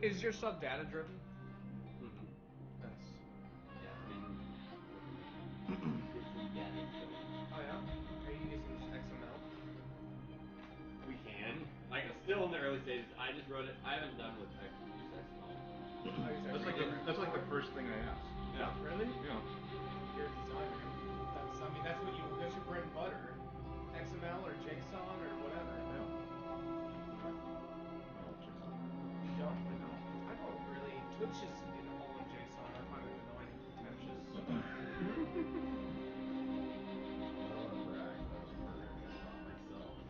Is your stuff data driven? Mm-hmm. Yes. Yeah, I mean, Oh yeah? Are you using XML? we can. Like, it's still in the early stages. I just wrote it. I haven't done with XML. That's like the first thing I asked. Yeah. Really? Yeah. You're a designer. That's what that's your bread and butter. XML or JSON or whatever. You don't? I don't really. Twitch is all in JSON. I find it annoying and pretentious.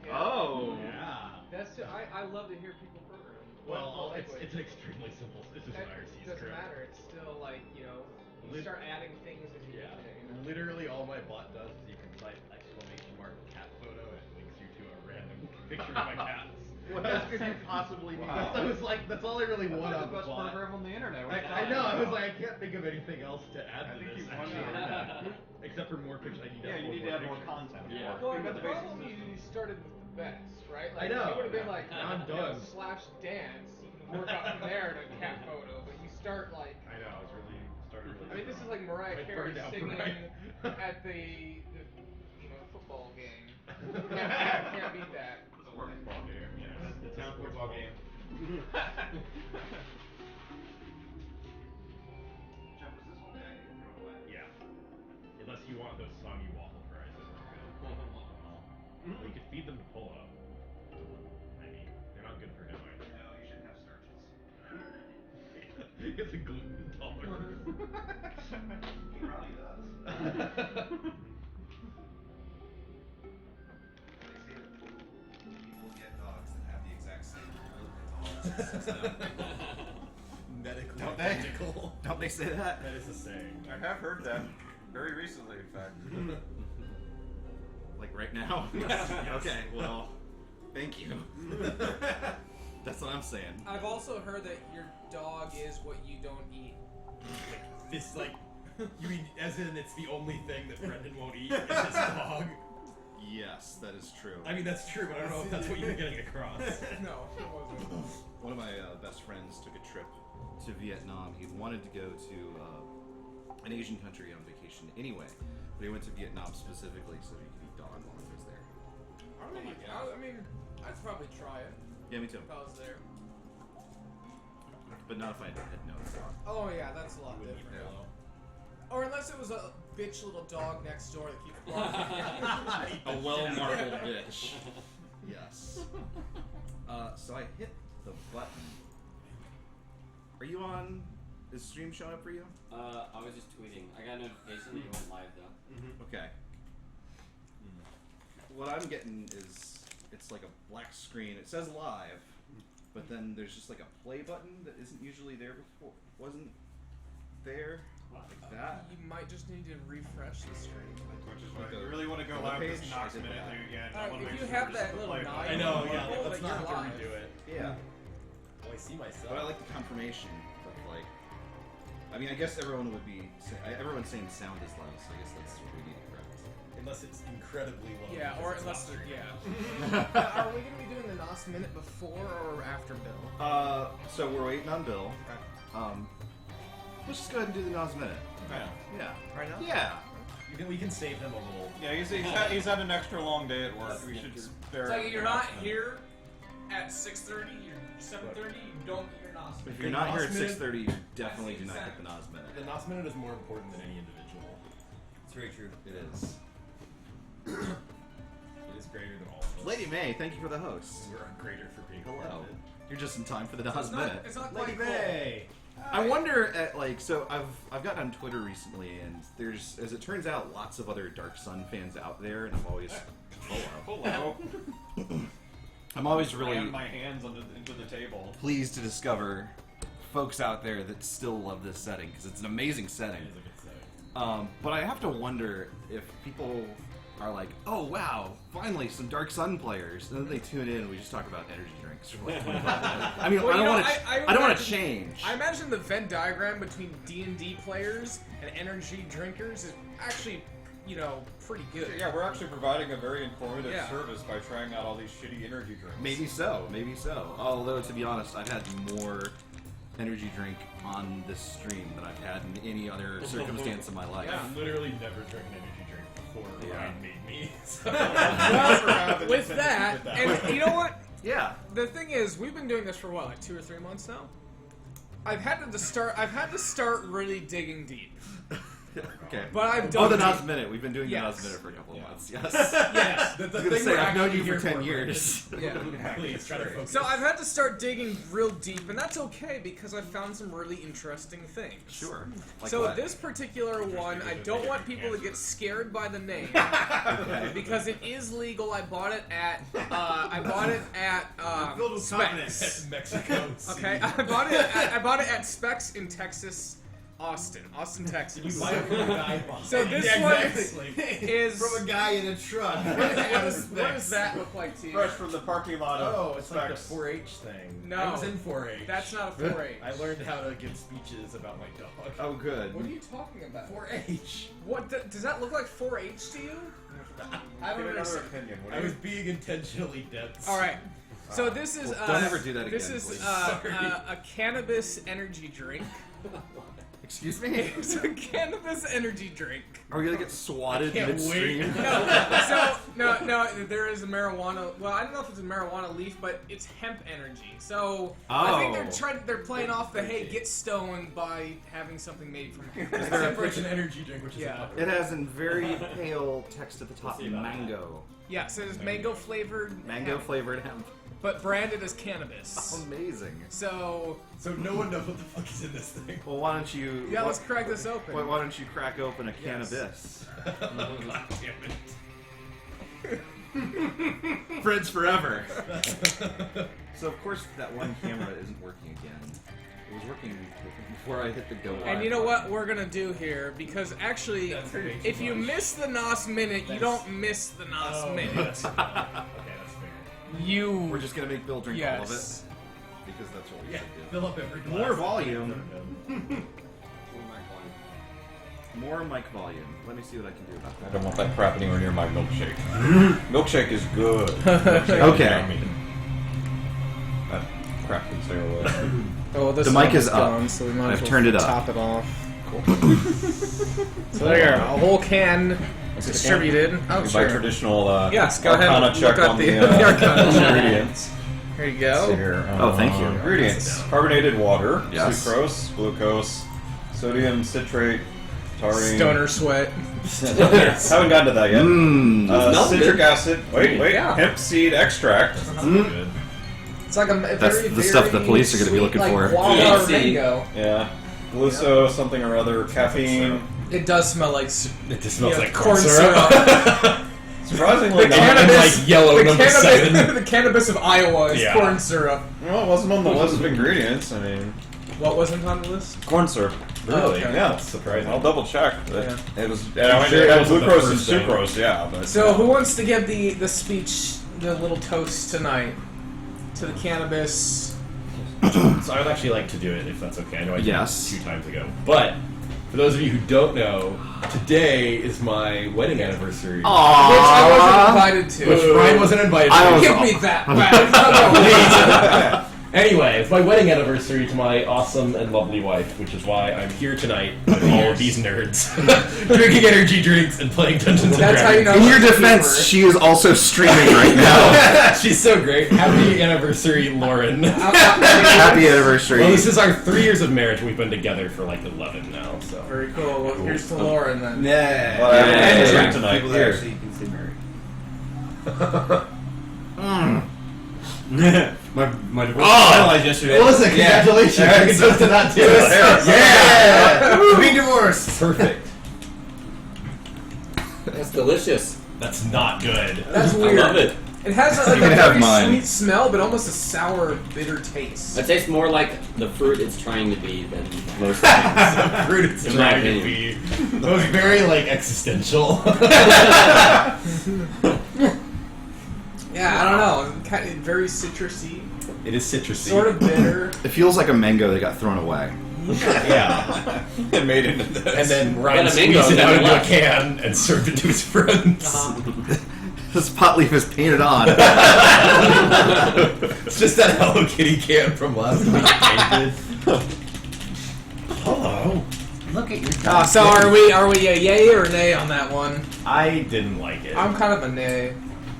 Yeah. Oh. Yeah. That's I love to hear people program. Well, it's language. an extremely simple. This is That IRC doesn't script. matter. It's still like you start adding things as you Yeah. need it. You know? Literally, all my bot does is you can type !cat photo and it links you to a random picture of my cats. What else could you possibly need? Wow. I was like, that's all I really want That's on the best bot. program on the internet. I know. I was like, I can't think of anything else to add to think this. you won actually. Except for more pictures. I need to Yeah, you upload need to add more pictures. content. Yeah. Well, Think the about the basic problem system. you started with the best, right? I know. You would have been like, Now I'm done. /dance. You can work out from there to cat photo, but you start like. I know. I was really started really. I mean, this is like Mariah I Carey burned out singing Mariah. at the football game. Can't beat that. It's a football game. Yeah, the town football game. Jeff, was this one that you threw away? Yeah. Unless you want those soggy waffle fries. Well, you could feed them to Polo. I mean, they're not good for him either. No, you shouldn't have starches. He has a gluten intolerance. He probably does. They say that people get dogs that have the exact same Medically Don't they? identical. Don't they say that? That is a saying. I have heard that very recently, in fact. Like right now? Yes. Okay, well, thank you. That's what I'm saying. I've also heard that your dog is what you don't eat. It's like, you mean as in it's the only thing that Brendan won't eat is his dog? Yes, that is true. I mean, that's true, but I don't know if that's what you were getting across. No, it wasn't. One of my best friends took a trip to Vietnam. He wanted to go to an Asian country on vacation anyway, but he went to Vietnam specifically so he could eat dog while he was there. I mean, I'd probably try it Yeah, me too. if I was there. But not if I had no dog. Oh yeah, that's a lot Wouldn't eat different. Polo. Or unless it was a bitch little dog next door that keeps barking. A well-marbled bitch. Yes. So I hit the button. Are you on? Is stream showing up for you? I was just tweeting. I got a notification that you went live though. Okay. What I'm getting is it's like a black screen. It says live, but then there's just like a play button that isn't usually there before. Wasn't there like that? You might just need to refresh the screen. Which is If like you a really want to go web live page, this Knox I did minute, that. then again, I Alright, want to if make you sure have there's that the little play nine- button. I know, Well, yeah, well, let's but not you're have live. to redo it. Yeah. Oh, I see myself. But I like the confirmation of like. I mean, I guess everyone would be. Everyone's saying sound is low, so I guess that's what we need to correct. Unless it's incredibly low. Yeah, because or it's unless not streaming. Are we gonna be doing the NOS minute before or after Bill? So we're waiting on Bill. Let's just go ahead and do the Nas minute. Yeah. Yeah. Right now? Yeah. We can save him a little. Yeah, he's had an extra long day at work. We should spare It's like him you're the not Knox minute. here at 6:30, you're 7:30, you don't get your NOS If minute. you're not here at Nas minute- 6:30, you definitely do That's not get the exact- Nas minute. The NOS minute is more important than any individual. It's very true. It is. It is greater than all of us. Lady May, thank you for the host. You're greater for being Hello. elected. You're just in time for the Nas It's not, minute. it's not Lady quite cool. May! I wonder at like so I've gotten on Twitter recently and there's as it turns out lots of other Dark Sun fans out there and I'm always Hello. I'm always Ran really my hands into the table. pleased to discover folks out there that still love this setting because it's an amazing It setting. is a good setting. But I have to wonder if people are like, oh wow, finally some Dark Sun players, and then they tune in and we just talk about energy drinks for like 25 minutes. I mean, Well, I you don't know, want to. I I don't want to imagine- change. I imagine the Venn diagram between D&D players and energy drinkers is actually, pretty good. Yeah, we're actually providing a very informative Yeah. service by trying out all these shitty energy drinks. Maybe so, maybe so. Although to be honest, I've had more energy drink on this stream that I've had in any other circumstance of my life. Yeah. I've literally never drank an energy drink before Ryan made me. So Well, with that, and you know what? Yeah. The thing is, we've been doing this for what, like 2 or 3 months now? I've had to start really digging deep. Okay. But I've Oh, done the deep. Nos Minute. We've been doing Yes. the Nos Minute for a couple of months. Yes. Yes. the I was gonna say, I've known you for 10 years. Yeah. Please try to focus. So I've had to start digging real deep, and that's okay because I found some really interesting things. Sure. Like So what? this particular one, I don't want people to get scared by the name Okay. because it is legal. I bought it at Filled with confidence. Specs. Mexico. Okay, I bought it at Specs in Texas, Austin, Texas. You buy it from a guy. So this one is From a guy in a truck. what does that look like to you? Fresh from the parking lot of Oh, it's like the Specs. 4-H thing. No. I was in 4-H. That's not a 4-H. I learned how to give speeches about my dog. Oh, good. What are you talking about? 4-H. What does that look like 4-H to you? I don't understand. opinion. I was being intentionally dense. All right. So this is Well, don't ever do that this again, is please. a cannabis energy drink. Excuse me? It's a cannabis energy drink. Are we gonna get swatted can't midstream? No, there is a marijuana. Well, I don't know if it's a marijuana leaf, but it's hemp energy. So I think they're playing off the hey, get stoned by having something made from hemp. Except for it's an energy drink, which is Yeah. It has in very pale text at the top, see about that. mango. Yeah, so it's mango flavored, Mango hemp, flavored hemp. but branded as cannabis. Amazing. So So no one knows what the fuck is in this thing. Well, why don't you... yeah, let's crack this open. Why don't you crack open a Yes. cannabis? God damn it. Friends forever. So of course that one camera isn't working again. It was working before I hit the go live And you know what button. we're gonna do here? Because actually, That's way too if you much. miss the NOS minute, you don't miss the NOS minute. That's okay, that's fair. You. We're just gonna make Bill drink all of it Yes. because that's what we Yeah, should do. fill up every glass. More volume. More mic volume. Let me see what I can do about I that. don't want that crap anywhere near my milkshake. Milkshake is good. Okay. Yummy. That crap can stay away. Oh, this The mic one is up. gone, so we might I've turned it up. Top it off. Cool. So there you go. A whole can distributed. Oh, By sure. traditional Yes, go ahead Arcana and check look up on the- the the Arcana check. ingredients. There you See go. here, Oh, thank you. Ingredients: carbonated water, Yes. sucrose, glucose, sodium citrate, taurine. Stoner sweat. Haven't gotten to that yet. Mmm. Citric acid. Wait. Yeah. Hemp seed extract. Good. It's like a That's very, the stuff the very police are gonna be sweet, looking like for. guava or THC. mango. Yeah. Gluso something or other. Caffeine. It does smell like It just smells yeah, like corn syrup. Surprisingly The not. cannabis- like yellow the number cannabis, 7. the cannabis of Iowa is Yeah. corn syrup. Well, it wasn't on the list of ingredients. I mean, What wasn't on the list? corn syrup. Really? Okay. Yeah, That's surprising. I'll double check. But Yeah. It was. I'm I sure it it had wasn't the glucose and first thing. sucrose. Yeah, but So who wants to give the speech, the little toast tonight to the cannabis? So I would actually like to do it if that's okay. I know I did Yes. it 2 times ago. But for those of you who don't know, today is my wedding anniversary. Which I wasn't invited to. Which Brian wasn't invited I to. was- Give me that back. Anyway, it's my wedding anniversary to my awesome and lovely wife, which is why I'm here tonight with all of these nerds, drinking energy drinks and playing Dungeons and That's how you Dragons. know. In your defense, she is also streaming right now. She's so great. Happy anniversary, Lauren. Happy anniversary. Well, this is our 3 years of marriage. We've been together for like 11 now. So Very cool. Well, here's to Lauren then. Yeah. Well, I have Yeah. a drink tonight. People that Here. actually can stay married. My divorce Oh! was finalized yesterday. Well, listen, congratulations. Yeah. I can toast to that too. Yeah! Clean divorce! Perfect. That's delicious. That's not good. That's I weird. love it. It has like You a can have very mine. sweet smell, but almost a sour, bitter taste. It tastes more like the fruit it's trying to be than most things. Fruit it's In my trying to opinion. be. That was very like existential. Yeah, I don't know. Kind of very citrusy, It is citrusy. sort of bitter. It feels like a mango that got thrown away. Yeah. It made it into this. And then Ryan Got a mango squeezed it that out we into a left. can and served it to his friends. This pot leaf is painted on. It's just that Hello Kitty can from last week painted. Hello. Look at your So are we a yay or nay on that one? I didn't like it. I'm kind of a nay.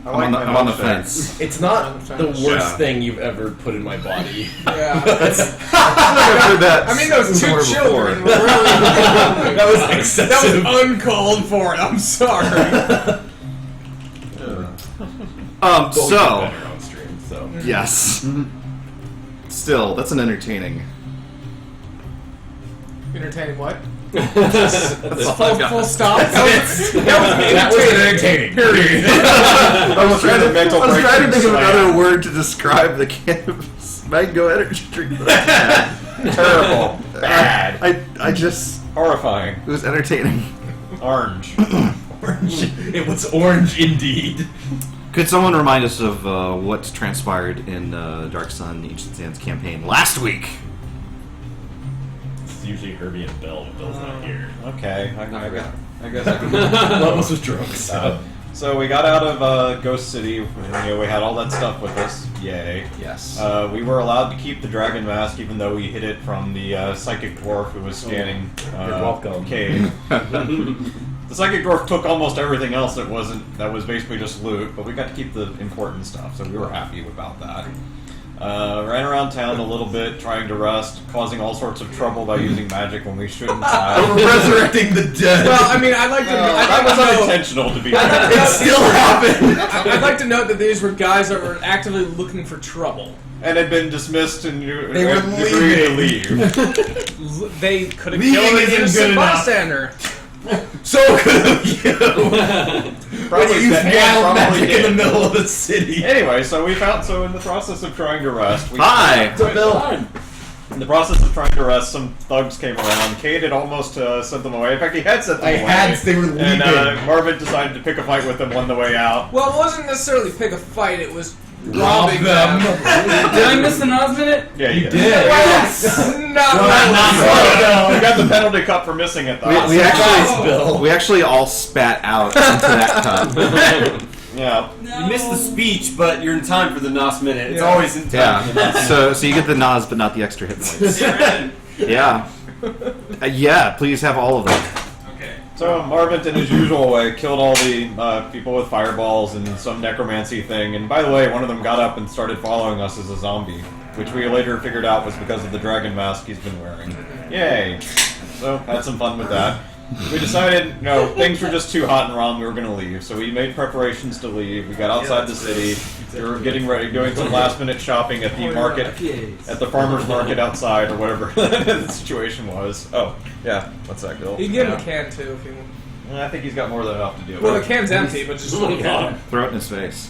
I'm on the fence. It's not the worst Yeah. thing you've ever put in my body. Yeah. I've heard that. I mean, those two before. children were really. That was excessive. That was uncalled for. I'm sorry. But we did So better on stream, so. yes. Still, that's an entertaining. Entertaining what? That's Full stop. That was entertaining. Period. I was trying to mental think of breakthrough another word to describe the cannabis mango energy drink. Terrible. Bad. I just. Horrifying. It was entertaining. Orange. Orange. It was orange indeed. Could someone remind us of what transpired in Dark Sun Ancient Sands campaign last week? It's usually Herbie and Bill, but Bill's not here. Okay, I guess I can. One of us was drunk, so. So we got out of Ghost City. We had all that stuff with us. Yay. Yes. We were allowed to keep the dragon mask, even though we hid it from the psychic dwarf who was scanning. You're welcome. Cave. The psychic dwarf took almost everything else that was basically just loot, but we got to keep the important stuff, so we were happy about that. Ran around town a little bit, trying to rest, causing all sorts of trouble by using magic when we shouldn't have. Resurrecting the dead. Well, I mean, I'd like to. That was unintentional, to be honest. It still happened. I'd like to note that these were guys that were actively looking for trouble. And had been dismissed and They were agreed to leave. They could have Leaving killed an isn't good innocent enough. bystander. So good of you. Probably use that- wild probably magic in did. the middle of the city. Anyway, so in the process of trying to rest, Hi. in the process of trying to rest, some thugs came around. Cade had almost sent them away. In fact, he had sent them away. They were leaving. And Marvin decided to pick a fight with them on the way out. Well, it wasn't necessarily pick a fight. It was Rob robbing them. them. Did I miss the Nas minute? Yeah, You did. did. Yes. Not really. You got the penalty cut for missing it, though. We actually all spat out into that cup. Yeah. You missed the speech, but you're in time for the Nos minute. It's Yeah. always in time for the Nos Yeah. So you get the Nas, but not the extra hit points. minute. Yeah. Yeah. Please have all of them. So Marvin, in his usual way, killed all the people with fireballs and some necromancy thing. And by the way, one of them got up and started following us as a zombie, which we later figured out was because of the dragon mask he's been wearing. Yay! So had some fun with that. We decided, things were just too hot and wrong. We were going to leave, so we made preparations to leave. We got outside the city. We were getting ready, doing some last-minute shopping at the market, at the farmer's market outside, or whatever the situation was. Oh, yeah. What's that, Bill? You can give him Yeah. a can too if you want. I think he's got more than enough to deal Well, the with. can's empty, but just one can. Throw it in his face.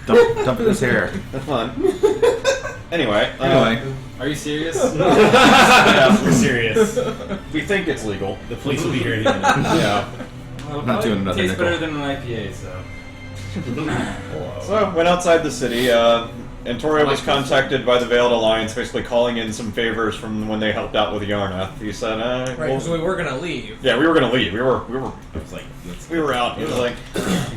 Dump it in his hair. That's fun. Anyway. Are you serious? Yeah, We're serious. we think it's legal. The police will be here any minute. Yeah. Well, Not doing another tastes nickel. better than an IPA, so. So I went outside the city. Antoria was contacted by the Veiled Alliance, basically calling in some favors from when they helped out with Yarnath. He said, Right, because we were gonna leave. yeah, we were gonna leave. We were out. He was like,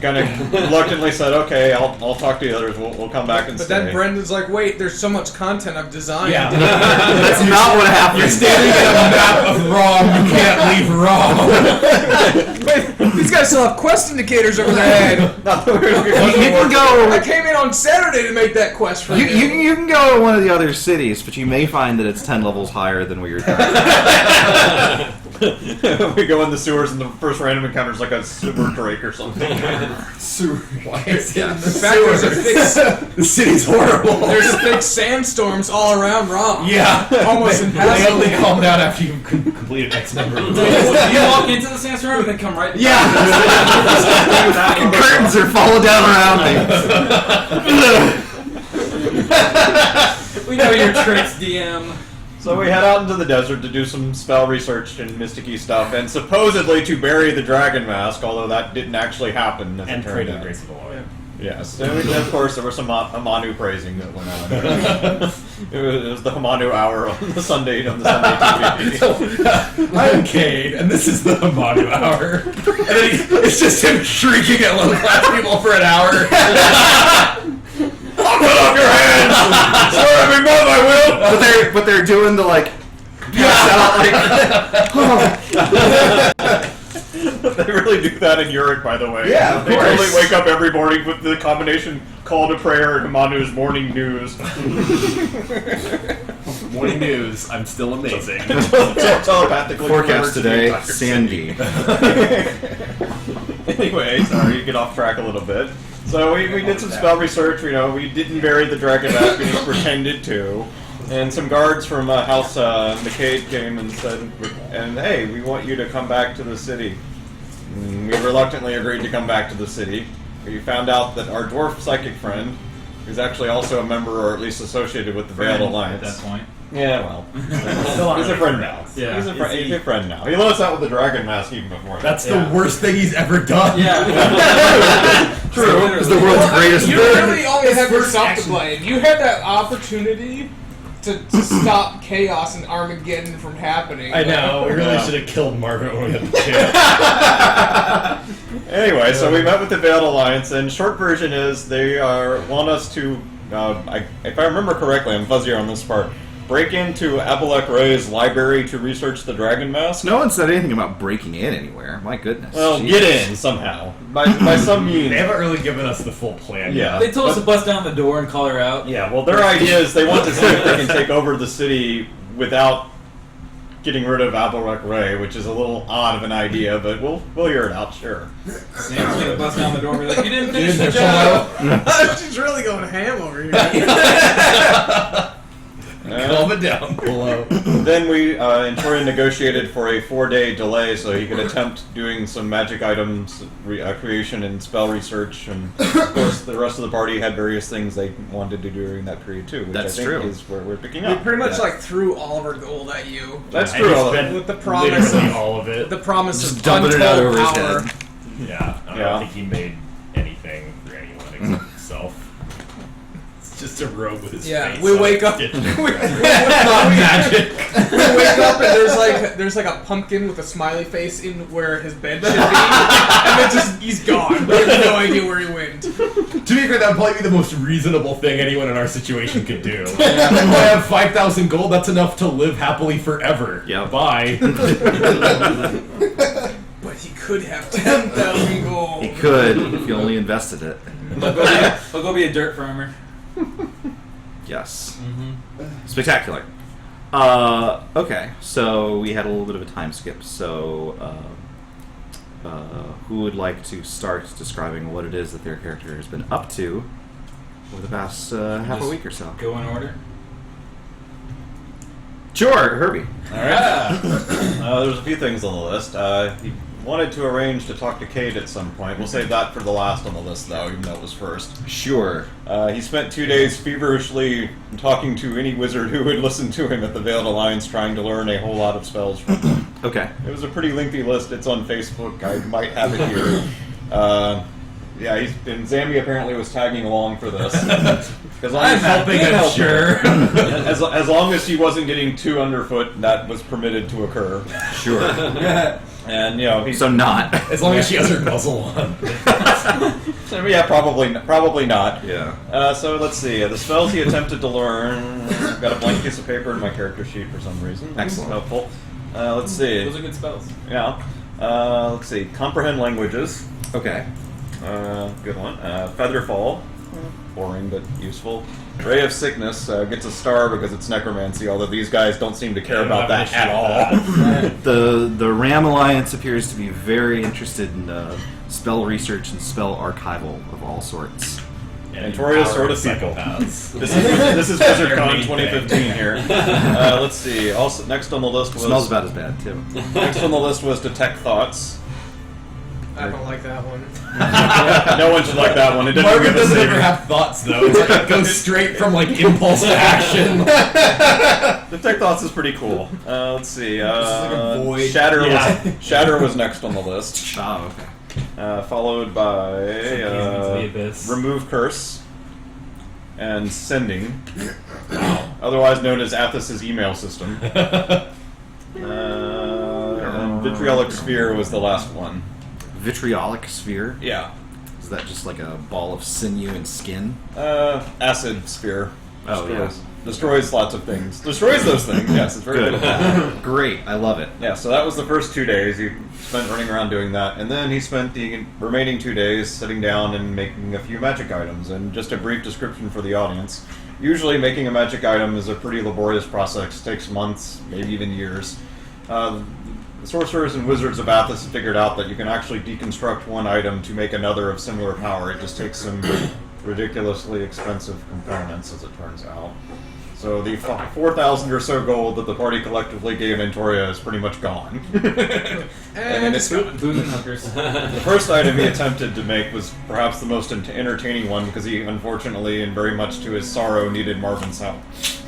kind of reluctantly said, okay, I'll talk to the others. We'll come back and But stay. then Brendan's like, wait, there's so much content I've designed. Yeah. That's not what happened. You're standing at a map of Rom. You can't leave Rom. Wait, these guys still have quest indicators over their head. You can go. I came in on Saturday to make that quest for you. You can go to one of the other cities, but you may find that it's 10 levels higher than where you're targeting. We go in the sewers, and the first random encounter is like a sewer drake or something. Why is it in the In fact, there's a thick, The city's horrible. there's thick sandstorms all around Rom. Yeah. Almost They impassable. only calm down after you complete X number of You levels. walk into the sandstorm and then come right back. Yeah. Curtains are falling down around me. We know your tricks, DM. So we head out into the desert to do some spell research and mysticky stuff, and supposedly to bury the dragon mask, although that didn't actually happen. As And it pray turned to the out. grace of the Lord. Yes, and of course there was some Hamanu praising that went on. It was the Hamanu hour on the Sunday TV. I'm Cade, and this is the Hamanu Hour. And then it's just him shrieking at low class people for an hour. Cut off your hands! Swear every month I will! But they're doing the like pass out like. They really do that in Uric, by the way. Yeah, of They course. totally wake up every morning with the combination call to prayer and Manu's morning news. Morning news. I'm still amazing. Telepathically Forecast converts today, the entire Sandy. Anyway, sorry, you get off track a little bit. So we did some spell research. We didn't bury the dragon mask, we just pretended to. And some guards from House McCade came and said, and hey, we want you to come back to the city. And we reluctantly agreed to come back to the city. We found out that our dwarf psychic friend, who's actually also a member or at least associated with the Veiled Alliance. At that point. Yeah, well, he's a friend now. Yeah. He's a friend now. He let us out with the dragon mask even before that. That's the worst thing he's ever done. Yeah. True. It's the world's greatest You thing. really only have first yourself to action. blame. You had that opportunity to stop chaos and Armageddon from happening. I know. We really Yeah. should have killed Margaret when we had the chance. Anyway, so we met with the Veiled Alliance, and short version is they want us to, if I remember correctly, I'm fuzzier on this part, break into Abalek Ray's library to research the dragon mask. No one said anything about breaking in anywhere. My goodness. Well, Jesus. get in somehow. By some means. They haven't really given us the full plan. Yeah. They told us to bust down the door and call her out. Yeah, well, their idea is they want to see if they can take over the city without getting rid of Abalek Ray, which is a little odd of an idea, but we'll hear it out, sure. Sam's gonna bust down the door and be like, you didn't finish the There's job. She's really going ham over here. Calm it down below. Then we and Torian negotiated for a 4-day delay so he could attempt doing some magic items creation and spell research, and of course the rest of the party had various things they wanted to do during that period too, which That's I think true. is where we're picking We up. pretty much Yeah. like threw all of our gold at you. That's And true. he all of spent it. With the promise literally of all of it. the promise Just of dumping it out untold over his power. head. Yeah. I Yeah. don't think he made anything for anyone except himself. It's just a robe with his Yeah, face. we on it. wake up. It's we not magic. wake up and there's like a pumpkin with a smiley face in where his bed should be, and then just he's gone. We have no idea where he went. To be fair, that would probably be the most reasonable thing anyone in our situation could do. I have 5,000 gold. That's enough to live happily forever. Yep. Bye. But he could have 10,000 gold. He could if you only invested it. I'll go be a dirt farmer. Yes. Mm-hmm. Spectacular. Okay, so we had a little bit of a time skip. So, who would like to start describing what it is that their character has been up to over the past half a Just week or so? Go in order. Sure, Herbie. Alright. There's a few things on the list. He wanted to arrange to talk to Cade at some point. We'll save that for the last on the list, though, even though it was first. Sure. He spent 2 days feverishly talking to any wizard who would listen to him at the Veiled Alliance, trying to learn a whole lot of spells from them. Okay. It was a pretty lengthy list. It's on Facebook. I might have it here. Yeah, and Zambi apparently was tagging along for this. As long I'm as, helping, I'm sure. as long as she wasn't getting too underfoot, that was permitted to occur. Sure. And he's So not. As long as she has her muzzle on. yeah, probably not. Yeah. So let's see. The spells he attempted to learn. I've got a blank piece of paper in my character sheet for some reason. Excellent. Helpful. Let's see. Those are good spells. Yeah. Let's see. Comprehend languages. Okay. Good one. Featherfall. Boring but useful. Ray of Sickness gets a star because it's necromancy, although these guys don't seem to care about that at all. The Ram Alliance appears to be very interested in spell research and spell archival of all sorts. And Toria's sort of people. This is WizardCon 2015 here. Let's see. Also, next on the list was Smells about as bad too. next on the list was Detect Thoughts. I don't like that one. No one should like that one. It didn't Margaret give us doesn't a- ever have thoughts, though. It's like it goes straight from like impulse to action. Detect Thoughts is pretty cool. Let's see. like a void. Shatter Yeah. Shatter was next on the list. Oh, okay. Followed by the abyss. Remove Curse and Sending, otherwise known as Athos's email system. And Vitriolic Sphere was the last one. Vitriolic sphere. Yeah. Is that just like a ball of sinew and skin? Acid spear. Oh, yeah. Destroys lots of things. Destroys those things. Yes, it's very good. Great, I love it. Yeah, so that was the first 2 days. He spent running around doing that, and then he spent the remaining 2 days sitting down and making a few magic items. And just a brief description for the audience. Usually making a magic item is a pretty laborious process. It takes months, maybe even years. The sorcerers and wizards of Athos figured out that you can actually deconstruct one item to make another of similar power. It just takes some ridiculously expensive components, as it turns out. So the 4,000 or so gold that the party collectively gave Antoria is pretty much gone. And it's gone. Boozing hookers. The first item he attempted to make was perhaps the most entertaining one, because he, unfortunately, and very much to his sorrow, needed Marvin's help.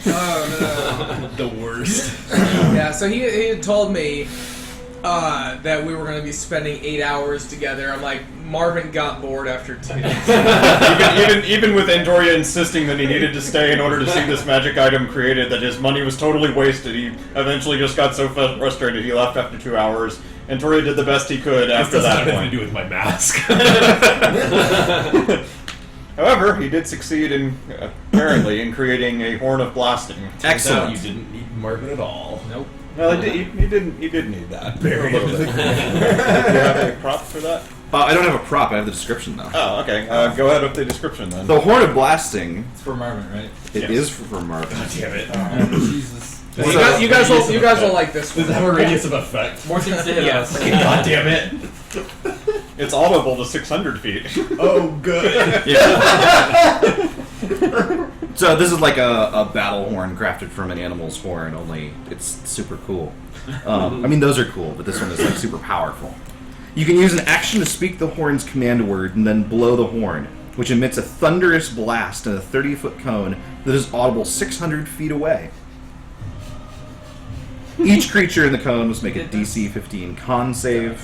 Oh, The worst. no. Yeah, so he had told me that we were going to be spending 8 hours together. I'm like, Marvin got bored after 2 days. even with Antoria insisting that he needed to stay in order to see this magic item created, that his money was totally wasted, he eventually just got so frustrated he left after 2 hours. Antoria did the best he could after that Nothing point. to do with my mask. However, he did succeed in, apparently, in creating a horn of blasting. Excellent. You didn't need Marvin at all. Nope. Well, he did need that. Very a little bit. Do you have a prop for that? I don't have a prop, I have the description though. Oh, okay. Go ahead with the description then. The Horn of Blasting, It's for Marvin, right? it is for Marvin. Damn it. Jesus. You guys will like this Does one. it have a radius of effect? More things to hit Yes. us. God damn it. It's audible to 600 feet. Oh, good. Yeah. So this is like a battle horn crafted from an animal's horn, only it's super cool. I mean, those are cool, but this one is like super powerful. You can use an action to speak the horn's command word and then blow the horn, which emits a thunderous blast in a 30-foot cone that is audible 600 feet away. Each creature in the cone must make a DC 15 con save.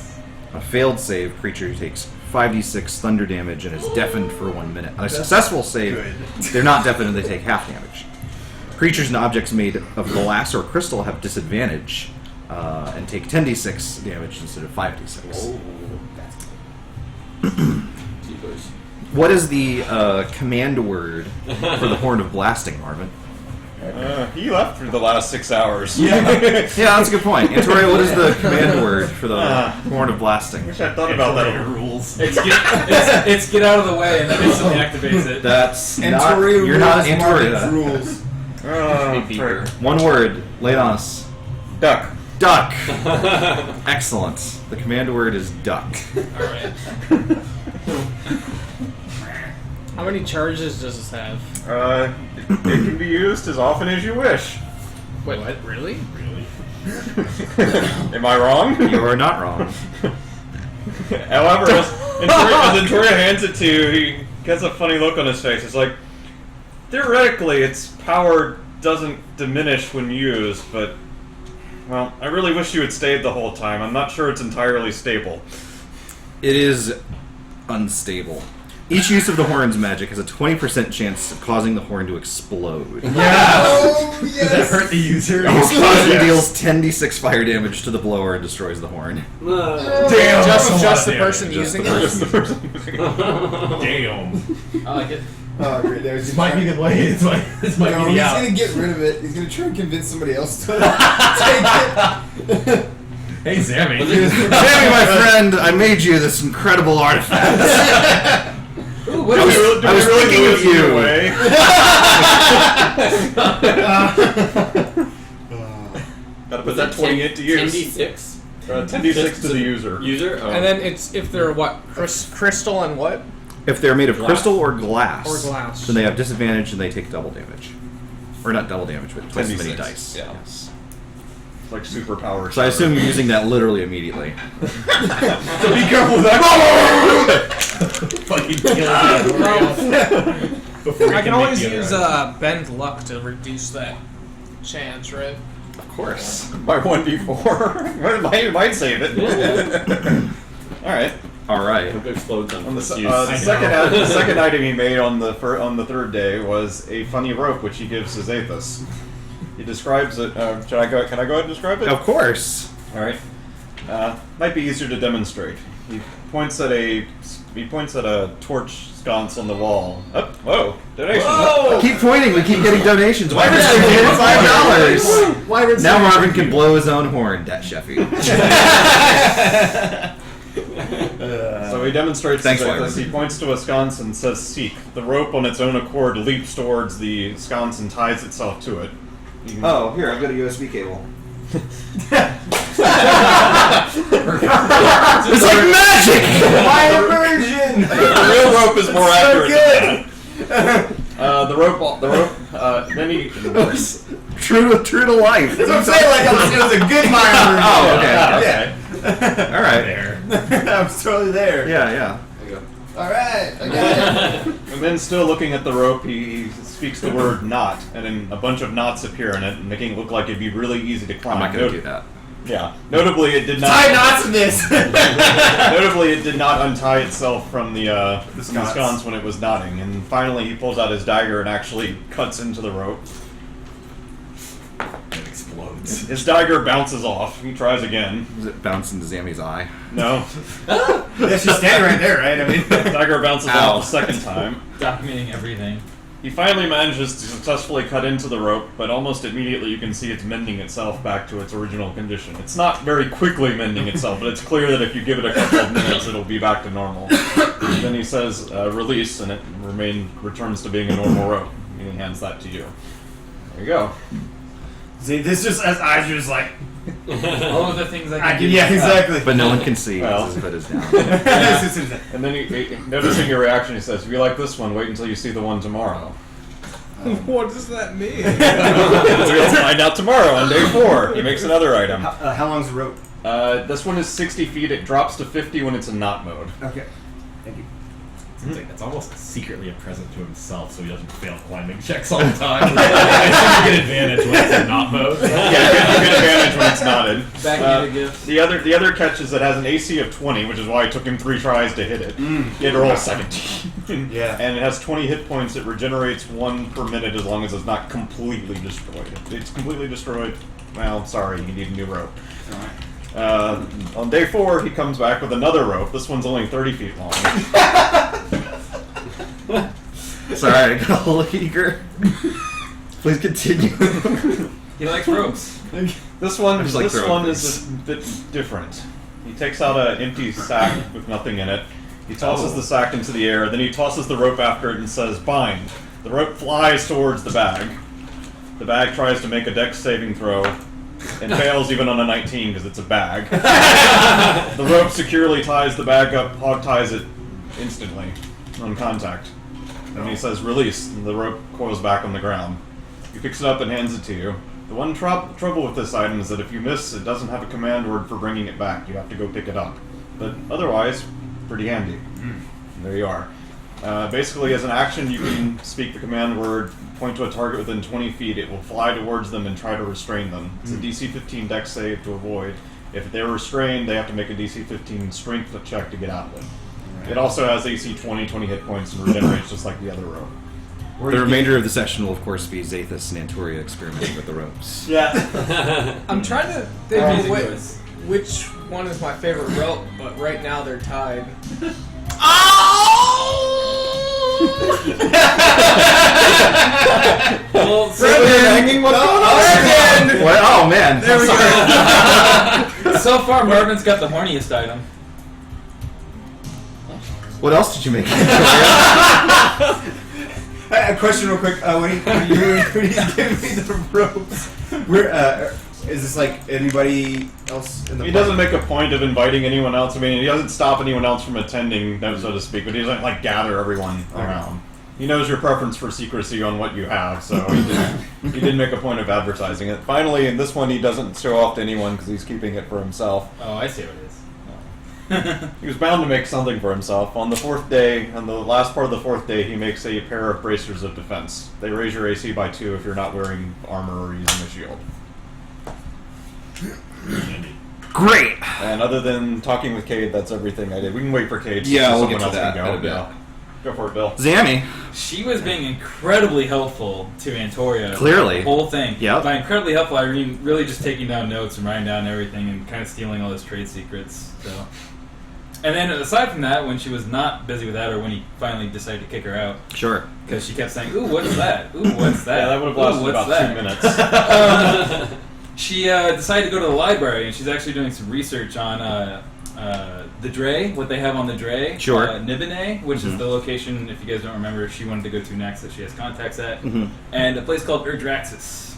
A failed save, creature takes 5d6 thunder damage and is deafened for 1 minute. On a successful save, they're not deafened and they take half damage. Creatures and objects made of glass or crystal have disadvantage and take 10d6 damage instead of 5d6. What is the command word for the Horn of Blasting, Marvin? He left for the last 6 hours. Yeah, that's a good point. Antoria, what is the command word for the Horn of Blasting? Wish I thought about that. rules. It's get out of the way and then instantly activates it. That's not. Antoria You're not rules, Marvin's Antoria. rules. Trigger. One word. Lay it on us. Duck. Duck. Excellent. The command word is duck. Alright. How many charges does this have? It can be used as often as you wish. Wait, what? Really? Am I wrong? You are not wrong. However, as Antoria hands it to you, he gets a funny look on his face. It's like, theoretically, its power doesn't diminish when used, but, well, I really wish you had stayed the whole time. I'm not sure it's entirely stable. It is unstable. Each use of the horn's magic has a 20% chance of causing the horn to explode. Yeah. Oh, Does that hurt the user? Each explosion deals 10d6 fire damage to the blower and destroys the horn. Damn. Just the damn person it. using Just it? the person using it. Damn. I like it. Oh, great. There's This might be the way. This might No, be he's the out. gonna get rid of it. He's gonna try and convince somebody else to take it. Hey, Sammy. Sammy, my friend, I made you this incredible artifact. Ooh, I was thinking of you. Gotta put that 20 into use. 10d6? 10d6 to the user. User? Oh. And then it's if they're what? Crystal and what? If they're made of crystal or glass, Or glass. then they have disadvantage and they take double damage. Or not double damage, but twice as many 10d6, dice. yeah. Yes. Like superpower. So I assume you're using that literally immediately. So be careful with that. Fucking kill I can always use bend luck to reduce that chance, right? Of course. By 1d4. might save it. Alright. Alright. Hope it explodes on On the, first the use. second item he made on the third day was a funny rope which he gives to Zathus. He describes it. Can I go ahead and describe it? Of course. All right. Might be easier to demonstrate. He points at a He points at a torch sconce on the wall. Oh, whoa! Donation! Keep pointing. We keep getting donations. Wyvern's $5. Now Marvin can blow his own horn. That Sheffy. So he demonstrates Thanks, this. Wyvern. He points to a sconce and says, "Seek." The rope on its own accord leaps towards the sconce and ties itself to it. You can- Oh, here, I've got a USB cable. It's like magic! My immersion! The real rope is more accurate than that. The rope. Then he. True to life. That's what I'm saying, like, it was a good my immersion. Oh, okay. Yeah. All right. I was totally there. Yeah. Alright, I got it. And then, still looking at the rope, he speaks the word "knot," and then a bunch of knots appear in it, making it look like it'd be really easy to climb. I'm not going to do that. Yeah. Notably, it did not. Tie knots in this! Notably, it did not untie itself from the sconce when it was knotting. And finally, he pulls out his dagger and actually cuts into the rope. It explodes. His dagger bounces off. He tries again. Does it bounce into Zammy's eye? No. Yeah, she's standing right there, right? I mean, Dagger bounces Ow. off the second time. Documenting everything. He finally manages to successfully cut into the rope, but almost immediately you can see it's mending itself back to its original condition. It's not very quickly mending itself, but it's clear that if you give it a couple of minutes, it'll be back to normal. Then he says, release, and it returns to being a normal rope. And he hands that to you. There you go. see, this just as eyes are just like, All of the things I can do. yeah, exactly. But no one can see. Well. His hood is down. And then, noticing your reaction, he says, if you like this one, wait until you see the one tomorrow. What does that mean? We'll find out tomorrow on day 4. He makes another item. How long's the rope? This one is 60 feet. It drops to 50 when it's in knot mode. Okay. Thank you. It's almost secretly a present to himself, so he doesn't fail climbing checks all the time. I get advantage when it's in knot mode. Yeah, you get advantage when it's knotted. Backhanded gift. The other catch is it has an AC of 20, which is why it took him 3 tries to hit it. He had to roll 17. Yeah. And it has 20 hit points. It regenerates 1 per minute as long as it's not completely destroyed. If it's completely destroyed, well, sorry, you need a new rope. On day 4, he comes back with another rope. This one's only 30 feet long. Sorry, I got a little eager. Please continue. He likes ropes. This one, just like this throwing one things. is a bit different. He takes out an empty sack with nothing in it. He tosses the sack into the air, then he tosses the rope after it and says, bind. The rope flies towards the bag. The bag tries to make a dex saving throw and fails even on a 19 because it's a bag. The rope securely ties the bag up, hog ties it instantly on contact. And he says, release, and the rope coils back on the ground. He picks it up and hands it to you. The one trouble with this item is that if you miss, it doesn't have a command word for bringing it back. You have to go pick it up. But otherwise, pretty handy. There you are. Basically, as an action, you can speak the command word, point to a target within 20 feet. It will fly towards them and try to restrain them. It's a DC 15 dex save to avoid. If they're restrained, they have to make a DC 15 strength check to get out of it. It also has AC 20 hit points, and regenerates just like the other rope. The remainder of the session will, of course, be Zathis and Antoria experimenting with the ropes. Yeah. I'm trying to think of Amazing which, choice. which one is my favorite rope, but right now they're tied. Well, Hanging, what's going on? What? Oh, man. There we go. so far, Marvin's got the horniest item. What else did you make? A question real quick. When he's giving me the ropes, where is this like anybody else in the He party? doesn't make a point of inviting anyone else. I mean, he doesn't stop anyone else from attending, so to speak, but he doesn't like gather everyone around. He knows your preference for secrecy on what you have, so he didn't make a point of advertising it. Finally, in this one, he doesn't show off to anyone because he's keeping it for himself. Oh, I see what it is. He was bound to make something for himself. On the 4th day, on the last part of the 4th day, he makes a pair of bracers of defense. They raise your AC by 2 if you're not wearing armor or using a shield. Great! And other than talking with Cade, that's everything I did. We can wait for Cade. Yeah, so we'll get someone to else that can in a bit. Yeah. Go for it, Bill. Zammy. She was being incredibly helpful to Antoria. Clearly. The whole thing. Yep. By incredibly helpful, I mean really just taking down notes and writing down everything and kind of stealing all his trade secrets. So. And then aside from that, when she was not busy with that, or when he finally decided to kick her out, Sure. because she kept saying, "Ooh, what's that? Ooh, what's that?" Yeah, that would have lasted Ooh, what's about that?" 2 minutes. She decided to go to the library, and she's actually doing some research on the Dre, what they have on the Dre. Sure. Nibene, which is the location, if you guys don't remember, she wanted to go to next that she has contacts at. Mhm. And a place called Urdraxis.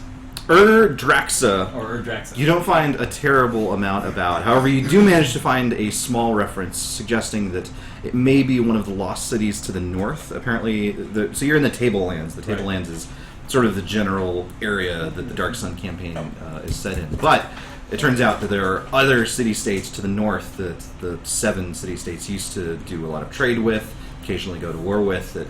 Urdraxa. Or Urdraxis. You don't find a terrible amount about. However, you do manage to find a small reference suggesting that it may be one of the lost cities to the north. Apparently, so you're in the Tablelands. The Tablelands is sort of the general area that the Dark Sun campaign is set in. But it turns out that there are other city-states to the north that the 7 city-states used to do a lot of trade with, occasionally go to war with, that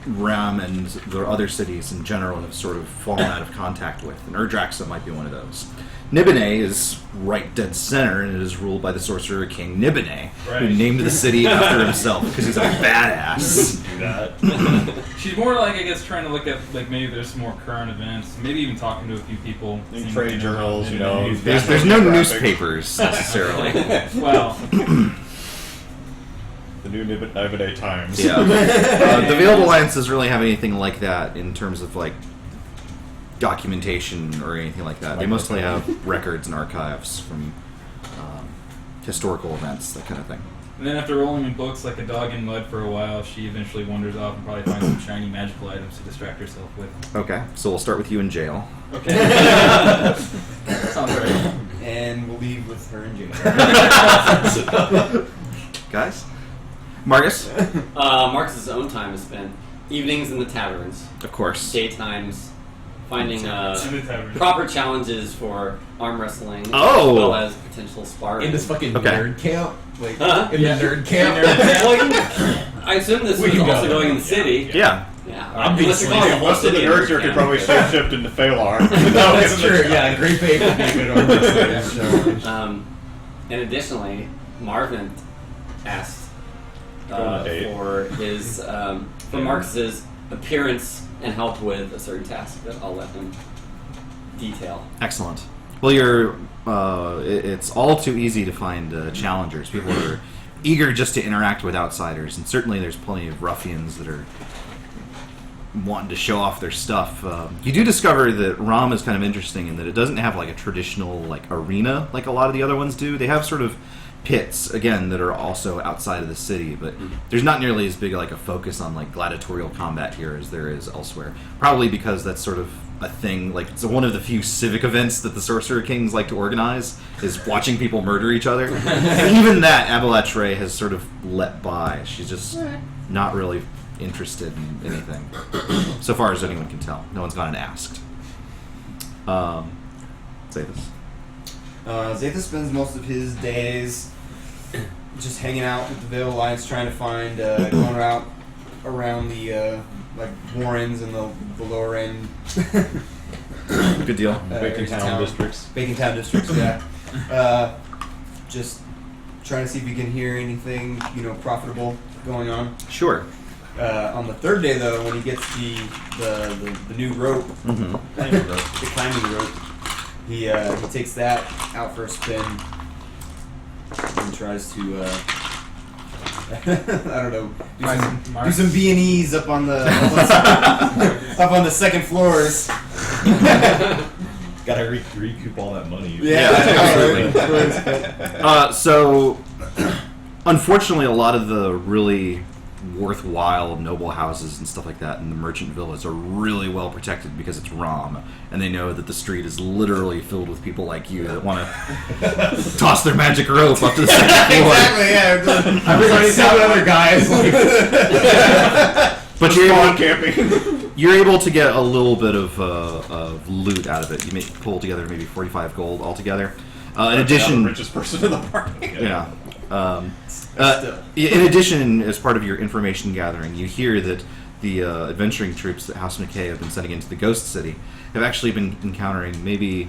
Ram and the other cities in general have sort of fallen out of contact with, and Urdraxa might be one of those. Nibene is right dead center, and it is ruled by the sorcerer king Nibene, who named the city after himself because he's a badass. Do that. She's more like, I guess, trying to look at, like, maybe there's some more current events, maybe even talking to a few people. In seeing trade what journals, you they're know. doing. There's no newspapers necessarily. Well, The new Nibide Times. Yeah. The Veiled Alliance doesn't really have anything like that in terms of like documentation or anything like that. They mostly have records and archives from historical events, that kind of thing. and then after rolling in books like a dog in mud for a while, she eventually wanders off and probably finds some shiny magical items to distract herself with. Okay, so we'll start with you in jail. Okay. Sounds right. And we'll leave with her in jail. Guys? Marcus? Marcus's own time is spent evenings in the taverns, Of course. daytimes finding In the tavern. proper challenges for arm wrestling, Oh! as well as potential sparring. In this fucking Okay. nerd camp? Like, Huh? in the nerd camp? Well, I assume this We was can go also there. going in the city. Yeah. Yeah. Obviously. Unless you're calling the whole Most of the city a nerds nerd here could camp. probably shapeshift into Phalar. No, that's true. Yeah, Great Faith would be a good one. And additionally, Marvin asked Go on a date. for his for Marcus's appearance and help with a certain task that I'll let him detail. Excellent. Well, you're. It's all too easy to find challengers. People are eager just to interact with outsiders, and certainly there's plenty of ruffians that are wanting to show off their stuff. You do discover that Ram is kind of interesting in that it doesn't have like a traditional like arena like a lot of the other ones do. They have sort of pits again that are also outside of the city, but there's not nearly as big like a focus on like gladiatorial combat here as there is elsewhere. Probably because that's sort of a thing, like it's one of the few civic events that the Sorcerer Kings like to organize is watching people murder each other. And even that Abelattre has sort of let by. She's just not really interested in anything, so far as anyone can tell. No one's gone and asked. Say this. Zatha spends most of his days just hanging out with the Veil Alliance, trying to find, going around the like Warrens and the lower end. Good deal. Bacon Town districts. Bacon Town districts, yeah. Just trying to see if we can hear anything, profitable going on. Sure. On the third day, though, when he gets the new rope, Mm-hmm. the climbing rope, he takes that out for a spin and tries to I don't know, do some B&Es up on the up on the second floors. Gotta recoup all that money. Yeah, absolutely. So, unfortunately, a lot of the really worthwhile noble houses and stuff like that in the merchant villas are really well protected because it's Rom, and they know that the street is literally filled with people like you that want to toss their magic rope up to the second floor. Exactly, yeah. Everybody's having other guys. Like, But Camping. you're able to get a little bit of loot out of it. You may pull together maybe 45 gold altogether. In addition, the richest person in the party. yeah. In addition, as part of your information gathering, you hear that the adventuring troops that House McKay have been sending into the Ghost City have actually been encountering maybe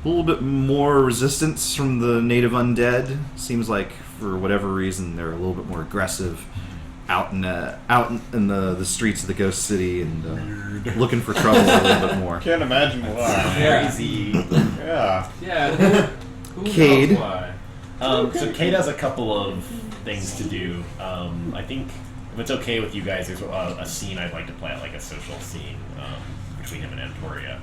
a little bit more resistance from the native undead. Seems like, for whatever reason, they're a little bit more aggressive out in the streets of the Ghost City and looking for trouble a little bit more. Can't imagine why. Yeah. Crazy. Yeah. Yeah. Who Cade. knows why? So Kate has a couple of things to do. I think if it's okay with you guys, there's a scene I'd like to play out, like a social scene between him and Antoria.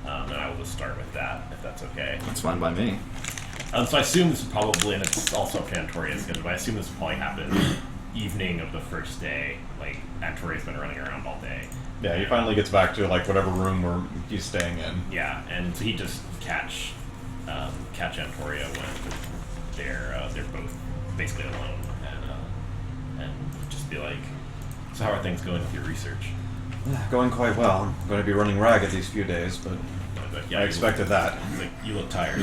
And I will just start with that, if that's okay. That's fine by me. So I assume this is probably, and it's also up to Antoria's schedule, but I assume this will probably happen evening of the first day. Like, Antoria's been running around all day. Yeah, he finally gets back to like whatever room he's staying in. Yeah, and so he just catch Antoria when they're both basically alone, and just be like, so how are things going with your research? Going quite well. I'm going to be running ragged these few days, but Yeah, I expected that. Like, you look tired.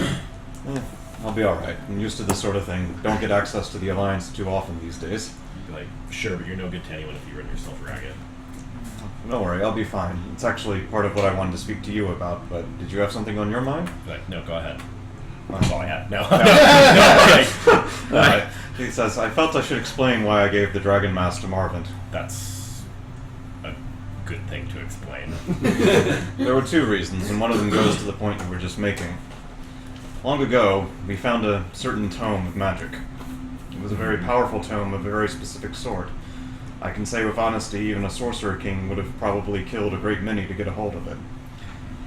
I'll be alright. I'm used to this sort of thing. Don't get access to the Alliance too often these days. Be like, sure, but you're no good to anyone if you run yourself ragged. Don't worry, I'll be fine. It's actually part of what I wanted to speak to you about, but did you have something on your mind? Like, no, go ahead. That's all I had. No. Alright. He says, I felt I should explain why I gave the Dragon Mask to Marvin. That's a good thing to explain. There were two reasons, and one of them goes to the point you were just making. Long ago, we found a certain tome of magic. It was a very powerful tome of a very specific sort. I can say with honesty, even a Sorcerer King would have probably killed a great many to get a hold of it.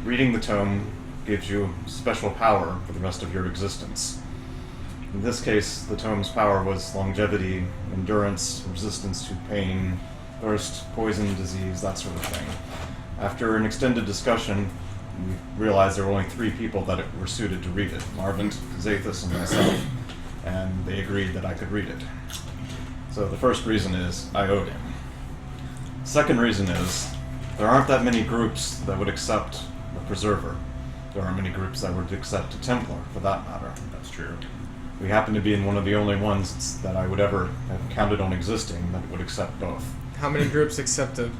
Reading the tome gives you special power for the rest of your existence. In this case, the tome's power was longevity, endurance, resistance to pain, thirst, poison, disease, that sort of thing. After an extended discussion, we realized there were only 3 people that were suited to read it: Marvin, Zathus, and myself. And they agreed that I could read it. So the first reason is I owed him. Second reason is there aren't that many groups that would accept a Preserver. There aren't many groups that would accept a Templar, for that matter. That's true. We happen to be in one of the only ones that I would ever have counted on existing that would accept both. How many groups accept a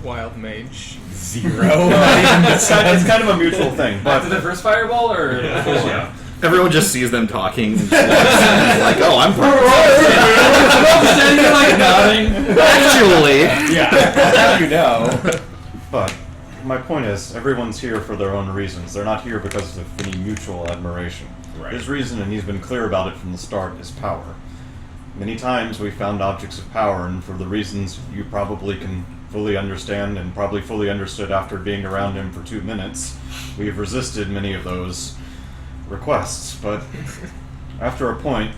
wild mage? 0. It's kind of a mutual thing, After but the first fireball, or Yeah. Everyone just sees them talking. And just like, oh, I'm standing there like nodding. actually. Yeah. I'll have you know. But my point is, everyone's here for their own reasons. They're not here because of any mutual admiration. Right. His reason, and he's been clear about it from the start, is power. Many times we found objects of power, and for the reasons you probably can fully understand, and probably fully understood after being around him for 2 minutes, we've resisted many of those requests. But after a point,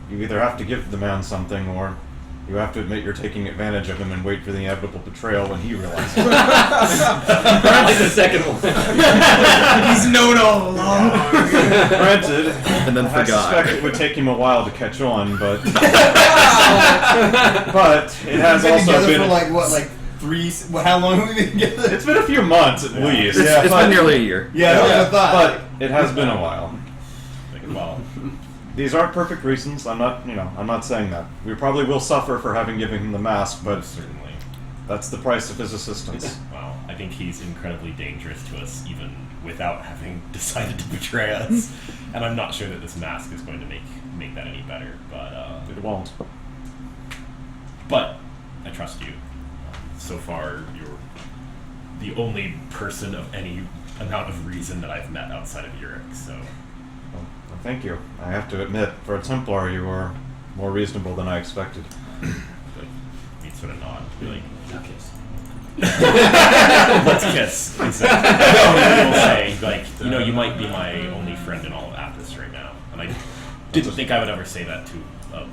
you either have to give the man something, or you have to admit you're taking advantage of him and wait for the inevitable betrayal when he realizes it. Like the second one. He's known all along. Granted, And then I forgot. suspect it would take him a while to catch on, but but it has We've been also together been for like 3. How long have we been together? it's been a few months at least. It's but, been nearly a year. Yeah, that's what I thought. but it has been a while. Like, well, These aren't perfect reasons. I'm not saying that. We probably will suffer for having given him the mask, but certainly. that's the price of his assistance. Well, I think he's incredibly dangerous to us, even without having decided to betray us. And I'm not sure that this mask is going to make that any better. It won't. But I trust you. So far, you're the only person of any amount of reason that I've met outside of Uric. So Well, thank you. I have to admit, for a Templar, you are more reasonable than I expected. like, he'd sort of nod, be like, Now kiss. let's kiss. Exactly. He'll say, like, you might be my only friend in all of Athos right now. And I didn't think I would ever say that to a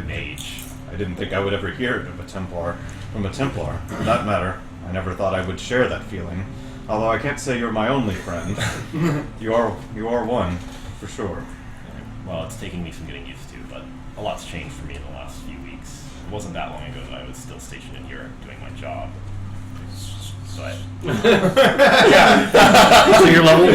mage. I didn't think I would ever hear it of a Templar from a Templar. For that matter, I never thought I would share that feeling. Although I can't say you're my only friend. You are one, for sure. Well, it's taking me some getting used to, but a lot's changed for me in the last few weeks. It wasn't that long ago that I was still stationed in Europe doing my job. But So you're level 1.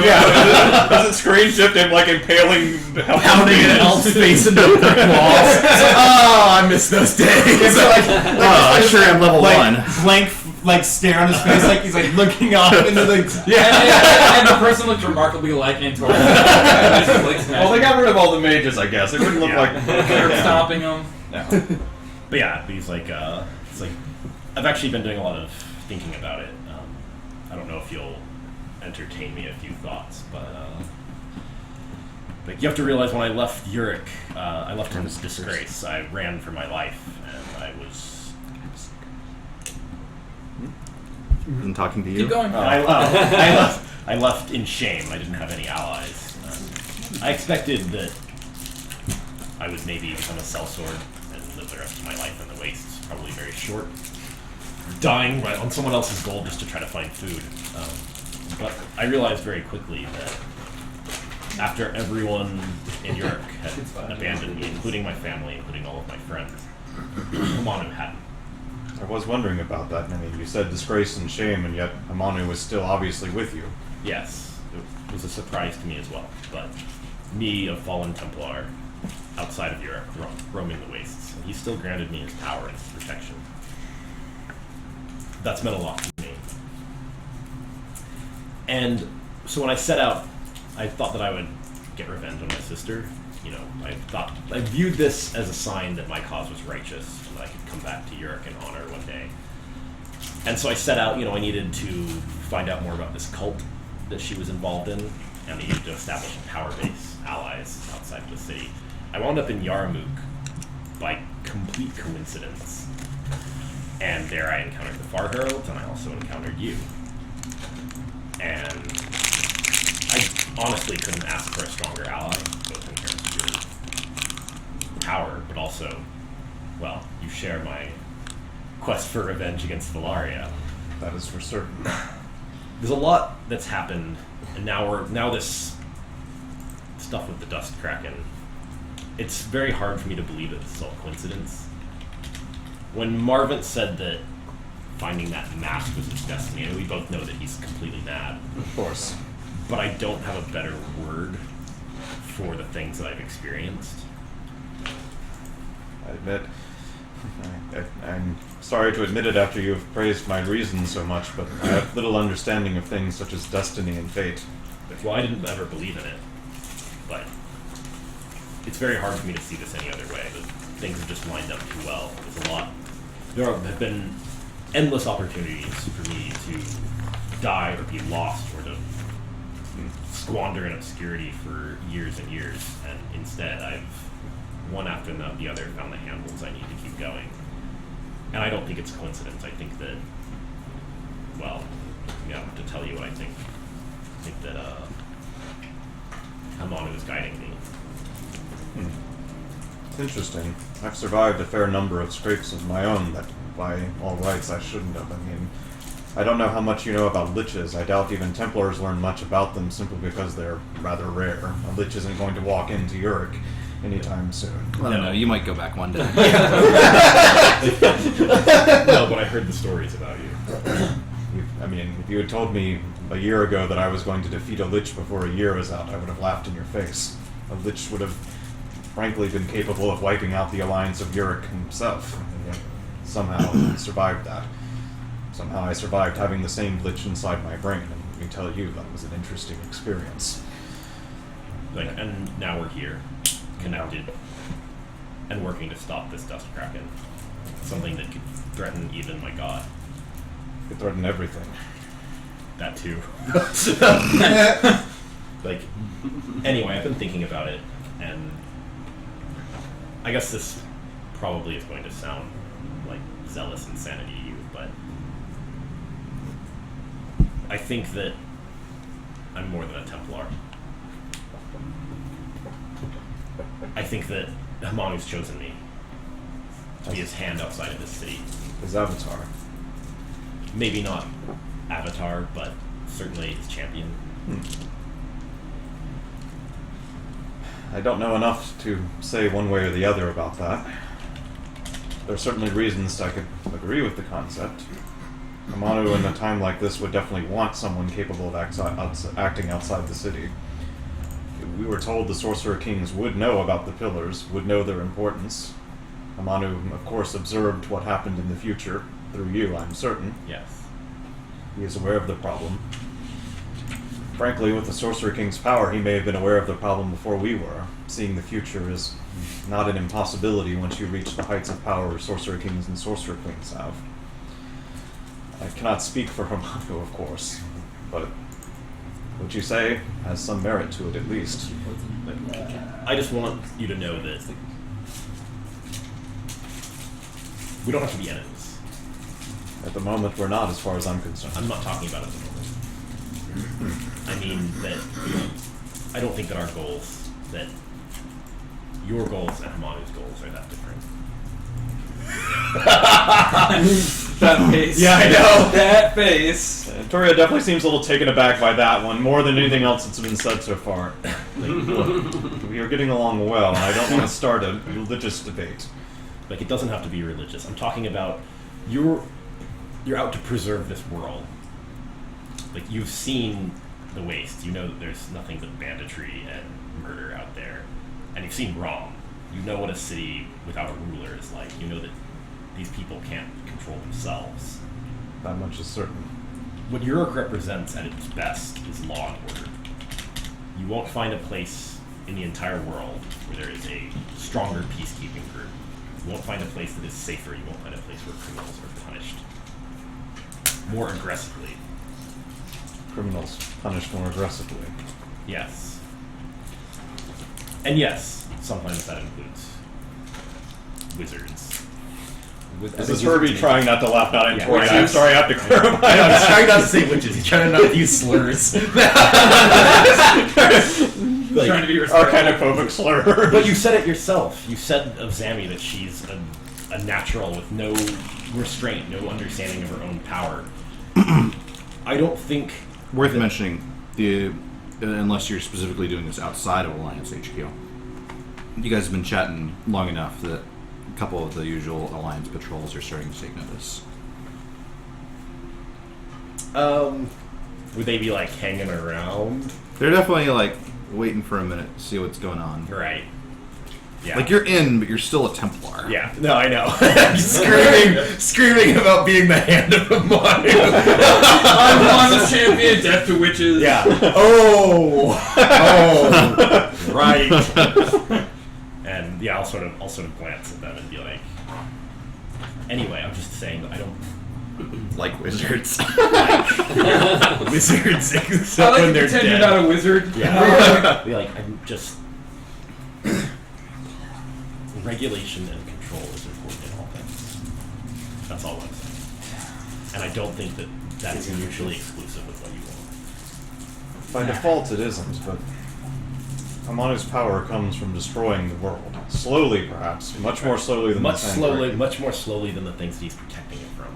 Yeah. Does it screen shift him like impaling, pounding an elf's face into the brick walls. Oh, I miss those days. I sure am level 1. Blank, stare on his face, like he's looking off into the. And the person looked remarkably like Antoria. Well, they got rid of all the mages, I guess. It wouldn't look like Curb stomping him. No. But yeah, he's like, it's like, I've actually been doing a lot of thinking about it. I don't know if you'll entertain me a few thoughts, but But you have to realize when I left Uric, I left in disgrace. I ran for my life, and I was... Wasn't talking to you? Keep going. I left in shame. I didn't have any allies. I expected that I would maybe become a sellsword and live the rest of my life in the wastes, probably very short, dying right on someone else's gold just to try to find food. But I realized very quickly that after everyone in Uric had abandoned me, including my family, including all of my friends, Hamanu hadn't. I was wondering about that. I mean, you said disgrace and shame, and yet Hamanu was still obviously with you. Yes, it was a surprise to me as well, but me, a fallen Templar, outside of Europe, roaming the wastes, and he still granted me his power and his protection. That's meant a lot to me. And so when I set out, I thought that I would get revenge on my sister. You know, I viewed this as a sign that my cause was righteous, and that I could come back to Uric in honor one day. And so I set out, you know, I needed to find out more about this cult that she was involved in, and I needed to establish a power base, allies outside of the city. I wound up in Yarmouk by complete coincidence. And there I encountered the Far Heralds, and I also encountered you. And I honestly couldn't ask for a stronger ally, both in terms of your power, but also, well, you share my quest for revenge against Valaria. That is for certain. There's a lot that's happened, and now this stuff with the Dust Kraken. It's very hard for me to believe that this is all coincidence. When Marvin said that finding that mask was his destiny, and we both know that he's completely mad. Of course. But I don't have a better word for the things that I've experienced. I admit, I'm sorry to admit it after you have praised my reason so much, but I have little understanding of things such as destiny and fate. Well, I didn't ever believe in it, but it's very hard for me to see this any other way. Things have just lined up too well. There have been endless opportunities for me to die or be lost or to squander in obscurity for years and years, and instead I've, one after the other, found the handholds I need to keep going. And I don't think it's coincidence. I think that, well, yeah, to tell you what I think that Hamanu is guiding me. It's interesting. I've survived a fair number of scrapes of my own that, by all rights, I shouldn't have. I mean, I don't know how much you know about liches. I doubt even Templars learn much about them simply because they're rather rare. A lich isn't going to walk into Uric anytime soon. I don't know. You might go back one day. No, but I heard the stories about you. I mean, if you had told me a year ago that I was going to defeat a lich before a year was out, I would have laughed in your face. A lich would have, frankly, been capable of wiping out the alliance of Uric himself, and yet somehow survived that. Somehow I survived having the same lich inside my brain, and let me tell you, that was an interesting experience. And now we're here, connected, and working to stop this Dust Kraken. Something that could threaten even my god. It threatened everything. That too. Anyway, I've been thinking about it, and I guess this probably is going to sound like zealous insanity to you, but I think that I'm more than a Templar. I think that Hamanu's chosen me to be his hand outside of this city. His avatar. Maybe not avatar, but certainly his champion. I don't know enough to say one way or the other about that. There are certainly reasons I could agree with the concept. Hamanu in a time like this would definitely want someone capable of acting outside the city. We were told the Sorcerer Kings would know about the Pillars, would know their importance. Hamanu, of course, observed what happened in the future, through you, I'm certain. Yes. He is aware of the problem. Frankly, with the Sorcerer King's power, he may have been aware of the problem before we were. Seeing the future is not an impossibility once you reach the heights of power Sorcerer Kings and Sorcerer Queens have. I cannot speak for Hamanu, of course, but What you say has some merit to it, at least. I just want you to know that we don't have to be enemies. At the moment, we're not, as far as I'm concerned. I'm not talking about it at the moment. I mean that I don't think that our goals, that your goals and Hamanu's goals are that different. That face. Yeah, I know. That face. Toria definitely seems a little taken aback by that one, more than anything else that's been said so far. Look, we are getting along well, and I don't want to start a religious debate. Like, it doesn't have to be religious. I'm talking about you're out to preserve this world. Like, you've seen the waste. You know that there's nothing but banditry and murder out there. And you've seen wrong. You know what a city without a ruler is like. You know that these people can't control themselves. That much is certain. What Uruk represents at its best is law and order. You won't find a place in the entire world where there is a stronger peacekeeping group. You won't find a place that is safer. You won't find a place where criminals are punished more aggressively. Criminals punished more aggressively. Yes. And yes, sometimes that includes wizards. This is Herbie trying not to laugh, not in Toria. witches. I'm sorry, I have to clarify. He's trying not to say witches. He's trying not to use slurs. Trying to be respectful. Archinophobic slur. But you said it yourself. You said of Zami that she's a natural with no restraint, no understanding of her own power. I don't think... Worth mentioning, unless you're specifically doing this outside of Alliance HQ, you guys have been chatting long enough that a couple of the usual Alliance patrols are starting to take notice. Would they be, like, hanging around? They're definitely, like, waiting for a minute to see what's going on. Right. Yeah. Like, you're in, but you're still a Templar. Yeah. No, I know. screaming about being the hand of the mind. I'm the champion, death to witches. Yeah. Oh, right. And yeah, I'll sort of glance at them and be like, anyway, I'm just saying that I don't like wizards. Wizards, except I like when to they're pretend dead. you're not a wizard. Yeah. Be like, I'm just regulation and control is important in all things. That's all I'm saying. And I don't think that that is mutually exclusive with what you want. By default, it isn't, but Amanu's power comes from destroying the world. Slowly, perhaps. Much more slowly than Much the Sandbreak. much more slowly than the things that he's protecting it from.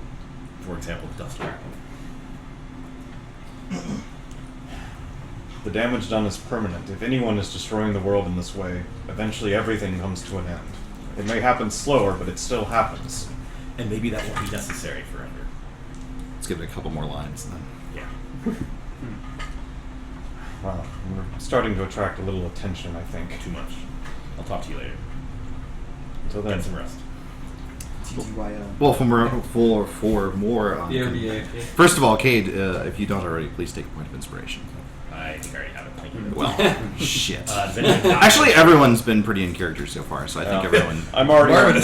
For example, Dust Dragon. The damage done is permanent. If anyone is destroying the world in this way, eventually everything comes to an end. It may happen slower, but it still happens. And maybe that won't be necessary forever. Let's give it a couple more lines then. Yeah. Well, we're starting to attract a little attention, I think. Too much. I'll talk to you later. Until then, Get some rest. Well, for more on... BRBA. First of all, Cade, if you don't already, please take a point of inspiration. I think I already have it. Thank you. Well, shit. Does anyone not- Actually, everyone's been pretty in character so far, so I think everyone... I'm already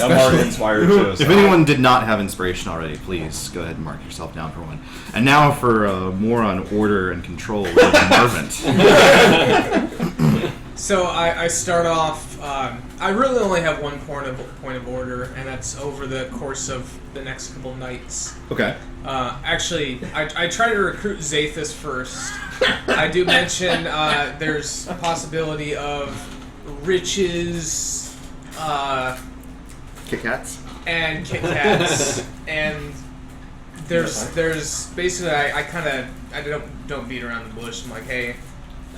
inspired too. If anyone did not have inspiration already, please go ahead and mark yourself down for one. And now for more on order and control with Marvin. So I start off. I really only have one point of order, and that's over the course of the next couple nights. Okay. Actually, I try to recruit Zathis first. I do mention there's a possibility of riches, Kit Kats? and Kit Kats, and there's basically I don't beat around the bush. I'm like, hey,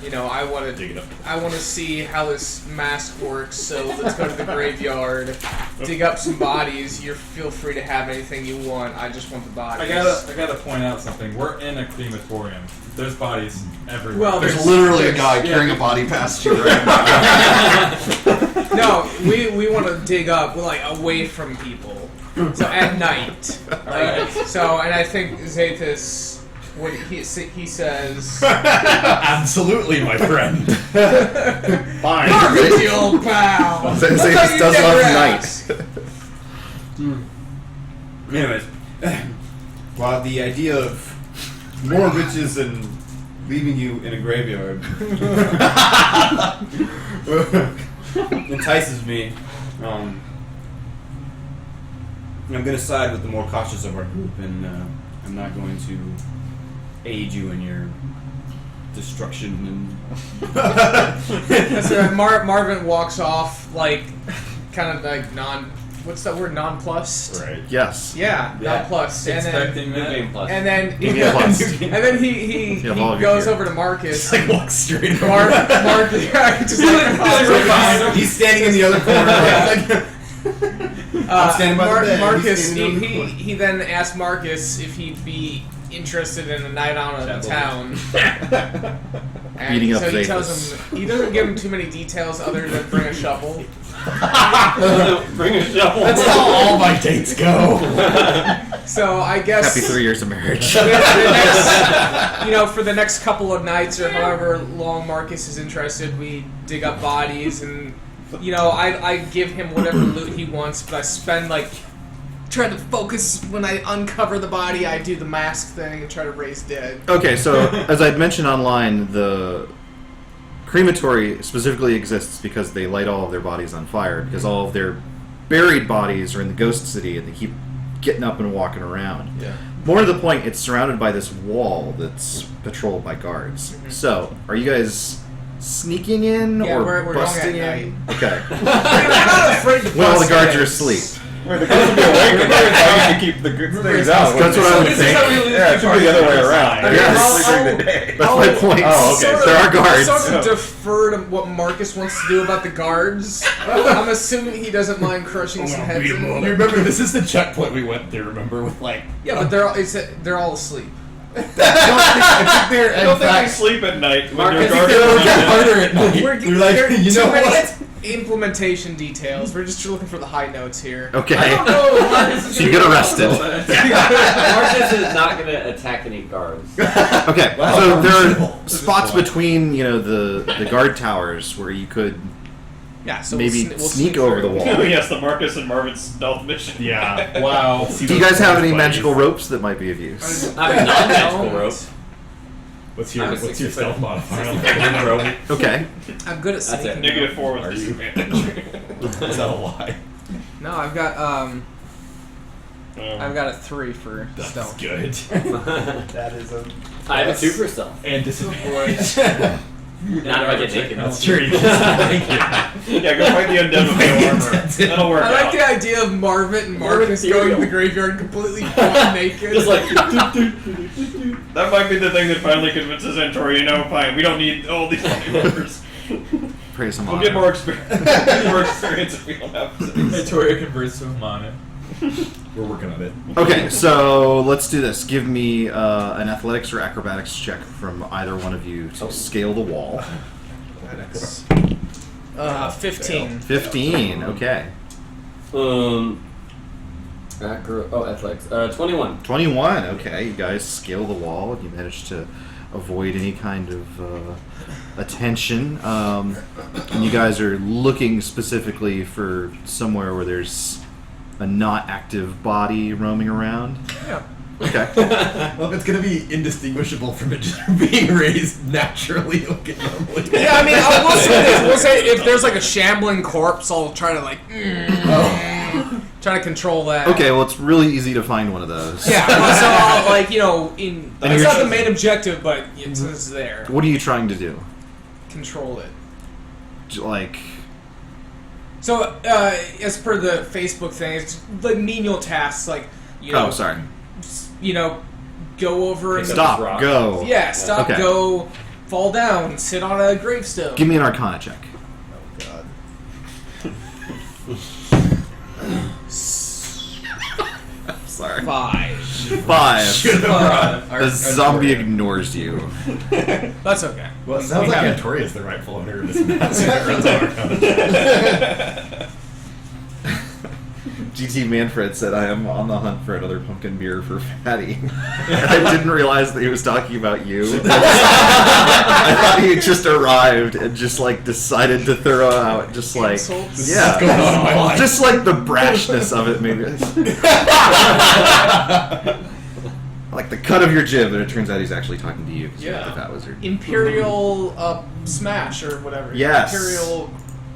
you know, I want to see how this mask works. So let's go to the graveyard, dig up some bodies. You feel free to have anything you want. I just want the bodies. I gotta point out something. We're in a crematorium. There's bodies everywhere. Well, There's literally a guy carrying a body past you right now. No, we want to dig up away from people. So at night. So, and I think Zathis, when he says, Absolutely, my friend. Fine. "Perfect, old pal." Zathis does love night. Anyways, while the idea of more riches and leaving you in a graveyard entices me. I'm going to side with the more cautious of our group, and I'm not going to aid you in your destruction. And So Marvin walks off, like, kind of like what's that word? Nonplussed. Right. Yes. Yeah, nonplussed. Expecting New that. game plus. And then New game plus. he You have all of your goes gear. over to Marcus. Like walk straight over. Marcus, yeah, just like he's standing in the other corner. I'm standing by the bed. Marcus, He's standing in the corner. he then asked Marcus if he'd be interested in a night out in the town. And Beating up so he Zathus. tells him he doesn't give him too many details other than bring a shovel. Bring a shovel. That's how all my dates go. So I guess Happy 3 years of marriage. the next, for the next couple of nights or however long Marcus is interested, we dig up bodies and I give him whatever loot he wants, but I spend try to focus when I uncover the body. I do the mask thing and try to raise dead. Okay, so as I'd mentioned online, the crematory specifically exists because they light all of their bodies on fire, because all of their buried bodies are in the ghost city and they keep getting up and walking around. Yeah. More to the point, it's surrounded by this wall that's patrolled by guards. Mm-hmm. So, are you guys sneaking in Yeah, or we're busting going at in? Okay. I'm not afraid to When all the bust guards in. are asleep. Wait, the guards will be awake, and they're trying to keep the good things out. That's what I would This think. is how we lose it should be the other way around. I mean, Yes. During the day. That's my point. Oh, okay. Sort There of- are guards. I sort of defer to what Marcus wants to do about the guards. I'm assuming he doesn't mind crushing some heads. You remember, this is the checkpoint we went through, remember, with Yeah, but they're all asleep. I think they're, I don't think they sleep at night when Marcus, your guards they'll are get harder at night. We're You're like, there- you too know many what? Implementation details. We're just looking for the high notes here. Okay. Marcus is So you gonna get be arrested. Marcus is not going to attack any guards. Okay, Wow, so there reasonable. are spots between, the guard towers where you could Yeah, so maybe we'll sneak over the through. wall. Oh, yes, the Marcus and Marvin stealth mission. Yeah. Wow. Do you guys have any magical ropes that might be of use? I have non-magical rope. What's I'm a your 60 stealth foot. modifier? Okay. I'm good at That's it. sneaking. -4 with disadvantage. Is that a lie? No, I've got I've got a 3 for That's stealth. good. That is a... I have a 2 for stealth. And disadvantage. Not if I get naked. That's true. Yeah. Yeah, go fight the undead with no armor. That'll work I like out. the idea of Marvin and Marcus going to the graveyard completely butt naked. Just like, That might be the thing that finally convinces Antori, fine, we don't need all these members. Praise him We'll on. get more experience. If we don't have to. Victoria converts to a mana. We're working on it. Okay, so let's do this. Give me an athletics or acrobatics check from either one of you to scale the wall. 15. 15, okay. athletics. 21. 21, okay. You guys scale the wall and you manage to avoid any kind of attention. And you guys are looking specifically for somewhere where there's a not active body roaming around. Yeah. Okay. Well, it's gonna be indistinguishable from it just being raised naturally. Okay, normally. Yeah, I mean, we'll say this. We'll say if there's like a shambling corpse, I'll try to try to control that. Okay, well, it's really easy to find one of those. Yeah, well, so I'll, And it's you're not the main objective, but it's there. What are you trying to do? Control it. Like, So, as per the Facebook thing, it's like menial tasks, like oh, sorry. Go over and Stop, go. Yeah, stop, Okay. go, fall down, sit on a gravestone. Give me an Arcana check. God. Sorry. 5. 5. The zombie ignores you. That's okay. Well, it sounds like Antoria's the rightful owner of this mask. GT Manfred said, I am on the hunt for another pumpkin beer for Fatty. And I didn't realize that he was talking about you. I thought he had just arrived and just decided to throw out Insults? yeah. Going on in my life. Just the brashness of it maybe. Like the cut of your jib, and it turns out he's actually talking to you. 'Cause you're Yeah. the fat wizard. Imperial smash or whatever. Yes. Imperial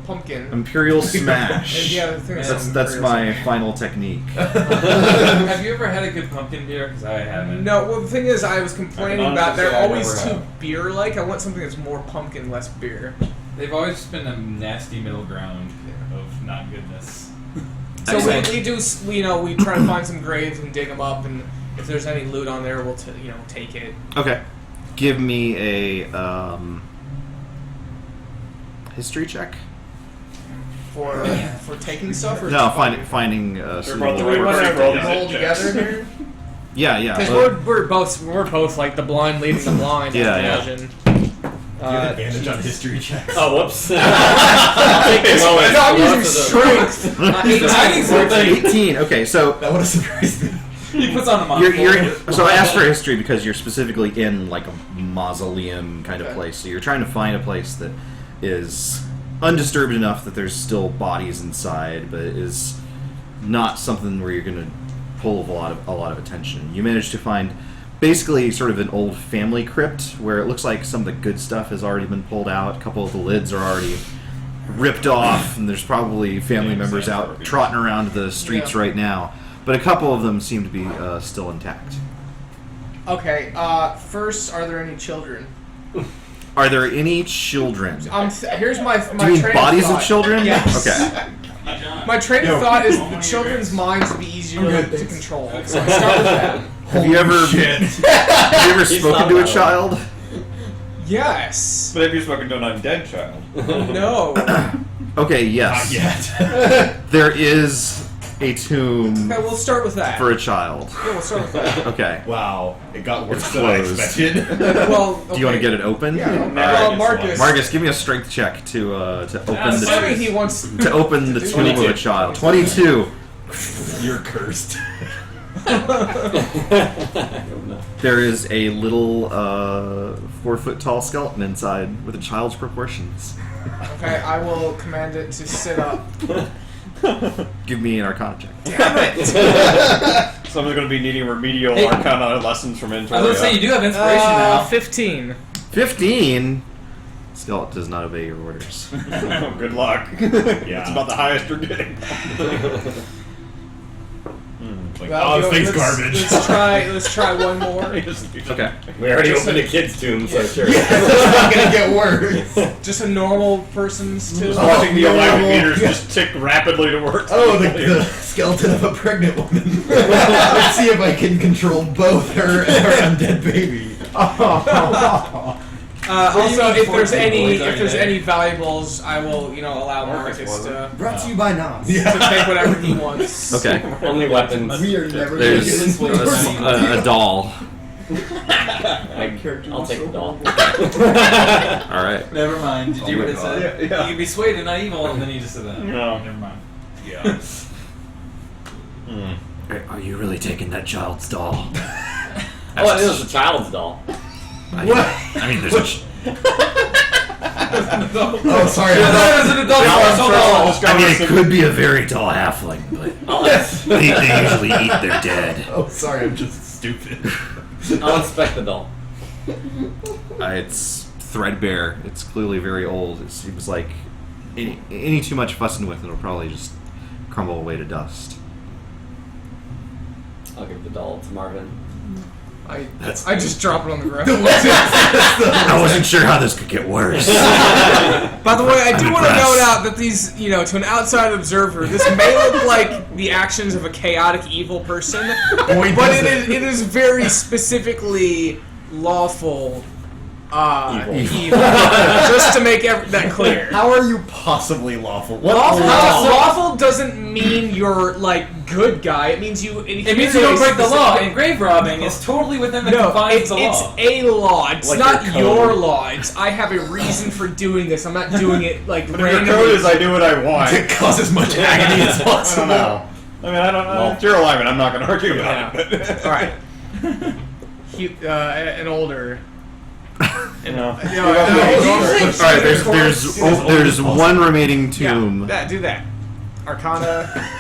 pumpkin. Imperial smash. Yeah, I think That's my final technique. Have you ever had a good pumpkin beer? Because I haven't. No, well the thing is, I was complaining I can about they're honestly always say I too never beer-like. I want something that's more pumpkin, less beer. They've always been a nasty middle ground of not goodness. So Excellent. we do, we try to find some graves and dig them up, and if there's any loot on there, we'll take it. Okay. Give me a history check. For taking stuff, or No, finding Sure suitable- about the Do we right want roll to these roll checks. together here? Yeah. Because we're both like the blind leading the blind. Yeah, I yeah. imagine. You have advantage on history checks. Oh, whoops. No, I'm using strength. Hiding something. 18. Okay, so That would have surprised me. He puts on a you're so I asked for history because you're specifically in like a mausoleum kind of Okay. place. So you're trying to find a place that is undisturbed enough that there's still bodies inside, but is not something where you're going to pull a lot of attention. You managed to find basically sort of an old family crypt where it looks like some of the good stuff has already been pulled out. A couple of the lids are already ripped off, and there's probably family members out trotting around the streets Yeah. right now. But a couple of them seem to be still intact. Okay. First, are there any children? Are there any children? Here's my Do you mean train bodies of of thought. children? Yes. Okay. My train of Yo. thought is the children's minds would be easier I'm good, to thanks. control. So I start with that. Have you ever He's spoken not to a that child? Yes. But have you spoken to an undead child? No. Okay, yes. Yet. There is a tomb Okay, we'll start with that. for a child. Yeah, we'll start with that. Okay. Wow, it got worse It's than I closed. expected. Well, Do you want to get it open? Yeah. All Well, right. Marcus. Marcus, give me a strength check to open Assuming he the wants. to open the tomb of a child. 22. You're cursed. There is a little 4-foot tall skeleton inside with a child's proportions. Okay, I will command it to sit up. Give me an Arcana check. Damn it! Someone's going to be needing remedial Hey. Arcana lessons from I was Intoria. going to say, you do have inspiration now. 15. 15. Skeleton does not obey your orders. Good luck. It's about the highest you're getting. Like, Well, oh, this thing's let's- garbage. Let's try one more. Okay. We already opened a kid's tomb, so sure. It's not gonna get worse. Just a normal person's too. Watching the no. alive meters just tick rapidly to work. Oh, the skeleton of a pregnant woman. Let's see if I can control both her and her undead baby. Also, if there's boys any valuables, I will allow Marcus to Brought to you by Nas. take whatever he wants. Okay. Only weapons. We are never There's gonna get this a doll. I'll take the doll. All right. Never mind. Did you hear what it said? Yeah. You can be swayed and not evil, and then you just said that. No. Never mind. Yeah. Are you really taking that child's doll? Oh, it was a child's doll. I mean, there's a. Oh, sorry. I thought it was an adult doll. I mean, it could be a very tall halfling, but they usually eat their dead. Oh, sorry. I'm just stupid. I'll inspect the doll. It's threadbare. It's clearly very old. It seems like any too much fussing with it will probably just crumble away to dust. I'll give the doll to Marvin. I just drop it on the ground. I wasn't sure how this could get worse. By the way, I do I'm want to impressed. note out that these, to an outside observer, this may look like the actions of a chaotic evil person, but it is very specifically lawful evil. Just to make that clear. How are you possibly lawful? What Lawful doesn't mean you're good guy. It means you. It means you don't break the law, and grave robbing is totally within the confines of the law. It's a law. It's Like not your code. your law. It's I have a reason for doing this. I'm not doing it But if your randomly. code is I do what I want. To cause as much agony as I possible. don't know. I mean, I don't know. It's your alignment. I'm not going to argue about it. But All right. An older. you know. All right, there's one remaining tomb. Yeah, do that. Arcana.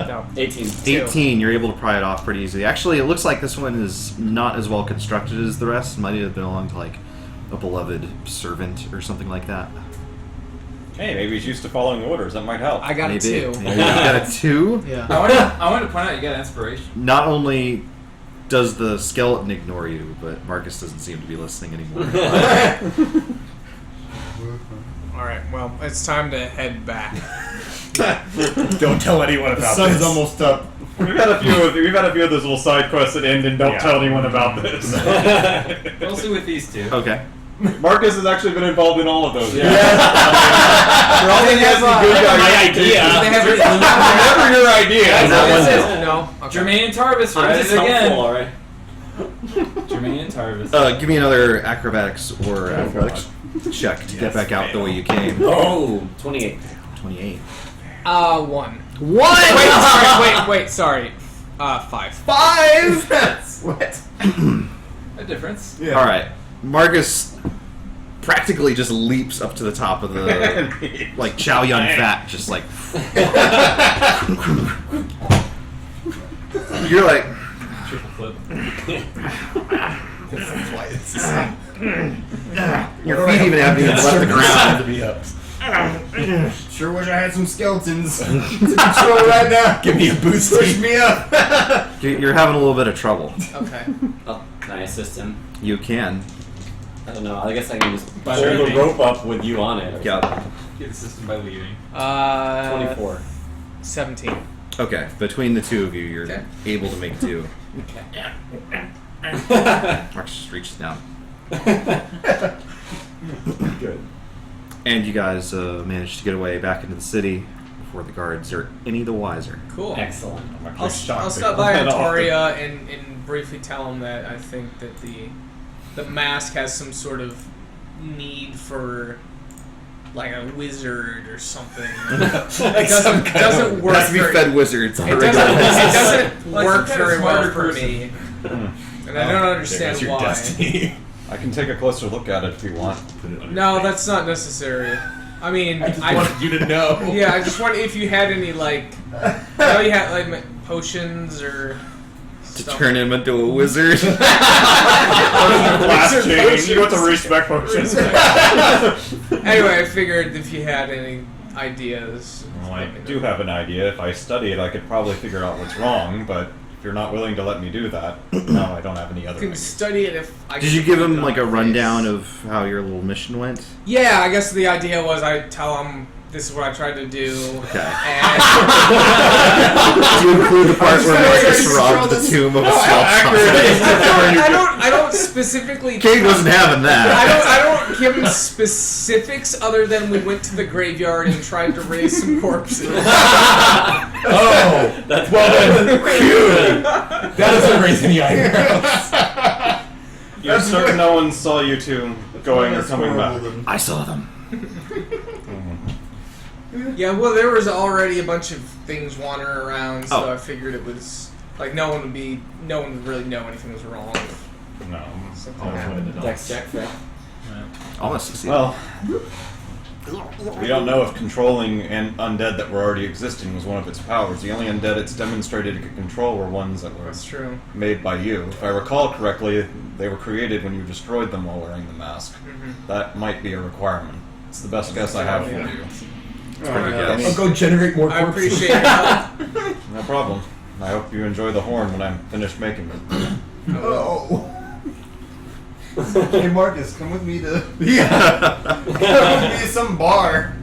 No. 18. 18, you're able to pry it off pretty easily. Actually, it looks like this one is not as well constructed as the rest. Might have belonged to like a beloved servant or something like that. Hey, maybe he's used to following orders. That might help. I got a 2. Maybe you got a 2? Yeah. I want to point out you got inspiration. Not only does the skeleton ignore you, but Marcus doesn't seem to be listening anymore. Alright, well, it's time to head back. Don't tell anyone The about sun's this. almost up. We've had a few of those little side quests that end and don't tell anyone about this. Mostly with these two. Okay. Marcus has actually been involved in all of those. Yeah. For all he has the good guy. My idea. Never your idea. No. Okay. Jermaine Tarvis, I'm right just again. helpful, alright? Jermaine Tarvis. Give me another acrobatics or athletics check to get back out the way you came. Oh, 28. 28. 1. What? Wait, sorry. 5. 5. That's what? A difference. Yeah. All right. Marcus practically just leaps up to the top of the like Chow Yun Fat, just like you're like Triple flip. your feet even haven't even left the ground. To be up. Sure wish I had some skeletons to control right now. Give me a boost. Push me up. You're having a little bit of trouble. Okay. Oh, can I assist him? You can. I don't know. I guess I can just By hold the leaving. rope up with you on it. Yeah. Get the system by leaving. 24. 17. Okay. Between the two of you, you're Okay. able to make do. Marcus just reaches down. Good. And you guys managed to get away back into the city before the guards are any the wiser. Cool. Excellent. I'll stop by Antoria and briefly tell him that I think that the mask has some sort of need for like a wizard or something. It doesn't work. Has to be very- fed wizards. It doesn't Like work some kind of very well smarter for person. me, and I don't understand There's your why. destiny. I can take a closer look at it if you want. Put it on your No, face. that's not necessary. I mean, I just wanted you to know. Yeah, I just wondered if you had any like, I know you had like potions or To stuff. turn him into a wizard. Last change. You got the respect potions. Anyway, I figured if you had any ideas. Well, I do have an idea. If I study it, I could probably figure out what's wrong, but if you're not willing to let me do that, no, I don't have any other I can ideas. study it if I Did you give him like a rundown of how your little mission went? Yeah, I guess the idea was I tell him this is what I tried to do. Okay. And Do you include the part where Marcus robbed the tomb of a swamp? I don't specifically. Kate wasn't having that. I don't give him specifics other than we went to the graveyard and tried to raise some corpses. Oh, That's well then, phew. That doesn't raise any eyebrows. You're certain no one saw you two going or coming back? I saw them. Yeah, well, there was already a bunch of things wandering around, so Oh. I figured it was like no one would really know anything was wrong. No. Something happened. Dex check, right? Almost succeeded. Well, we don't know if controlling an undead that were already existing was one of its powers. The only undead it's demonstrated it could control were ones that were That's true. made by you. If I recall correctly, they were created when you destroyed them while wearing the mask. That might be a requirement. It's the best guess I have for you. Pretty good. I'll go generate more I corpses. appreciate your help. No problem. I hope you enjoy the horn when I'm finished making it. Oh. Hey Marcus, come with me to come with me to some bar.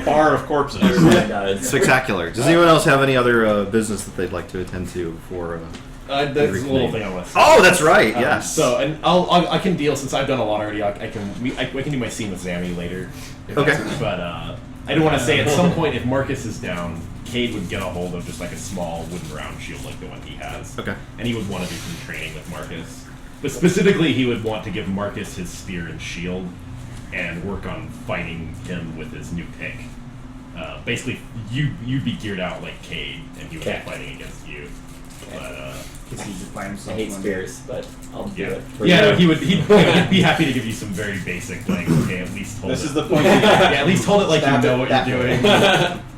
Bar of corpses. Alright, guys. Spectacular. Does anyone else have any other business that they'd like to attend to before? That's a little thing I want to say. Oh, that's right. Yes. So, and I can deal since I've done a lot already. I can do my scene with Zammy later. if Okay. that's- But I do want to say at some point if Marcus is down, Cade would get a hold of just like a small wooden round shield like the one he has. Okay. And he would want to do some training with Marcus. But specifically, he would want to give Marcus his spear and shield and work on fighting him with his new pick. Basically, you'd be geared out like Cade, and he would Okay. be fighting against you. But I hate spears, but I'll do it. For yeah, you. no, he'd be happy to give you some very basic things. Okay, at least hold This it. is the point. Yeah, at least hold it like you know what you're doing.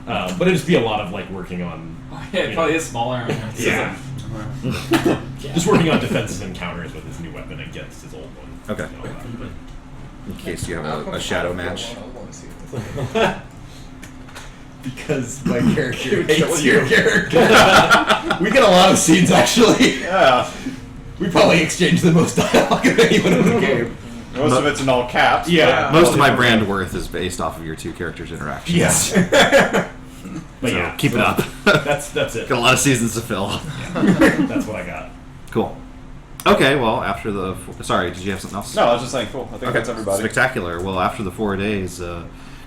But it'd just be a lot of like working on. Oh, yeah, it probably is smaller. Yeah. Just working on defensive encounters with his new weapon against his old one. Okay. You know, In case you have a shadow match. Because my character hates your character. We get a lot of scenes, actually. Yeah. We probably exchange the most dialogue of anyone in the game. Most of it's in all caps. Yeah. Most of my brand worth is based off of your two characters' interactions. Yes. But So yeah, keep it up. That's it. Got a lot of seasons to fill. That's what I got. Cool. Okay, well, after the... Sorry, did you have something else? No, I was just saying, cool. I think Okay, that's everybody. spectacular. Well, after the 4 days,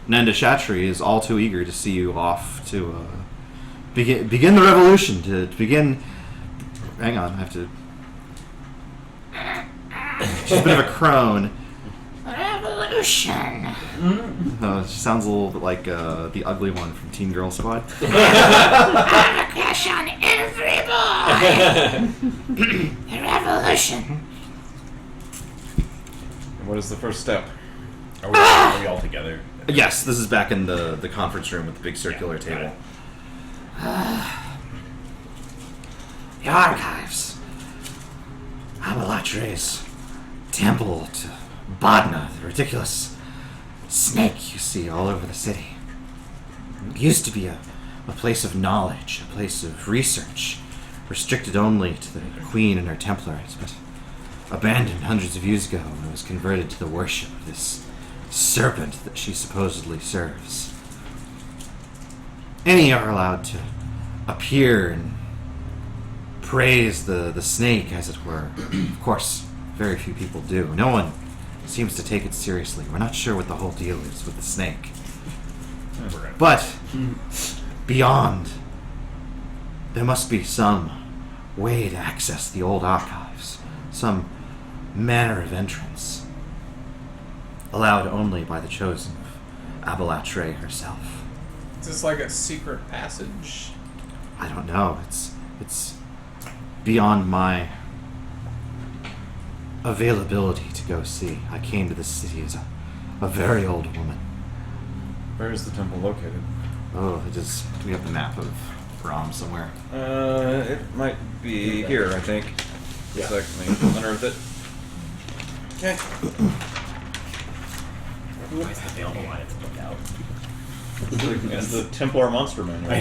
Nanda Shatri is all too eager to see you off to begin the revolution, to begin... Hang on, I have to... She's a bit of a crone. Revolution. She sounds a little bit like the ugly one from Teen Girl Squad. Crash on every boy. The revolution. And what is the first step? Are we all together? Yes, this is back in the conference room with the big circular table. The archives. Abalatre's temple to Badna, the ridiculous snake you see all over the city. It used to be a place of knowledge, a place of research, restricted only to the Queen and her Templars, but abandoned hundreds of years ago and was converted to the worship of this serpent that she supposedly serves. Any are allowed to appear and praise the snake, as it were. Of course, very few people do. No one seems to take it seriously. We're not sure what the whole deal is with the snake. But beyond, there must be some way to access the old archives, some manner of entrance, allowed only by the chosen of Abalatre herself. Is this like a secret passage? I don't know. It's beyond my availability to go see. I came to this city as a very old woman. Where is the temple located? Oh, do we have the map of Ram somewhere? It might be here, I think. Yeah. So let me unearth it. Okay. Why is the Veiled Alliance book out? It's the Templar Monster Manual. I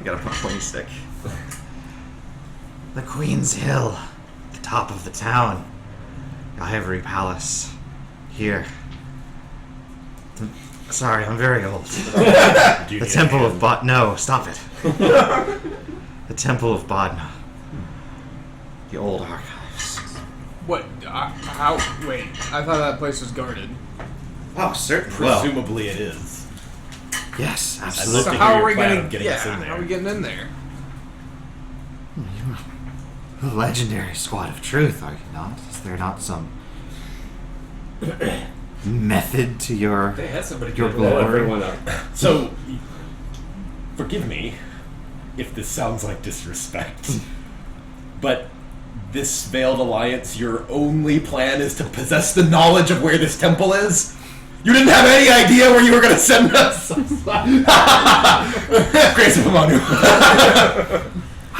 got a pointy stick. The Queen's Hill, the top of the town. The Ivory Palace. Here. Sorry, I'm very old. The Temple of Badna. No, stop it. The Temple of Badna. The old archives. What? How? Wait, I thought that place was guarded. Oh, certainly. Well, Presumably it is. yes, I'd love absolutely. So to how hear are your we plan gonna of getting us in there. How are we getting in there? A legendary squad of truth, are you not? Is there not some method to your They had somebody your get that. glory? Everyone up. So, forgive me if this sounds like disrespect, but this Veiled Alliance, your only plan is to possess the knowledge of where this temple is? You didn't have any idea where you were going to send us? Grace of Amanu.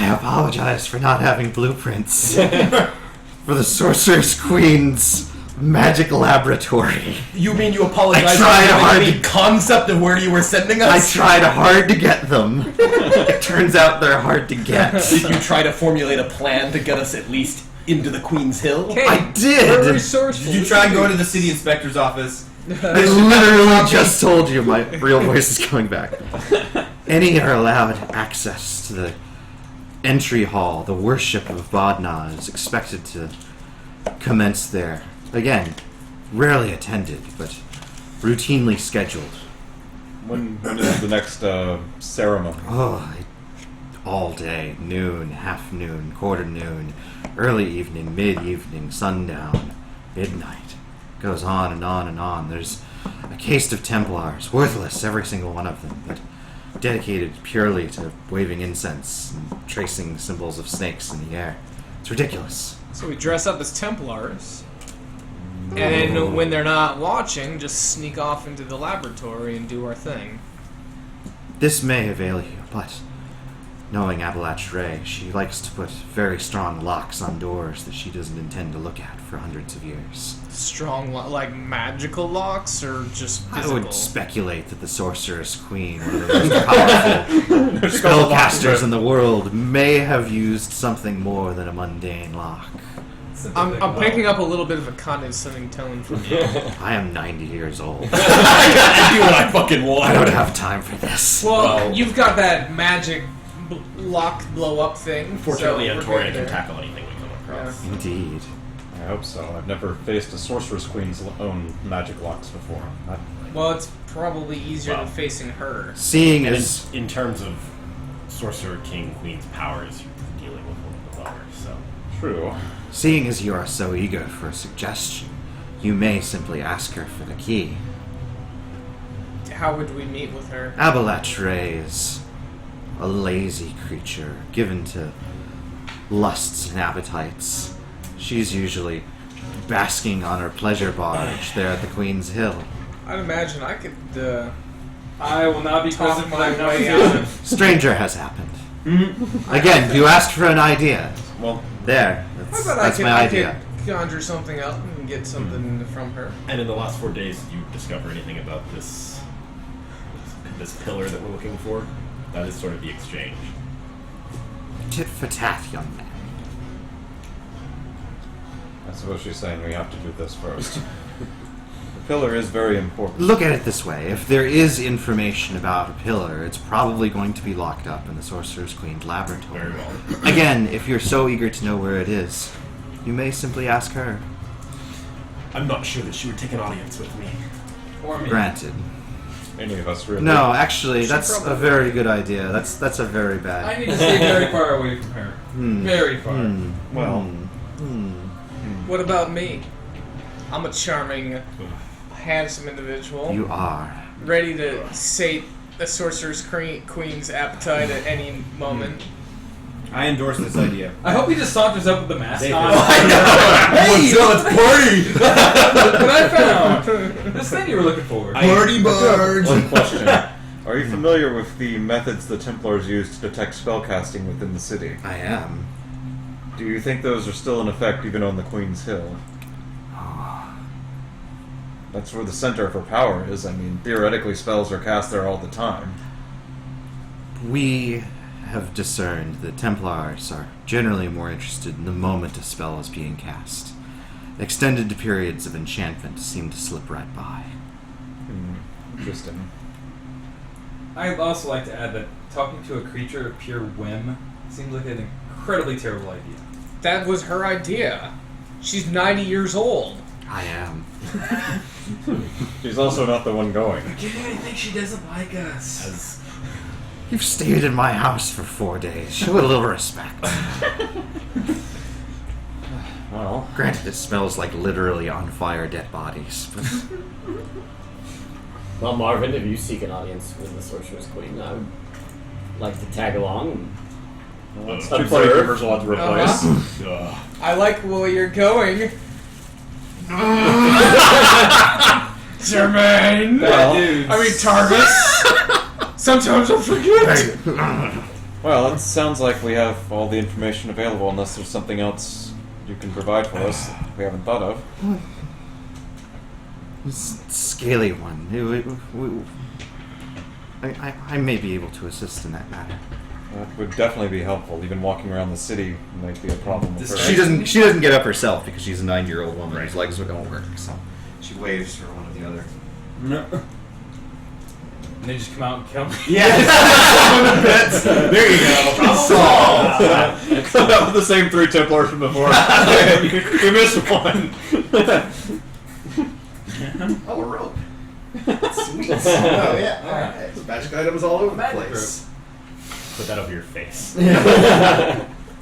I apologize for not having blueprints for the Sorcerer's Queen's magic laboratory. You mean you apologize I for tried having hard any to- concept of where you were sending I us? tried hard to get them. It turns out they're hard to get. Did you try to formulate a plan to get us at least into the Queen's Hill? Okay, I did. We're resourceful. Did you try and go into the city inspector's office? I literally just told you my real voice is coming back. Any are allowed access to the entry hall. The worship of Badna is expected to commence there. Again, rarely attended, but routinely scheduled. When is the next ceremony? Oh, all day, noon, half noon, quarter noon, early evening, mid-evening, sundown, midnight. Goes on and on and on. There's a caste of Templars, worthless, every single one of them, but dedicated purely to waving incense and tracing symbols of snakes in the air. It's ridiculous. So we dress up as Templars. And then when they're not watching, just sneak off into the laboratory and do our thing. This may avail you, but knowing Appalach Ray, she likes to put very strong locks on doors that she doesn't intend to look at for hundreds of years. Strong, like magical locks, or just physical? I would speculate that the Sorceress Queen, one of the most powerful spellcasters in the world, may have used something more than a mundane lock. I'm picking up a little bit of a condescending tone from you. I am 90 years old. I do what I fucking want. I don't have time for this. Well, you've got that magic lock blow up thing. Fortunately, so Antoria can tackle anything we come across. Yeah. Indeed. I hope so. I've never faced a Sorceress Queen's own magic locks before. Well, it's probably easier Well, than facing her. Seeing And as in terms of Sorcerer King Queen's powers, you're dealing with one of the lower, so. True. Seeing as you are so eager for a suggestion, you may simply ask her for the key. How would we meet with her? Appalach Ray is a lazy creature, given to lusts and appetites. She's usually basking on her pleasure barge there at the Queen's Hill. I'd imagine I could I will not be talk present for my that way conversation. out. Stranger has happened. Again, you asked for an idea. Well, there. I That's, thought that's my I idea. could conjure something up and get something from her. And in the last 4 days, did you discover anything about this pillar that we're looking for? That is sort of the exchange. Tit for tat, young man. I suppose she's saying we have to do this first. The pillar is very important. Look at it this way. If there is information about a pillar, it's probably going to be locked up in the Sorcerer's Queen's laboratory. Very well. Again, if you're so eager to know where it is, you may simply ask her. I'm not sure that she would take an audience with me. Or me. Granted. Any of us really. No, actually, She that's probably a very good idea. That's a very bad. I need to stay very far away from her. Hmm. Very far. Hmm. Well. Hmm. What about me? I'm a charming, handsome individual. You are. Ready to sate the Sorcerer's Queen's appetite at any moment. I endorse this idea. I hope he just saunters up with the mask Hey, on. Hey, let's party! What I found! This thing you were looking for. Party barge! One question. Are you familiar with the methods the Templars use to detect spellcasting within the city? I am. Do you think those are still in effect even on the Queen's Hill? That's where the center for power is. I mean, theoretically spells are cast there all the time. We have discerned that Templars are generally more interested in the moment a spell is being cast. Extended periods of enchantment seem to slip right by. Interesting. I'd also like to add that talking to a creature of pure whim seems like an incredibly terrible idea. That was her idea. She's 90 years old. I am. She's also not the one going. I think she doesn't like us. You've stayed in my house for 4 days. Show a little respect. Well, Granted, it smells like literally on fire dead bodies. But Well, Marvin, if you seek an audience with the Sorcerer's Queen, I would like to tag along. it's two party members will have to replace. I like where you're going. Jermaine! Well, I mean, Tarvis! Sometimes I forget! Well, it sounds like we have all the information available unless there's something else you can provide for us that we haven't thought of. Scaly one. I may be able to assist in that matter. That would definitely be helpful. Even walking around the city might be a problem with her. She doesn't get up herself because she's a 9-year-old woman whose legs don't work. So she waves for one or the other. And they just come out and kill me. There you go. Solved. That was the same 3 Templars from before. You missed one. Oh, a rope. Sweet. Oh, yeah. Alright. Magic items all over the place. Put that over your face. Is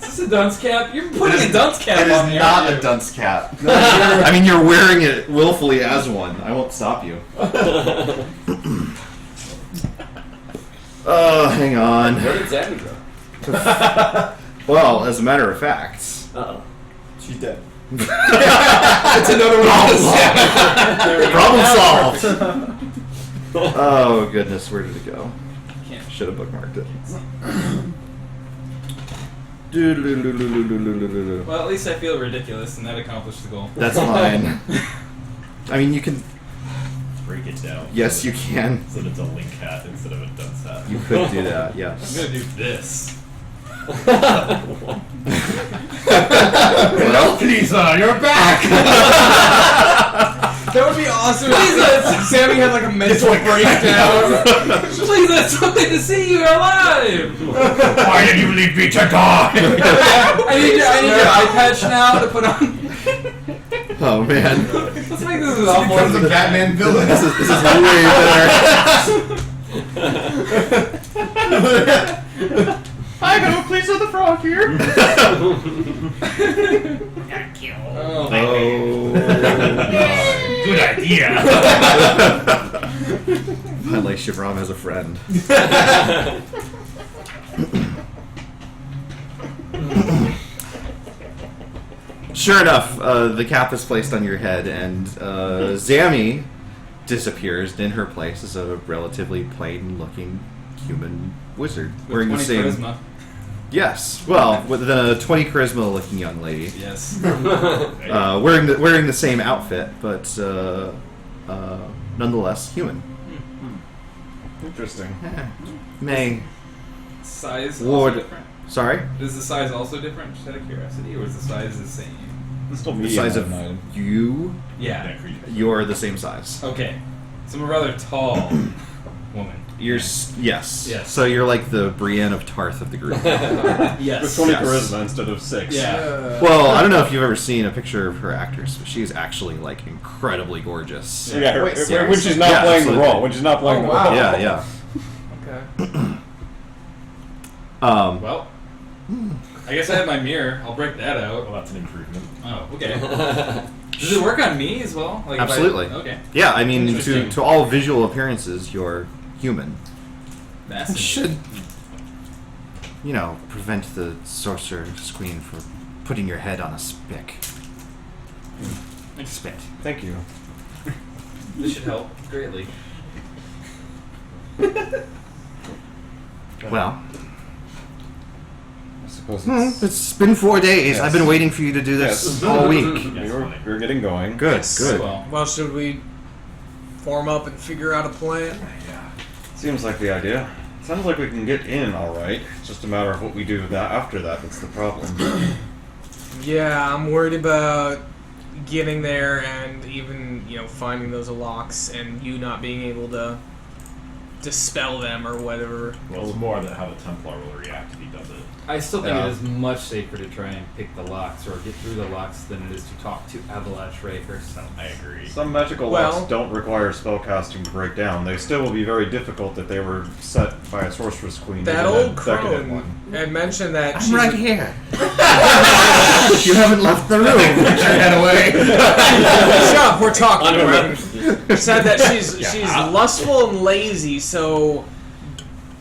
this a dunce cap? You're putting a dunce cap It on is me. not aren't a you? dunce cap. I mean, you're wearing it willfully as one. I won't stop you. Oh, hang on. Where did Zabby go? Well, as a matter of fact, Uh-oh. She's dead. It's another one. Problem solved. Oh goodness, where did it go? Should have bookmarked it. Well, at least I feel ridiculous, and that accomplished the goal. That's fine. I mean, you can. Break it down. Yes, you can. So that it's a link hat instead of a dunce hat. You could do that. Yes. I'm gonna do this. Well, Lisa, you're back. That would be awesome. If Sammy had like a mental breakdown. Please, that's something to see you alive. Why did you leave me to die? I need your eye patch now to put on. Oh man. Let's make this a lot more. Becomes a Batman villain. This is way better. I got a place of the frog here. Oh. Good idea. Finally, Shivram has a friend. Sure enough, the cap is placed on your head, and Zammy disappears. In her place is a relatively plain-looking human wizard wearing the same. Charisma. Yes, well, with a 20 charisma-looking young lady. Yes. Wearing the same outfit, but nonetheless human. Interesting. May Size Ward. also different? Sorry, Is the size also different, just out of curiosity, or is the size the same? It's still the medium, size I of imagine. you. Yeah. You're the same size. Okay. So I'm a rather tall woman. You're yes. Yes. So you're like the Brienne of Tarth of the group. Yes. With 20 Yes. charisma instead of 6. Yeah. Well, I don't know if you've ever seen a picture of her actress, but she's actually like incredibly gorgeous. Yeah, her, Wait, when she's not Yeah, playing absolutely. the role. When she's not playing Oh, the wow. role. Yeah, yeah. Okay. Well, I guess I have my mirror. I'll break that out. Well, that's an improvement. Oh, okay. Does it work on me as well? Like if Absolutely. Okay. Yeah, I mean, Interesting. to all visual appearances, you're human. Massive. Should, prevent the sorcerer's queen from putting your head on a spick. Spit. Thank you. This should help greatly. Well, I suppose it's been 4 days. Yes. I've been waiting for you to do this Yes. all week. We're getting going. Good, Yes. good. Well, Should we form up and figure out a plan? Seems like the idea. Sounds like we can get in all right. It's just a matter of what we do after that. That's the problem. Yeah, I'm worried about getting there and even, finding those locks and you not being able to dispel them or whatever. Well, it's more that how the Templar will react if he does it. I still think Yeah. it is much safer to try and pick the locks or get through the locks than it is to talk to Avalanche Ray herself. I agree. Some magical locks don't require spellcasting to break down. They still will be very difficult if they were set by a sorceress queen. That even old a decadent crone one. had mentioned that I'm she's right here. You haven't left the room. Put your head away. Shut up, we're talking. Unreal. Said that she's lustful and lazy, so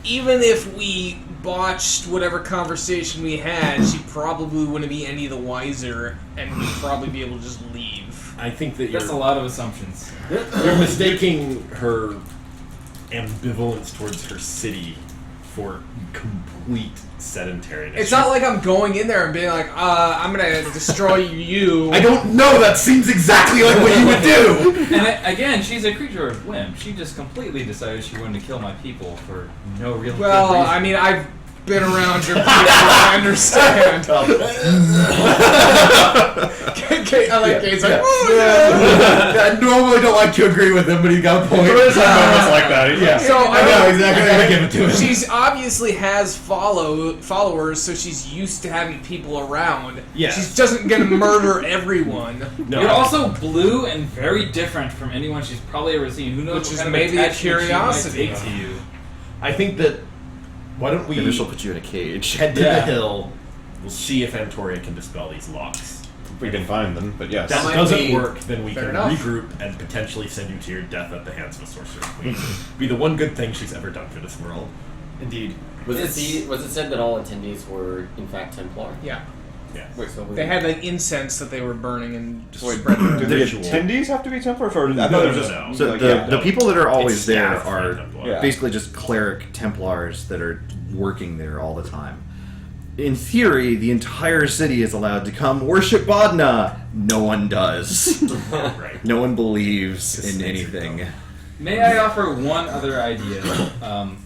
even if we botched whatever conversation we had, she probably wouldn't be any the wiser and would probably be able to just leave. I think that That's a lot of assumptions. you're mistaking her ambivalence towards her city for complete sedentariness. It's not like I'm going in there and being like, I'm gonna destroy you. I don't know. That seems exactly like what you would do. And again, she's a creature of whim. She just completely decided she wanted to kill my people for no real good Well, reason. I mean, I've been around your people, I understand. I like Gabe's like, I normally don't like to agree with him, but he got a point. There is some moments like that. Yeah. So I know exactly. I gotta give it to him. She's obviously has followers, so she's used to having people around. Yes. She doesn't gonna murder everyone. No, You're also blue and very different from anyone she's probably ever seen. Who knows Which what is kind maybe of a attachment curiosity. she might take to you. I think that why don't we Maybe she'll put you in a cage. head to Yeah. the hill? We'll see if Antoria can dispel these locks. If we can find them, but yes. That might doesn't be work, then we fair can enough. regroup and potentially send you to your death at the hands of a sorcerer's queen. Be the one good thing she's ever done for this world. Indeed. Was it said that all attendees were in fact Templar? Yeah. Yeah. Wait, so They had like incense that they were burning and just wait, spread do the Visual. attendees have to be Templars, or I thought No, it was no, just no. So like, the people that are always It's there staff are Templar. Yeah. basically just cleric Templars that are working there all the time. In theory, the entire city is allowed to come worship Badna. No one does. Right. No one believes This in makes it anything. dumb. May I offer one other idea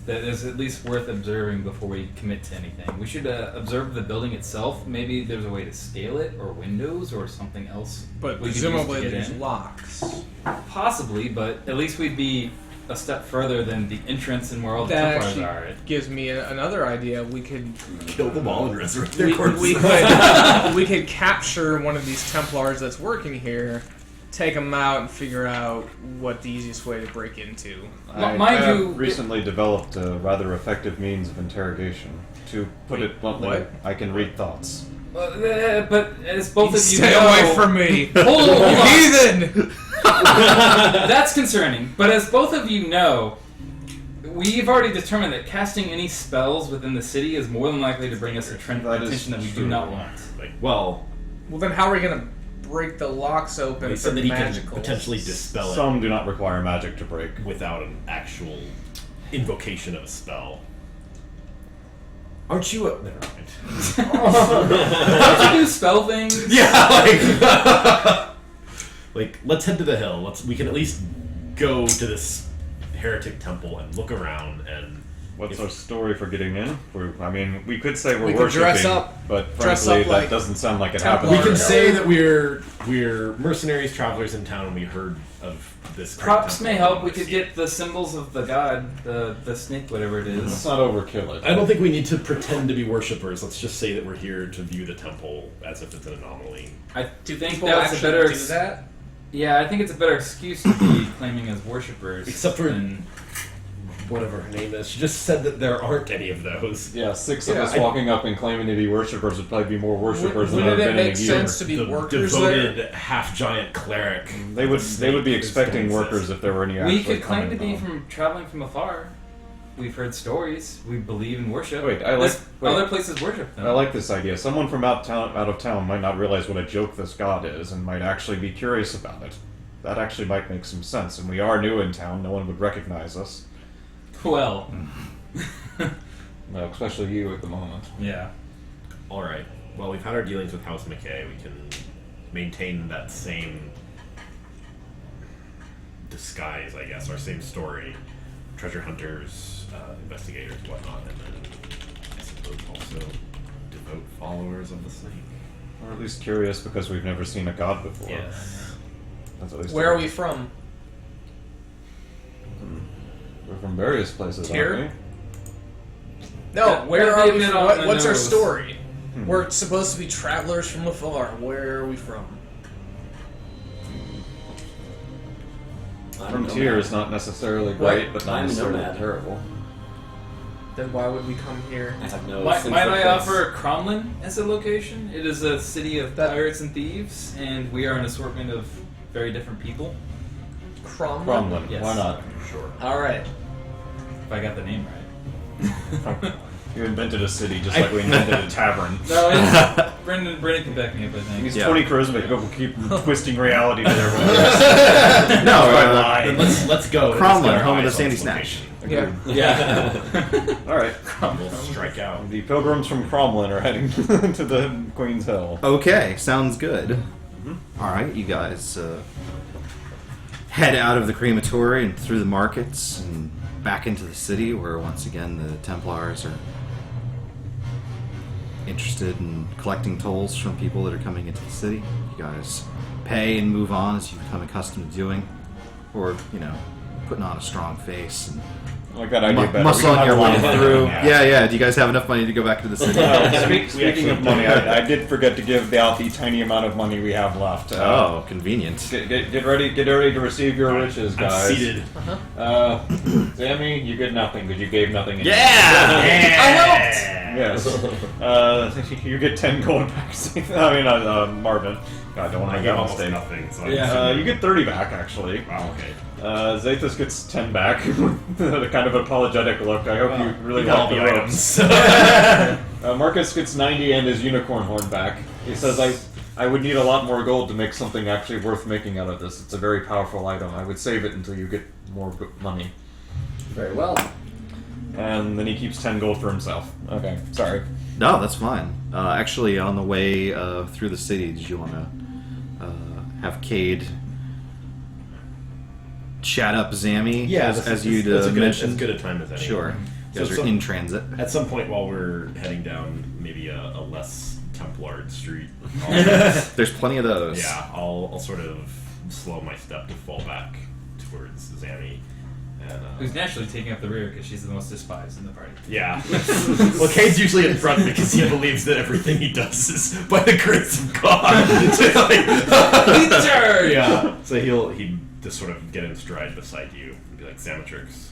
that is at least worth observing before we commit to anything? We should observe the building itself. Maybe there's a way to scale it, or windows, or something else. But we could use presumably to get there's in. locks. Possibly, but at least we'd be a step further than the entrance and where all the That Templars actually are. gives me another idea. We could Kill them all and resurrect their we corpses. could we could capture one of these Templars that's working here, take them out, and figure out what the easiest way to break into. I Mind have you, recently developed a rather effective means of interrogation. To put it bluntly, what? I can read thoughts. But as both of you Stay know, away from me, Hold on. heathen! That's concerning. But as both of you know, we've already determined that casting any spells within the city is more than likely to bring us That is attention that we true. do not want. Like, well, Well, then how are we gonna break the locks open they for said that he can magical? potentially dispel it Some do not require magic to break. without an actual invocation of a spell. Aren't you a... Never mind. Don't you do spell things? Yeah, like let's head to the hill. We can at least go to this heretic temple and look around and. What's our story for getting in? I mean, we could say we're We could worshiping, dress up- but dress frankly, up that like doesn't sound like it Templar. happens. We can Or- say that we're mercenaries, travelers in town, and we heard of this. great Props temple may help. and We wanna could see get it. the symbols of the god, the snake, whatever it Let's is. not overkill it. I don't think we need to pretend to be worshippers. Let's just say that we're here to view the temple as if it's an anomaly. I Do think people that's a actually better. do that? Yeah, I think it's a better excuse to be claiming as worshippers. Except for- than- Whatever her name is, she just said that there aren't any of those. Yeah, six of Yeah, us walking up and claiming to be worshippers would probably be more worshippers than I've Wouldn't it been in a make year. sense to be The workers devoted there? half-giant cleric. They would be Snake expecting is workers gonna if there were any. we actually could claim to coming be though. from traveling from afar. We've heard stories. We believe in worship. Wait, I like- This- wait. other places worship them. I like this idea. Someone from out of town might not realize what a joke this god is, and might actually be curious about it. That actually might make some sense. And we are new in town; no one would recognize us. Well, No, especially you at the moment. yeah. All right. Well, we've had our dealings with House McKay. We can maintain that same disguise, I guess, our same story. Treasure hunters, investigators, whatnot, and then I suppose also devout followers of the snake. Or at least curious because we've never seen a god before. Yes. That's at least Where are we from? We're from various places, Here? aren't No, That- where that'd are be a we bit from? on the What's our nose. story? Hmm. We're supposed to be travelers from afar. Where are we from? we? I'm a Frontier nomad. is not necessarily great, What? but not I'm a necessarily nomad. terrible. Then why would we come here? I have no. Might sense I of place. offer Cromlin as a location? It is a city of That- pirates and thieves, and we are an assortment of very different people. Cromlin? Cromlin, Yes. why not? Sure. All right. If I got the name right. You invented a city just like we invented a tavern. No, it's, Brendan can back me up, I think. He's Yeah. 20 charisma to go keep twisting reality to their will. No, Then let's go. Let's Cromlin, get our home of the eyes on Sandy this Snatch. Yeah. Yeah. Alright, We'll strike out. the pilgrims from Cromlin are heading to the Queen's Hill. Okay, sounds good. All right, you guys head out of the crematory and through the markets and back into the city, where once again the Templars are interested in collecting tolls from people that are coming into the city. You guys pay and move on as you become accustomed to doing, or putting on a strong face and I like that idea better. muscle We don't on your have way a lot of through. money. Yeah. Do you guys have enough money to go back to the city? Speaking of money, I did forget to give out the tiny amount of money we have left. Oh, convenient. Get ready to receive your riches, I'm guys. seated. Sammy, you get nothing because you gave nothing. Yeah! I helped! Yes. You get 10 gold back. Marvin. God, I don't want to I make get that almost mistake. nothing. So You get 30 back, actually. Wow, okay. Zathus gets 10 back. A kind of apologetic look. I hope you really got like all the the ropes. items. Marcus gets 90 and his unicorn horn back. He says, I would need a lot more gold to make something actually worth making out of this. It's a very powerful item. I would save it until you get more money. Very well. And then he keeps 10 gold for himself. Okay, sorry. No, that's fine. Actually, on the way through the city, did you want to have Cade chat up Zammy? Yeah, as you'd mentioned. As good a time as any. Sure. You guys So are in transit. At some point while we're heading down maybe a less Templard street, There's plenty of those. yeah, I'll sort of slow my step to fall back towards Zammy. And, Who's naturally taking up the rear because she's the most despised in the party. yeah. Well, Cade's usually in front because he believes that everything he does is by the grace of God. Yeah. So he'd just sort of get in stride beside you and be like, Zamatrix,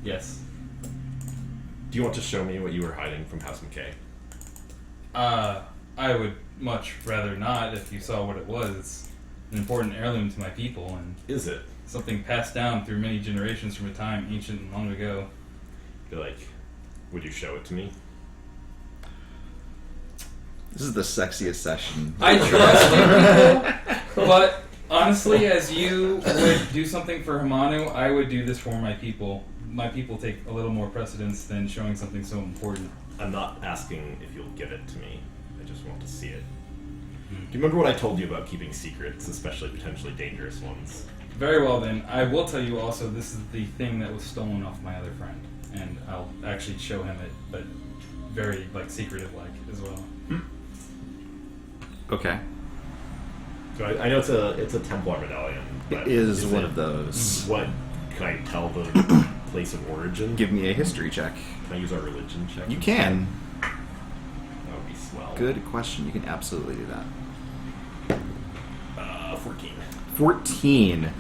Yes. do you want to show me what you were hiding from House McKay? I would much rather not if you saw what it was. It's an important heirloom to my people, and Is it? something passed down through many generations from a time ancient and long ago. Be like, would you show it to me? This is the sexiest session. I trust you people, but honestly, as you would do something for Hamanu, I would do this for my people. My people take a little more precedence than showing something so important. I'm not asking if you'll give it to me. I just want to see it. Do you remember what I told you about keeping secrets, especially potentially dangerous ones? Very well then, I will tell you also this is the thing that was stolen off my other friend, and I'll actually show him it, but very secretive-like as well. Okay. So I know it's a Templar medallion. But It is one of those. What can I tell the place of origin? Give me a history check. Can I use our religion check? You can. That would be swell. Good question. You can absolutely do that. 14. 14.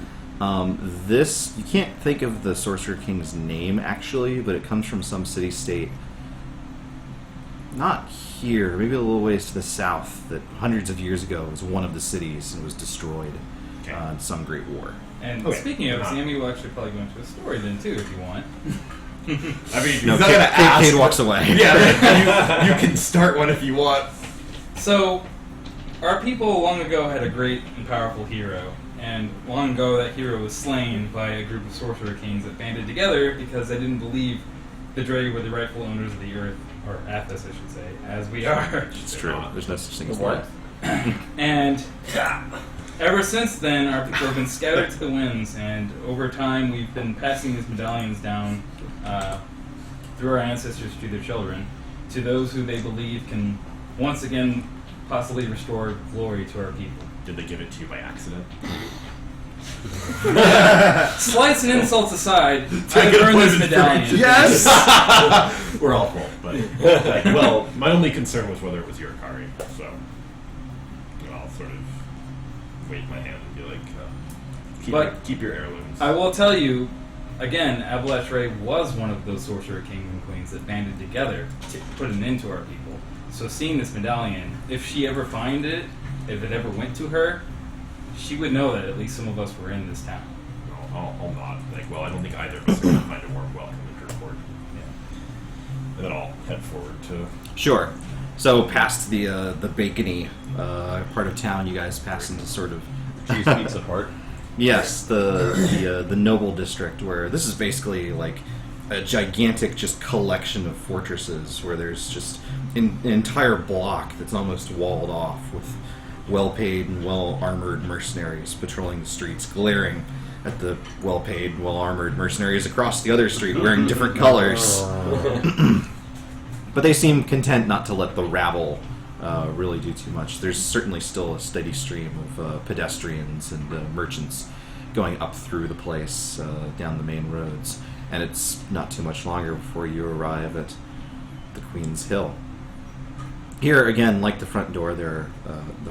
This, you can't think of the Sorcerer King's name, actually, but it comes from some city-state. Not here, maybe a little ways to the south, that hundreds of years ago was one of the cities and was destroyed in some great war. And Okay. speaking of, Sammy will actually probably go into a story then too, if you want. I mean, No, he's not gonna ask. Cade walks away. Yeah, you can start one if you want. So, our people long ago had a great and powerful hero, and long ago that hero was slain by a group of sorcerer kings that banded together because they didn't believe the Dre were the rightful owners of the earth, or Athos, I should say, as we are. It's true. There's no such thing as life. And ever since then, our people have been scattered to the winds, and over time we've been passing these medallions down through our ancestors to their children, to those who they believe can once again possibly restore glory to our people. Did they give it to you by accident? Slights and insults aside, I earned this medallion. Yes! We're all full, but well, my only concern was whether it was your Akari, so I'll sort of wave my hand and be like, keep your heirlooms. I will tell you, again, Abalash Ray was one of those sorcerer kings and queens that banded together to put an end to our people. So seeing this medallion, if she ever find it, if it ever went to her, she would know that at least some of us were in this town. No, I'll not. Well, I don't think either of us are going to find a warm welcome in Driport. And then I'll head forward to... Sure. So past the bacony part of town, you guys pass into sort of... Cheese pizza part. Yes, the noble district, where this is basically like a gigantic just collection of fortresses where there's just an entire block that's almost walled off with well-paid and well-armored mercenaries patrolling the streets, glaring at the well-paid, well-armored mercenaries across the other street wearing different colors. But they seem content not to let the rabble really do too much. There's certainly still a steady stream of pedestrians and merchants going up through the place, down the main roads, and it's not too much longer before you arrive at the Queen's Hill. Here again, like the front door, the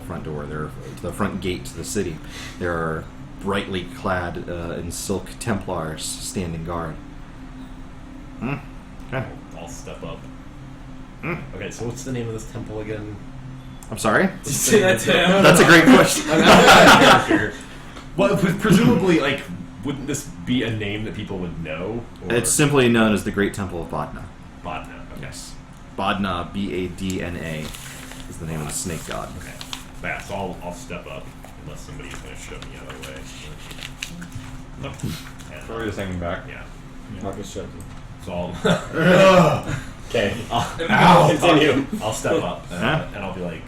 front gate to the city, there are brightly clad in silk Templars standing guard. Okay. I'll step up. Okay, so what's the name of this temple again? I'm sorry? Did you say that to him? That's a great question. Well, presumably, like, wouldn't this be a name that people would know? Or? It's simply known as the Great Temple of Badna. Badna. Okay. Yes. Badna, B-A-D-N-A, is the name of the snake god. Okay. Yeah, so I'll step up, unless somebody's going to shove me out of the way. So we're just hanging back. Yeah. Marcus showed you. So I'll... Okay. I'll continue. I'll step up, and I'll be like,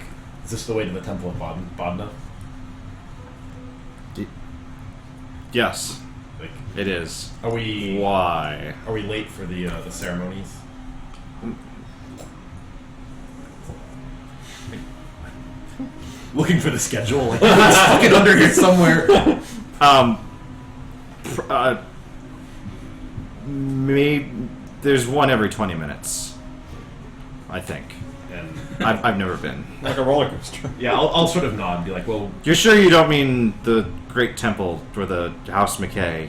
is this the way to the Temple of Badna? Yes, Like, it is. are we Why? Are we late for the ceremonies? Looking for the schedule. Like, It's fucking under here somewhere. Maybe there's one every 20 minutes. I think. and I've never been. Like a roller coaster. yeah, I'll sort of nod and be like, well, You're sure you don't mean the Great Temple where the House McKay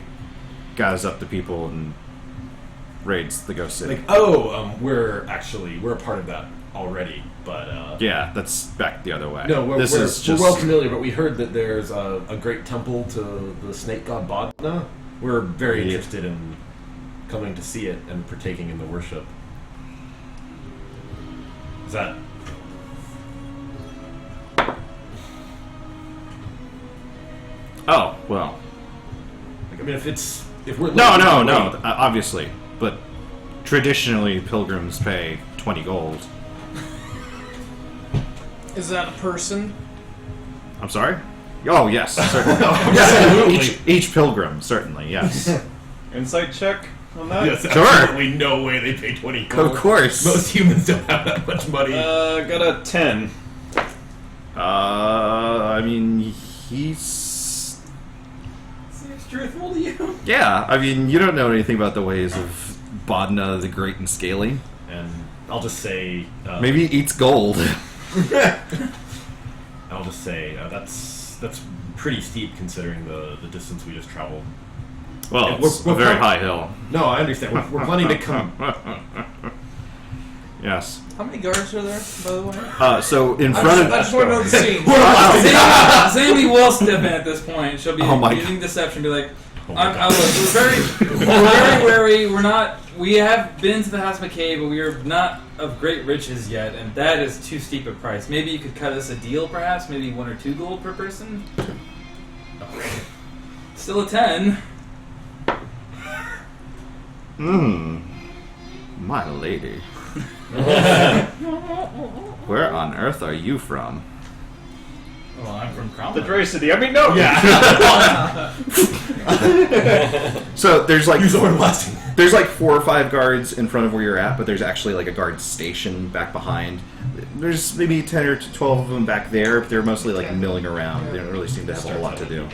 gathers up the people and raids the Ghost City? like, we're a part of that already, but Yeah, that's back the other way. no, we're just well familiar. But we heard that there's a great temple to the snake god Badna. We're very Yeah. interested in coming to see it and partaking in the worship. Is that? Oh well. Like, I mean, if we're No, looking- obviously, but traditionally pilgrims pay 20 gold. Is that a person? I'm sorry? Oh yes, certainly. Absolutely. Each pilgrim, certainly, yes. Insight check on that? Yes, Sure. absolutely no way they pay 20 gold. Of course. Most humans don't have that much money. Got a 10. I mean, he's... Seems truthful to you. Yeah, I mean, you don't know anything about the ways of Badna the Great and Scaly. And I'll just say... Maybe he eats gold. I'll just say that's pretty steep considering the distance we just traveled. Well, Yeah, it's we're a very plan- high hill. No, I understand. We're planning to come. Yes. How many guards are there, by the way? So in I front just want to know the scene. Sammy will step in at this point. She'll be Oh my using deception. Be like, Oh my God. we're very wary. We have been to the House McKay, but we are not of great riches yet, and that is too steep a price. Maybe you could cut us a deal, perhaps. Maybe 1 or 2 gold per person. Still a 10. My lady. Where on earth are you from? Well, I'm from The Cromwell. Dre City. I mean, no! So there's like Use the word blasting. there's like 4 or 5 guards in front of where you're at, but there's actually like a guard station back behind. There's maybe 10 or 12 of them back there, but they're mostly like milling around. They don't really seem to have a whole lot to do.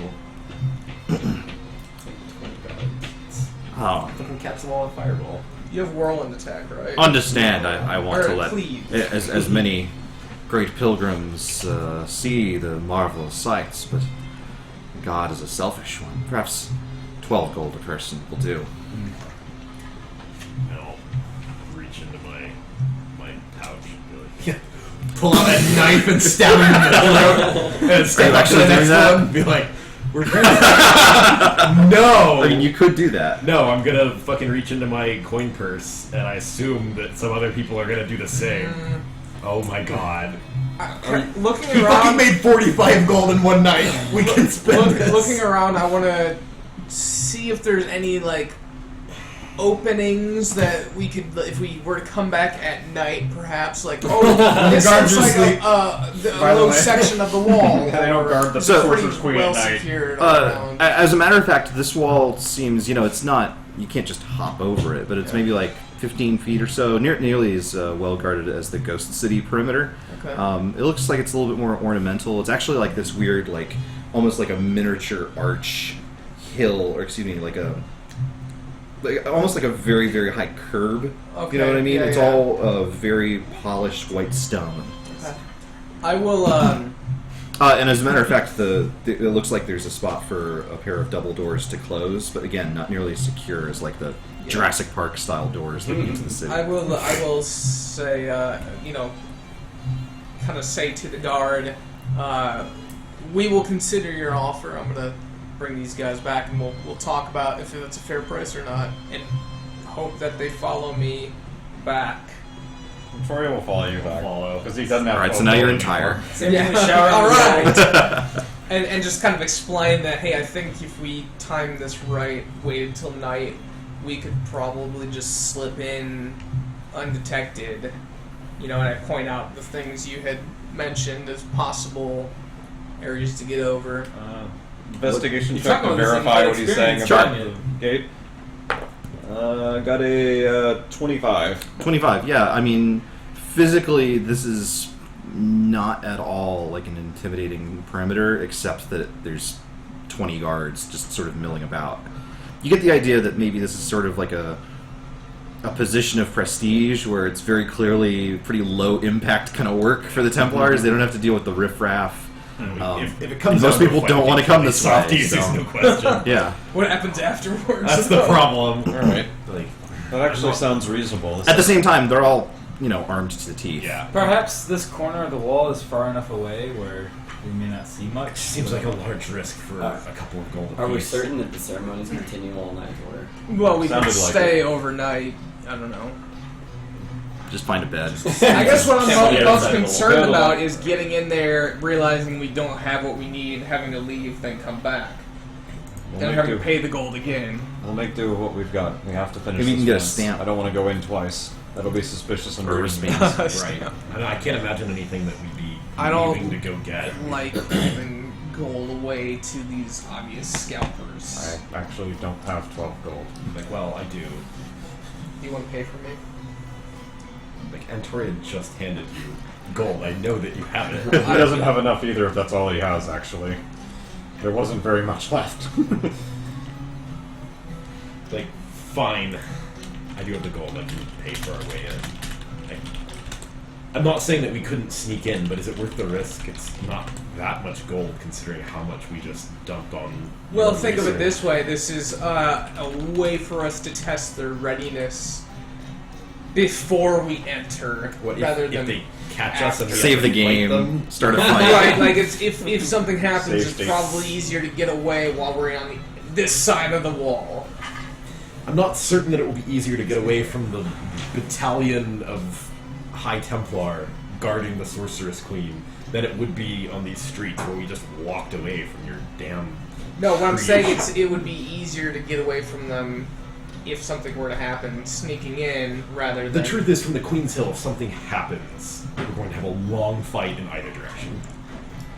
Oh, Fucking catch them all with fireball. You have whirlwind attack, right? understand. I want Or to let cleave. as many great pilgrims see the marvelous sights, but God is a selfish one. Perhaps 12 gold a person will do. And I'll reach into my pouch and be like, Pull out a knife and stab him in the throat. and step up to actually the doing next that? one and be like, we're good. No! I mean, you could do that. No, I'm gonna fucking reach into my coin purse, and I assume that some other people are gonna do the same. Oh my god. Looking He fucking around, made 45 gold in one night. We can spend this. looking around, I want to see if there's any like openings that we could, if we were to come back at night, perhaps like this guards looks are like asleep. a By the low way. section of the wall. They don't guard the So- Sorcerer's Queen well at night. secured all around. As a matter of fact, this wall seems, it's not, you can't just hop over it, but it's maybe like 15 feet or so, nearly as well guarded as the Ghost City perimeter. Okay. It looks like it's a little bit more ornamental. It's actually like this weird, like, almost like a miniature arch hill, or excuse me, almost like a very, very high curb. Okay, You know what I mean? yeah, It's yeah. all very polished white stone. Okay. I will And as a matter of fact, it looks like there's a spot for a pair of double doors to close, but again, not nearly as secure as like the Jurassic Park style doors that lead into the city. I will say, kind of say to the guard, we will consider your offer. I'm gonna bring these guys back, and we'll talk about if it's a fair price or not, and hope that they follow me back. Victoria will follow you back. Because he doesn't have. All right, so now you're entire. All right. And just kind of explain that, hey, I think if we time this right, wait until night, we could probably just slip in undetected. And I point out the things you had mentioned as possible areas to get over. Investigation check to verify what he's saying about the gate. Got a 25. 25, yeah. I mean, physically, this is not at all like an intimidating perimeter, except that there's 20 guards just sort of milling about. You get the idea that maybe this is sort of like a position of prestige where it's very clearly pretty low impact kind of work for the Templars. They don't have to deal with the riffraff. If it comes most people don't want to come this way. So. No question. Yeah. What happens afterwards? That's the problem. All right. That actually sounds reasonable. At the same time, they're all, armed to the teeth. Yeah. Perhaps this corner of the wall is far enough away where we may not see much. Seems like a large risk for a couple of gold. Are we certain that the ceremonies continue all night, or? Well, we could stay overnight. I don't know. Just find a bed. I guess what I'm most concerned about is getting in there, realizing we don't have what we need, having to leave, then come back. Then having to pay the gold again. We'll make do with what we've got. We have to finish Maybe you can this get a fence. stamp. I don't want to go in twice. That'll be suspicious and rude. Right. I can't imagine anything that we'd be leaving to go get. Like giving gold away to these obvious scalpers. I actually don't have 12 gold. Well, I do. You want to pay for me? Antoria just handed you gold. I know that you have it. He doesn't have enough either if that's all he has, actually. There wasn't very much left. Fine. I do have the gold. I can pay for our way in. I'm not saying that we couldn't sneak in, but is it worth the risk? It's not that much gold considering how much we just dumped on. Well, think of it this way. This is a way for us to test their readiness before we enter, rather than if they catch us and save the game, start a fight. Right, like if something happens, it's probably easier to get away while we're on this side of the wall. I'm not certain that it will be easier to get away from the battalion of High Templar guarding the Sorceress Queen than it would be on these streets where we just walked away from your damn. No, what I'm saying it would be easier to get away from them if something were to happen, sneaking in rather than... The truth is, from the Queen's Hill, if something happens, we're going to have a long fight in either direction.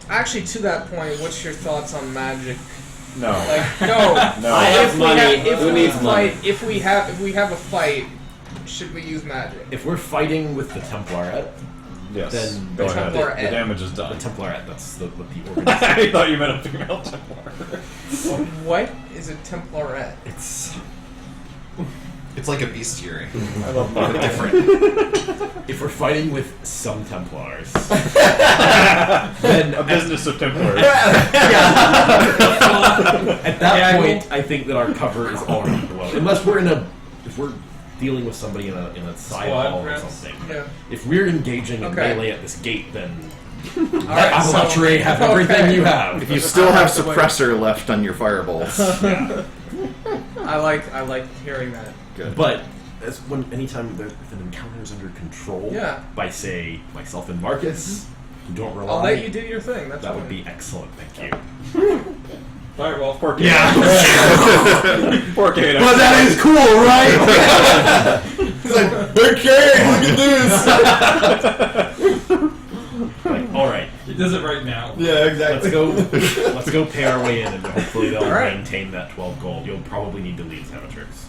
Actually, to that point, what's your thoughts on magic? No. No. I have money. Who needs money? If we have a fight, should we use magic? If we're fighting with the Templarette, yes. Then go ahead. Templarette. The damage is done. The Templarette, that's what the organization. I thought you meant a female Templar. What is a Templarette? It's like a bestiary. I love that. But different. If we're fighting with some Templars, then a business of Templars. At that point, I think that our cover is already blown. Unless we're if we're dealing with somebody in a side hall or something. Yeah. If we're engaging in melee at this gate, then Alright, Avalanche have everything you have. If you still have suppressor left on your fireballs. Yeah. I like hearing that. Good. But anytime if an encounter is under control by, say, myself and Marcus, who don't rely, I'll let you do your thing. That would be excellent. Thank you. Firewall, poor Kato. Yeah. Poor Kato. Well, that is cool, right? He's like, okay, look at this. All right. He does it right now. Yeah, exactly. Let's go pay our way in, and hopefully they'll maintain that 12 gold. You'll probably need to leave amateurs.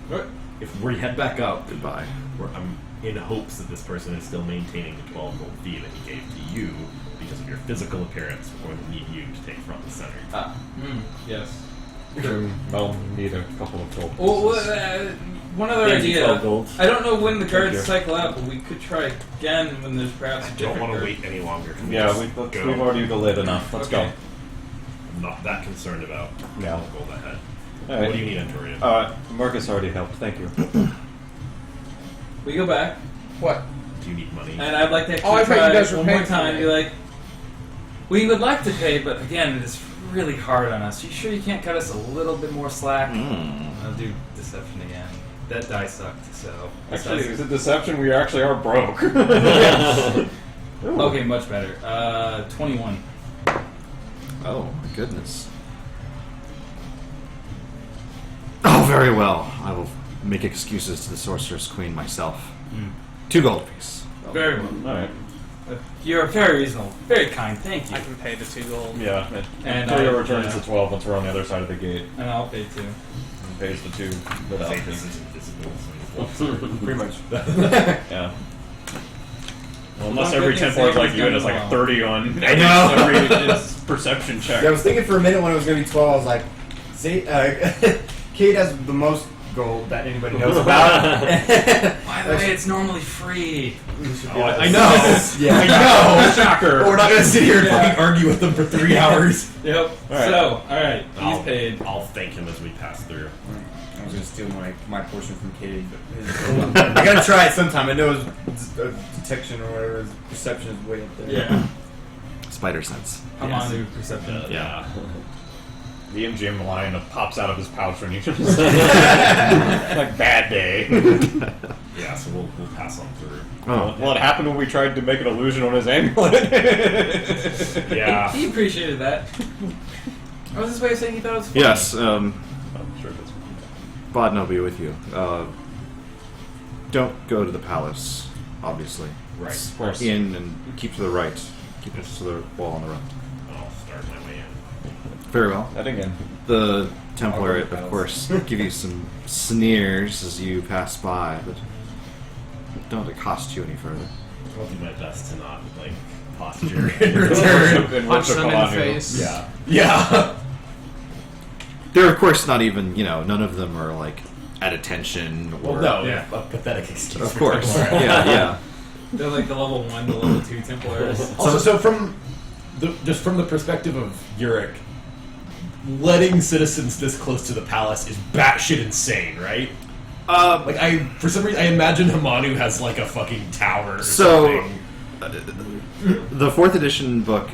What? If we head back up, Goodbye. I'm in hopes that this person is still maintaining the 12 gold fee that he gave to you because of your physical appearance. We're going to need you to take front and center. Yes. I'll need a couple of gold. Well, one other Thank you, idea. 12 gold. I don't know when the guards you. cycle out, but we could try again when there's perhaps. I don't want to wait any longer. Can we Yeah, just we've go? already delayed enough. Let's Okay. I'm not that concerned about Yeah. gold ahead. go. All right. What do you need, Antoria? Marcus already helped. Thank you. We go back, What? Do you need money? and I'd like to actually Oh, I thought you try guys were one more paying for time. it. Be like, we would like to pay, but again, it's really hard on us. You sure you can't cut us a little bit more slack? I'll do deception again. That die sucked, so. Actually, it's a deception. We actually are broke. Okay, much better. 21. Oh, my goodness. Oh, very well. I will make excuses to the Sorceress Queen myself. 2 gold apiece. Very well. All right. You're very reasonable, very kind. Thank you. I can pay the 2 gold. Yeah. And Antoria I- returns yeah. the 12 once we're on the other side of the gate. And I'll pay too. And pays the 2 without Say me. this is invisible. Pretty much. Yeah. Well, unless Don't every get me Templar is saying like you, and it's like a well. 30 on I know. every perception check. Yeah, I was thinking for a minute when it was going to be 12, I was like, see, Kate has the most gold that anybody knows about. By the way, it's normally free. I know. Yeah. I know. Shocker. But we're not gonna sit here and Yeah. fucking argue with them for 3 hours. Yep. right. So, alright, he's I'll, paid. I'll thank him as we pass through. I was going to steal my portion from Katie. But I got to try it sometime. I know his detection or whatever, his perception is way up there. Yeah. Spider sense. Hamanu perception. Yeah. The MGM line pops out of his pouch when he just like bad day. Yeah, so we'll pass on through. Oh, Well, it happened when we tried to make an illusion on his amulet. Yeah. He appreciated that. What was his way of saying he thought it was funny? yes. I'm sure it is. Badna will be with you. Don't go to the palace, obviously. Right. Of course. In and keep to the right. Keep it to the wall on the right. I'll start my way in. Very well. That again. The Templar, I'll go to the of palace. course, give you some sneers as you pass by, but don't accost you any further. I'll do my best to not, like, posture In return. And Punch worship them in the Alanu. face. Yeah. Yeah. They're, of course, not even, none of them are, like, at attention or... Well, no, Yeah. a pathetic excuse. Of for course. Templar. Yeah. They're like the level 1 to level 2 Templars. Also, so from just from the perspective of Uric, letting citizens this close to the palace is batshit insane, right? Like for some reason, I imagine Hamanu has like a fucking tower. Or So, something. the 4th edition book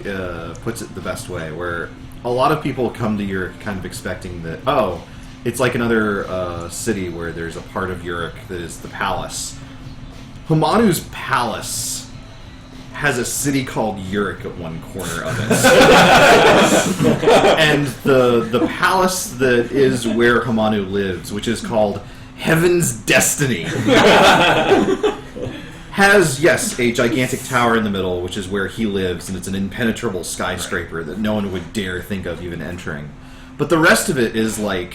puts it the best way, where a lot of people come to Uric kind of expecting that, oh, it's like another city where there's a part of Uric that is the palace. Hamanu's palace has a city called Uric at one corner of it. And the palace that is where Hamanu lives, which is called Heaven's Destiny, has, yes, a gigantic tower in the middle, which is where he lives, and it's an impenetrable skyscraper that no one would dare think of even entering. But the rest of it is like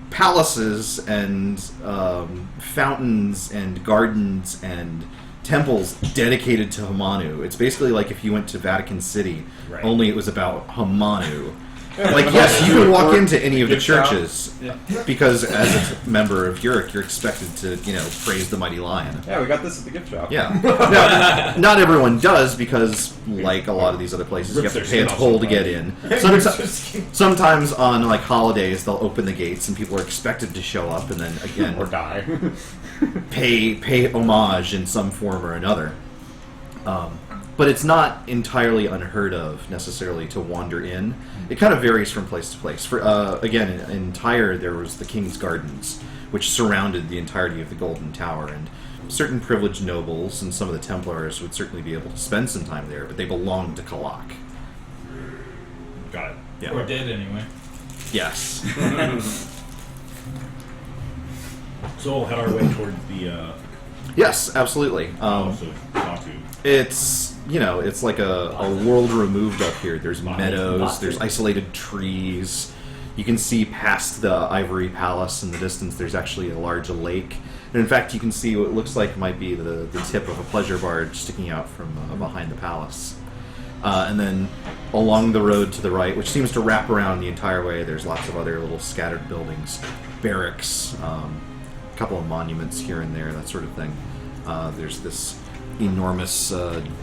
palaces and fountains and gardens and temples dedicated to Hamanu. It's basically like if you went to Vatican City, Right. only it was about Hamanu. Like, yes, you can walk into any of the churches, because as a member of Uric, you're expected to, praise the mighty lion. Yeah, we got this at the gift shop. Yeah. Now, not everyone does, because, like a lot of these other places, you have to pay a toll to get in. Sometimes on, like, holidays, they'll open the gates, and people are expected to show up, and then, again, Or die. pay homage in some form or another. But it's not entirely unheard of, necessarily, to wander in. It kind of varies from place to place. For again, in Tyre, there was the King's Gardens, which surrounded the entirety of the Golden Tower, and certain privileged nobles and some of the Templars would certainly be able to spend some time there, but they belonged to Kalak. Got it. Yeah. Or did, anyway. Yes. So we'll head our way towards the Yes, absolutely. House of Batu. It's, it's like a world removed up here. There's meadows, there's isolated trees. You can see past the Ivory Palace in the distance. There's actually a large lake. And in fact, you can see what looks like might be the tip of a pleasure barge sticking out from behind the palace. And then along the road to the right, which seems to wrap around the entire way, there's lots of other little scattered buildings, barracks, a couple of monuments here and there, that sort of thing. There's this enormous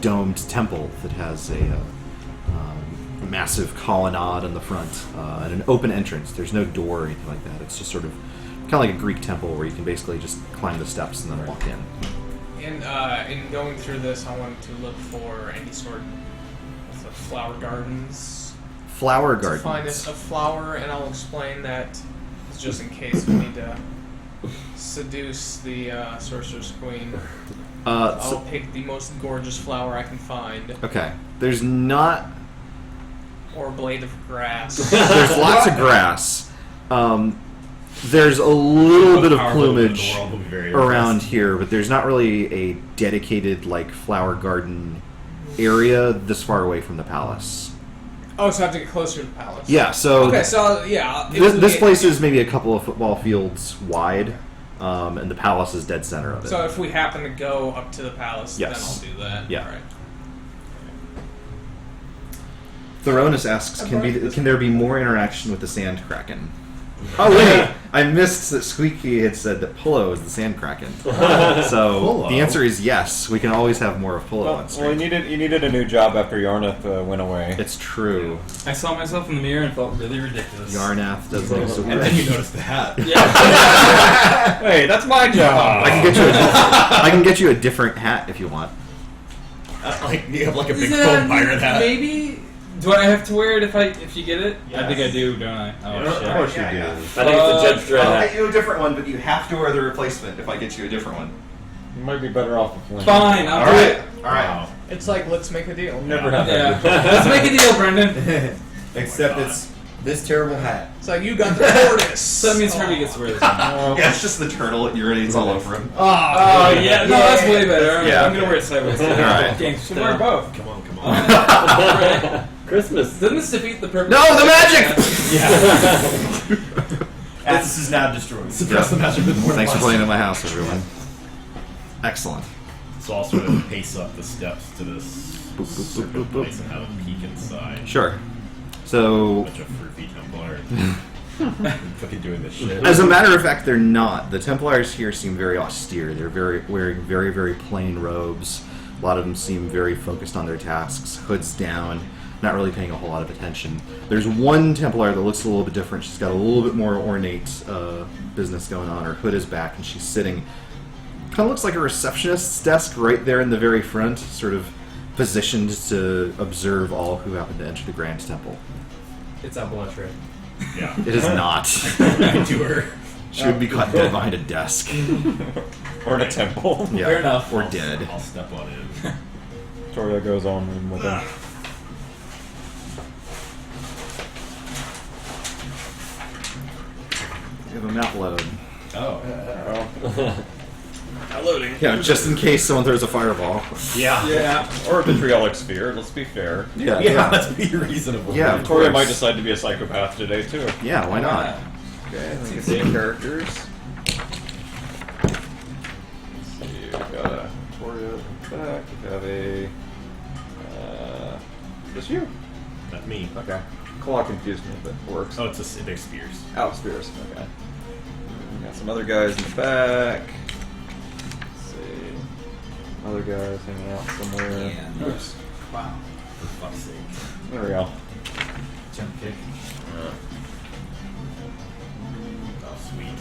domed temple that has a massive colonnade in the front and an open entrance. There's no door or anything like that. It's just sort of kind of like a Greek temple where you can basically just climb the steps and then walk in. And in going through this, I wanted to look for any sort of flower gardens. Flower To gardens. find a flower, and I'll explain that just in case we need to seduce the sorcerer's queen. I'll pick the most gorgeous flower I can find. Okay. There's not... Or a blade of grass. There's lots of grass. There's a little bit of plumage around here, but there's not really a dedicated like flower garden area this far away from the palace. Oh, so I have to get closer to the palace. Yeah, so okay, so yeah, this place is maybe a couple of football fields wide, and the palace is dead center of it. So if we happen to go up to the palace, Yes. then I'll do that. Yeah. All right. Thoronus asks, can there be more interaction with the Sand Kraken? Oh wait, I missed that Squeaky had said that Pullo is the Sand Kraken. So Pullo? the answer is yes. We can always have more of Pullo on stream. Well, you needed a new job after Yarnath went away. It's true. I saw myself in the mirror and felt really ridiculous. Yarnath does look so And great. then you noticed the hat. Yeah. Hey, that's my job. I can get you a different hat if you want. Like you have like a big Is foam it pirate hat. Maybe. Do I have to wear it if you get it? Yes. I think I do, don't I? Oh Yeah, shit. of course you do. I think it's the Judge Dredd I'll hat. get you a different one, but you have to wear the replacement if I get you a different one. You might be better off with one. Fine, I'll do it. Alright. It's like, let's make a deal. Never have Yeah. that. Let's make a deal, Brendan. Except it's this terrible hat. It's like, you got the tortoise. So that means Herbie gets to wear this one. Yeah, it's just the turtle. It urinates all over him. Oh, yeah. No, that's way better. Yeah. I'm going to wear it sideways. Alright. Gangster Wear style. both. Come on. Right. Christmas. Doesn't this defeat the purpose? No, the magic! Athos is now destroyed. Suppress the magic with more Thanks for blast. playing in my house, everyone. Excellent. So I'll sort of pace up the steps to this Boop, boop, boop, circuit boop, boop. place and have a peek inside. Sure. So, Bunch of fruity Templars. Fucking doing this shit. as a matter of fact, they're not. The Templars here seem very austere. They're wearing very, very plain robes. A lot of them seem very focused on their tasks, hoods down, not really paying a whole lot of attention. There's one Templar that looks a little bit different. She's got a little bit more ornate business going on. Her hood is back, and she's sitting. Kind of looks like a receptionist's desk right there in the very front, sort of positioned to observe all who happen to enter the Grand Temple. It's a blush, right? Yeah. It is not. To her. She would be caught dead behind a desk. Or in a temple. Yeah. Fair enough. Or dead. I'll step on in. Toria goes on in with him. You have a map load. Oh. Loading. Yeah, just in case someone throws a fireball. Yeah. Yeah. Or a vitriolic sphere, let's be fair. Yeah. Yeah, let's be reasonable. Yeah, of Toria course. might decide to be a psychopath today, too. Yeah, why not? Okay, let's see the characters. Let's see, we got a Toria in the back. We have a. Just you. Not me. Okay. Claw confused me, but it works. Oh, they're spears. Oh, spears. Okay. We got some other guys in the back. Let's see. Other guys hanging out somewhere. Yeah. Oops. Wow. For fuck's sake. There we go. Jump kick. Oh, sweet.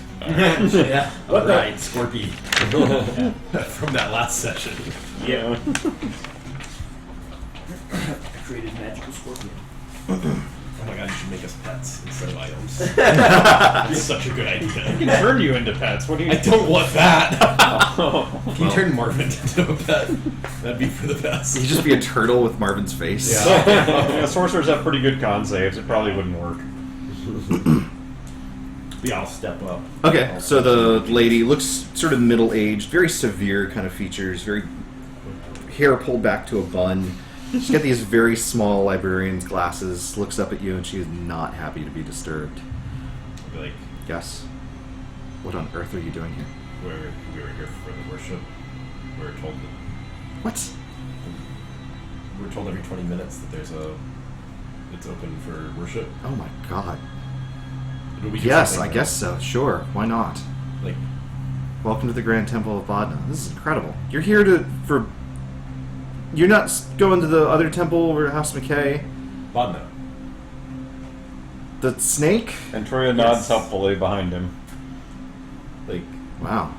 Yeah. What right, Scorpy. From that last session. Yeah. I created magical scorpion. Oh my god, you should make us pets instead of items. It's such a good idea. I can turn you into pets. What do you? I don't want that. Can you turn Marvin into a pet? That'd be for the best. He'd just be a turtle with Marvin's face. Yeah, sorcerers have pretty good con saves. It probably wouldn't work. Yeah, I'll step up. Okay, so the lady looks sort of middle-aged, very severe kind of features, very hair pulled back to a bun. She's got these very small librarian's glasses, looks up at you, and she is not happy to be disturbed. I'll be like, Yes? What on earth are you doing here? we were here for the worship. We were told that What? we're told every 20 minutes that it's open for worship. Oh my god. We do Yes, something, I guess so. Sure. Why not? Like, welcome to the Grand Temple of Badna. This is incredible. You're here for... You're not going to the other temple over at House McKay? Badna. The snake? And Troya nods helpfully behind him. Like, wow.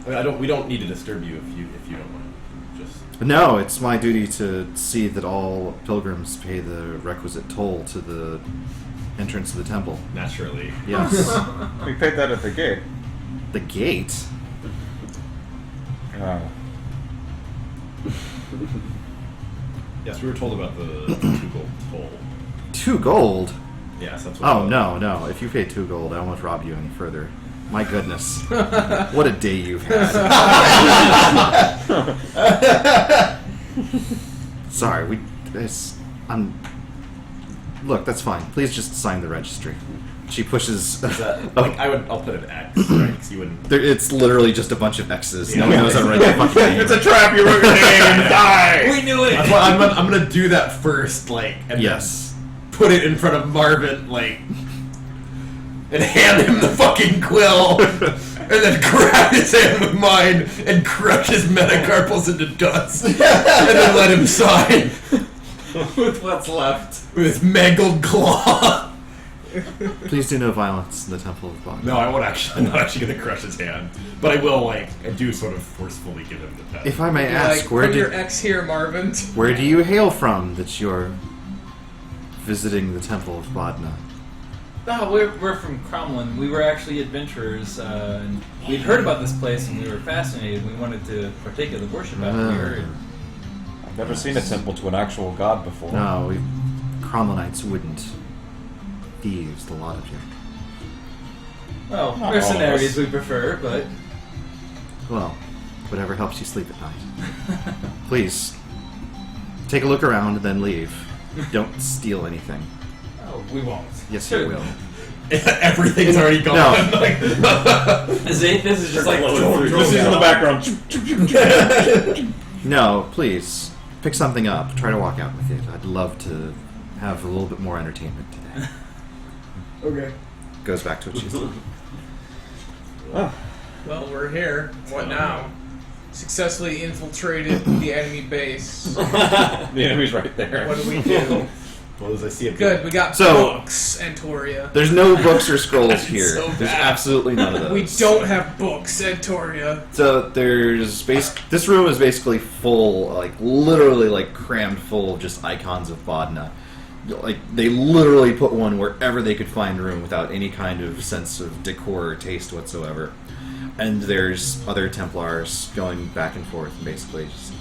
I mean, we don't need to disturb you if you don't mind. Just No, it's my duty to see that all pilgrims pay the requisite toll to the entrance to the temple. naturally. Yes. We paid that at the gate. The gate? Oh. Yes, we were told about the 2 gold toll. 2 gold? Yes, that's what. Oh, no. If you pay 2 gold, I won't rob you any further. My goodness. What a day you've had. Sorry, look, that's fine. Please just sign the registry. She pushes... I'll put an X, right? 'Cause you wouldn't... It's literally just a bunch of X's. Yeah. No one knows how to write the fucking name. It's a trap, you wrote your name, die! We knew it! That's why I'm gonna do that first, and Yes. then put it in front of Marvin, and hand him the fucking quill, and then grab his hand with mine, and crush his metacarpals into dust, and then let him sign. With what's left. With his mangled claw. Please do no violence in the Temple of Badna. No, I'm not actually gonna crush his hand, but I will, I do sort of forcefully give him the pet. If I may ask, put your X here, Marvin. where do you hail from that you're visiting the Temple of Badna? No, we're from Cromlin. We were actually adventurers, and we'd heard about this place, and we were fascinated. We wanted to partake of the worship out here. I've never seen a temple to an actual god before. No, Cromlinites wouldn't. Thieves, the lot of you. Well, Not there's all some of us. areas we prefer, but Well, whatever helps you sleep at night. Please, take a look around and then leave. Don't steal anything. oh, we won't. Yes, you will. Everything's already gone. No. This is just like This is in the background. No, please. Pick something up. Try to walk out with it. I'd love to have a little bit more entertainment today. Okay. Goes back to what she said. Well, we're here. What now? Successfully infiltrated the enemy base. The enemy's right there. What do we do? Well, as I see it. Good, we got books, Antoria. There's no books or scrolls here. So There's bad. absolutely none of those. We don't have books, Antoria. So there's this room is basically full, literally crammed full of just icons of Badna. They literally put one wherever they could find room without any kind of sense of decor or taste whatsoever. And there's other Templars going back and forth, basically just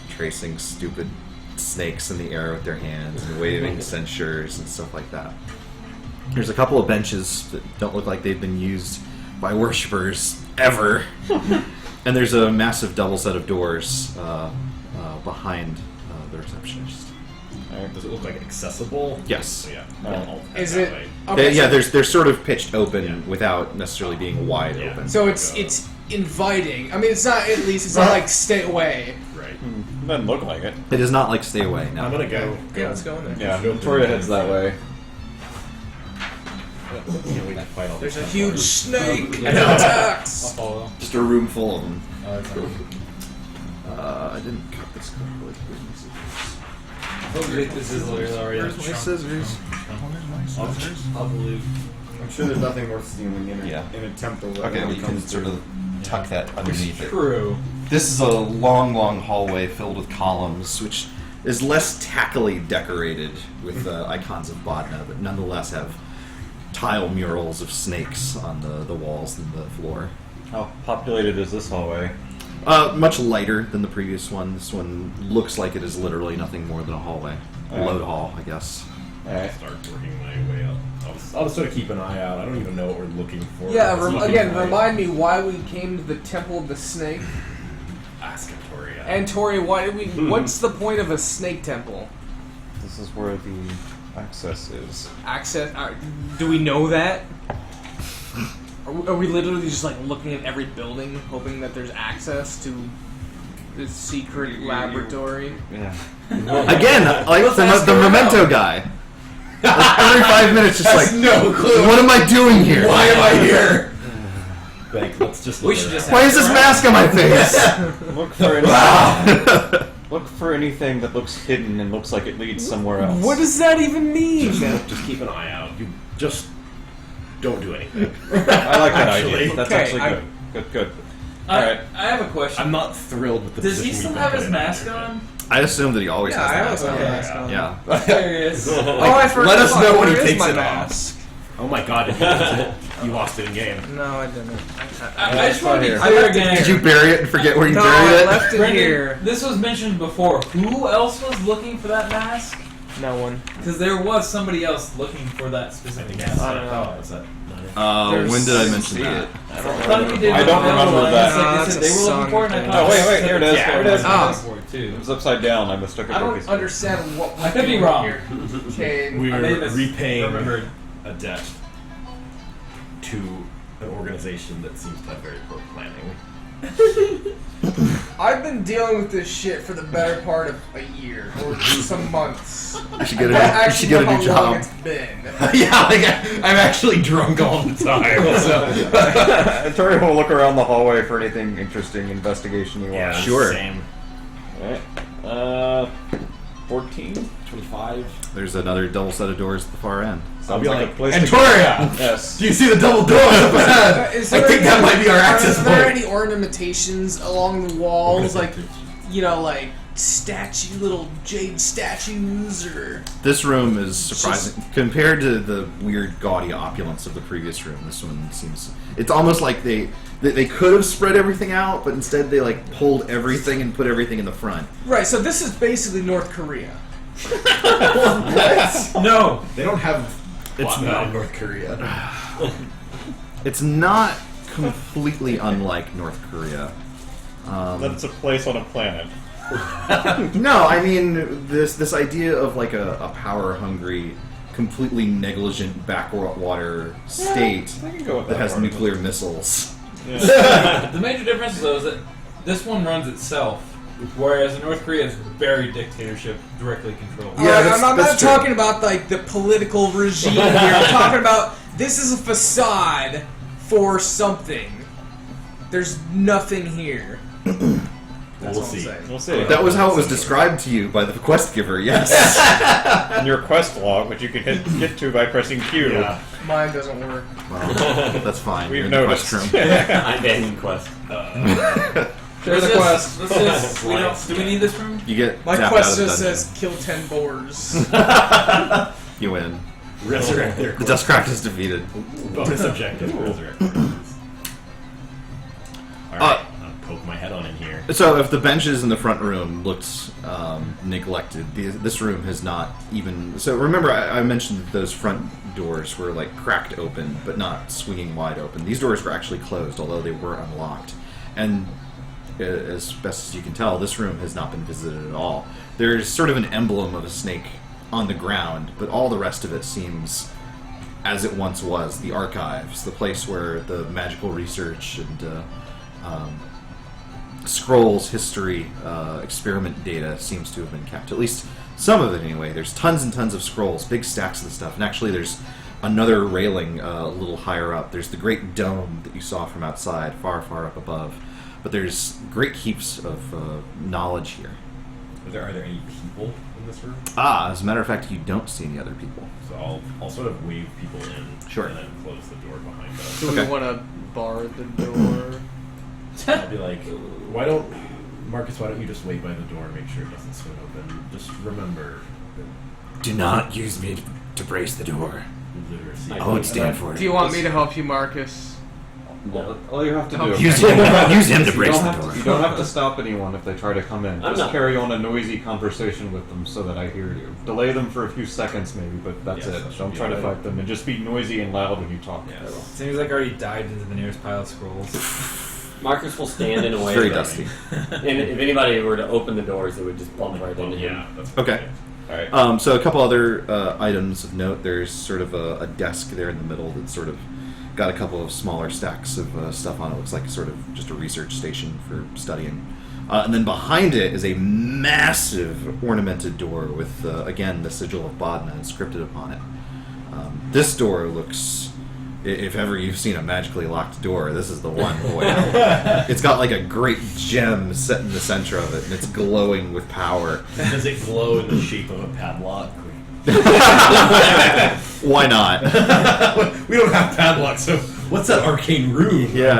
tracing stupid snakes in the air with their hands and waving censures and stuff like that. There's a couple of benches that don't look like they've been used by worshippers ever. And there's a massive double set of doors behind the receptionist. Does it look like accessible? Yes. So, yeah. Is that it? way. Okay, Yeah, so- they're sort of pitched open without necessarily being wide open. So it's inviting. I mean, it's not. At least it's not like stay away. Right. Doesn't look like it. It is not like stay away. No. I'm gonna go. Okay, let's go in there. Yeah, Go Victoria through heads the- that way. Can't wait to fight all There's a these huge Templars. snake Yeah. and it attacks. I'll follow. Just a room full of them. Oh, that's fine. I didn't cut this correctly. Hopefully this is already Where's my scissors? I'll believe. I'm sure there's nothing worth stealing in a, Yeah. in a temple. that Okay, only we can comes sort to- of tuck that underneath it. True. This is a long, long hallway filled with columns, which is less tackily decorated with icons of Badna, but nonetheless have tile murals of snakes on the walls and the floor. How populated is this hallway? Much lighter than the previous one. This one looks like it is literally nothing more than a hallway. A load hall, I guess. Alright. Start working my way up. I'll sort of keep an eye out. I don't even know what we're looking for. Yeah. Just looking Again, for it. remind me why we came to the Temple of the Snake. Ask Victoria. Antoria, why did we? What's the point of a snake temple? This is where the access is. Access? Do we know that? Are we literally just looking at every building, hoping that there's access to The secret laboratory. Yeah. Again, like the memento guy. Like, every 5 minutes, just Has like, no clue. what am I doing here? Why am I here? Like, let's just. We should just. Why is this mask on my face? Look for anything that looks hidden and looks like it leads somewhere else. What does that even mean? Just keep an eye out. You just don't do anything. I like that Actually. idea. That's Okay, actually good. I Alright. have a question. I'm not thrilled with the Does he position still we've have been his put in. mask on? I assume that he always Yeah, I has always that. have a mask on. Yeah. Curious. Oh, I forgot. Let us know when he Where is takes my it off. mask? Oh my god, did you lose it? You lost it in game. No, I didn't. I just want to be here. clear again. Did you bury it and forget where you No, buried I it? left it Brendan, here. this was mentioned before. Who else was looking for that mask? No one. Because there was somebody else looking for that specific mask. I don't know. Was that When did I mention that? I thought you did. I don't remember that. They said they were looking for it, and I thought. Oh, wait, here it is. Here it is. Too. It was upside down. I mistook it. I don't understand what I could be wrong. Okay. we I may were have repaying remembered. a debt to an organization that seems to have very poor planning. I've been dealing with this shit for the better part of a year or some months. You should get I a, you should get a actually new know how long job. it's been. Yeah, like I'm actually drunk all the time. So. Tori will look around the hallway for anything interesting investigation you want. Sure. Same. Alright. 14? 25. There's another double set of doors at the far end. Sounds like a place And to go. Toria! Yes. Do you see the double doors up ahead? Is I there think that might be our access Are there point. any ornamentations along the walls, like, you know, like little jade statues, or? This room is surprising compared to the weird gaudy opulence of the previous room. This one seems, it's almost like they could have spread everything out, but instead they like pulled everything and put everything in the front. Right. So this is basically North Korea. No, they don't have. It's not not. North Korea. It's not completely unlike North Korea. That's a place on a planet. No, I mean this idea of like a power hungry, completely negligent backwater state I can go with that has argument. nuclear missiles. Yeah. The major difference, though, is that this one runs itself, whereas North Korea is very dictatorship, directly controlled. Yeah, Alright, that's- I'm that's not true. talking about like the political regime here. I'm talking about this is a facade for something. There's nothing here. That's We'll all I'm see. saying. We'll see. That was how it was described to you by the quest giver. Yes. In your quest log, which you can get to by pressing Q. Yeah. Mine doesn't work. Well, that's fine. You're We've in the noticed. quest room. I'm banning quest. Share the quest. Do we need this room? You get My zapped quest out of the just dungeon. says kill 10 boars. You win. Resurrect their The Dustcraft is defeated. bonus objective. Resurrect their corpses. Alright, I'll poke my head on in here. So if the benches in the front room looked neglected, this room has not even... So remember I mentioned that those front doors were like cracked open, but not swinging wide open. These doors were actually closed, although they were unlocked. And as best as you can tell, this room has not been visited at all. There's sort of an emblem of a snake on the ground, but all the rest of it seems as it once was. The archives, the place where the magical research and scrolls, history, experiment data seems to have been kept. At least some of it, anyway. There's tons and tons of scrolls, big stacks of the stuff. And actually, there's another railing a little higher up. There's the great dome that you saw from outside, far, far up above. But there's great heaps of knowledge here. Are there any people in this room? As a matter of fact, you don't see any other people. So I'll sort of wave people in. Sure. And then close the door behind us. Do we want to bar the door? I'll be like, Marcus, why don't you just wait by the door and make sure it doesn't swing open? Just remember that Do not use me to brace the door. literacy. I won't stand for it. Do you want me to help you, Marcus? All you have to do. Use him to brace the door. You don't have to stop anyone if they try to come in. I'm Just not- carry on a noisy conversation with them so that I hear you. Delay them for a few seconds maybe, but that's Yes, that it. should Don't be try to alright. fight them and just be noisy and loud when you talk. Yes. Seems like I already dived into the nearest pile of scrolls. Marcus will stand in a way. It's very that- dusty. And if anybody were to open the doors, it would just bump right into him. Yeah, that's Okay. Alright. So a couple other items of note. There's sort of a desk there in the middle that's sort of got a couple of smaller stacks of stuff on it. Looks like sort of just a research station for studying. And then behind it is a massive ornamented door with, again, the sigil of Badna inscripted upon it. This door looks... If ever you've seen a magically locked door, this is the one. Boy, it's got like a great gem set in the center of it, and it's glowing with power. Does it glow in the shape of a padlock? Why not? We don't have padlocks, so what's that arcane rune? Yeah.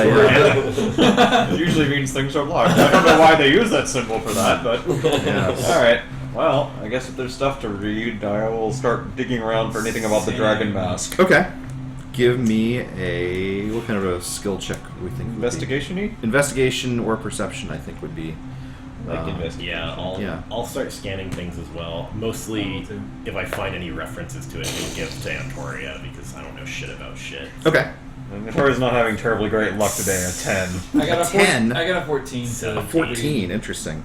It usually means things are locked. I don't know why they use that symbol for that, but alright. Well, I guess if there's stuff to read, I will start digging around for anything about the dragon mask. Okay. Give me a... What kind of a skill check we think? Investigation-y? Investigation or perception, I think, would be... Yeah, I'll start scanning things as well. Mostly, if I find any references to it, to give to Antoria, because I don't know shit about shit. Okay. And Antoria's not having terribly great luck today, a 10. I got a 10? I got a 14. So A 14, interesting.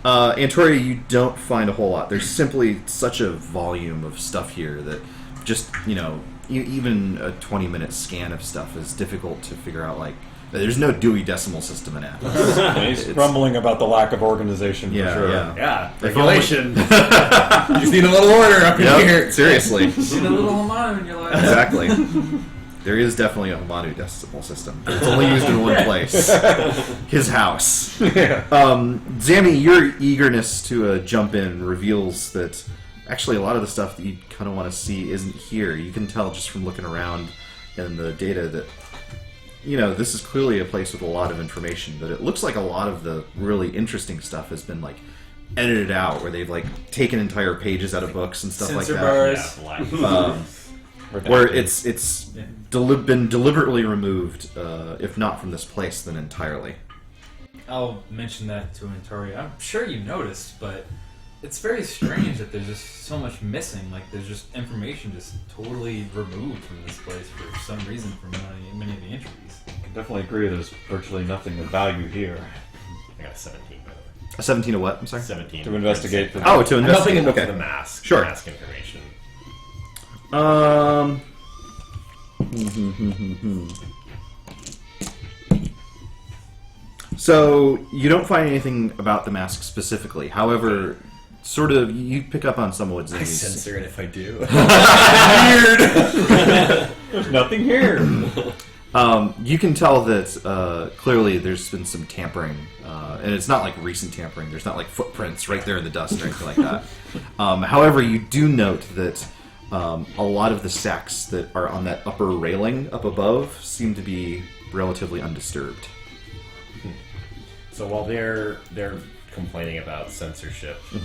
Antoria, you don't find a whole lot. There's simply such a volume of stuff here that just, even a 20-minute scan of stuff is difficult to figure out, there's no Dewey Decimal System in Atlas. He's grumbling about the lack of organization, for sure. Yeah, regulation. You just need a little order up in here. Seriously. You need a little Homanu in your life. Exactly. There is definitely a Homanu Decimal System. It's only used in one place. His house. Zammy, your eagerness to jump in reveals that actually a lot of the stuff that you kind of want to see isn't here. You can tell just from looking around in the data that this is clearly a place with a lot of information, but it looks like a lot of the really interesting stuff has been, edited out, where they've, taken entire pages out of books and stuff Censor like that. bars. Where it's been deliberately removed, if not from this place, then entirely. I'll mention that to Antoria. I'm sure you noticed, but it's very strange that there's just so much missing. There's just information just totally removed from this place for some reason from many of the entries. I can definitely agree there's virtually nothing of value here. I got a 17, by the way. A 17 to what? I'm sorry? 17. To investigate. To I'm helping investigate. him look Okay. for the mask. Sure. Mask information. So you don't find anything about the mask specifically. However, you pick up on some of what I Zammy's... censor it if I do. Weird. There's nothing here. You can tell that clearly there's been some tampering, and it's not recent tampering. There's not footprints right there in the dust or anything like that. However, you do note that a lot of the sacks that are on that upper railing up above seem to be relatively undisturbed. So while they're complaining about censorship, do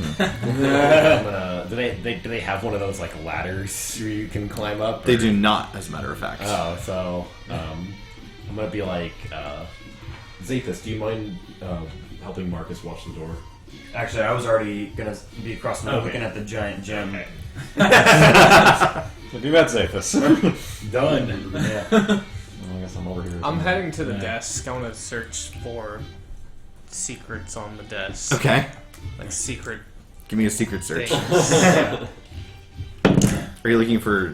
they have one of those ladders where you can climb up? They do not, as a matter of fact. Oh, so I'm gonna be Zathis, do you mind helping Marcus watch the door? Actually, I was already gonna be across the room looking at the giant gem. Okay. Have you met Zathis? Done. Yeah. Well, I guess I'm over here. I'm heading to the desk. I want to search for secrets on the desk. Okay. Secret. Give me a secret search. things. Are you looking for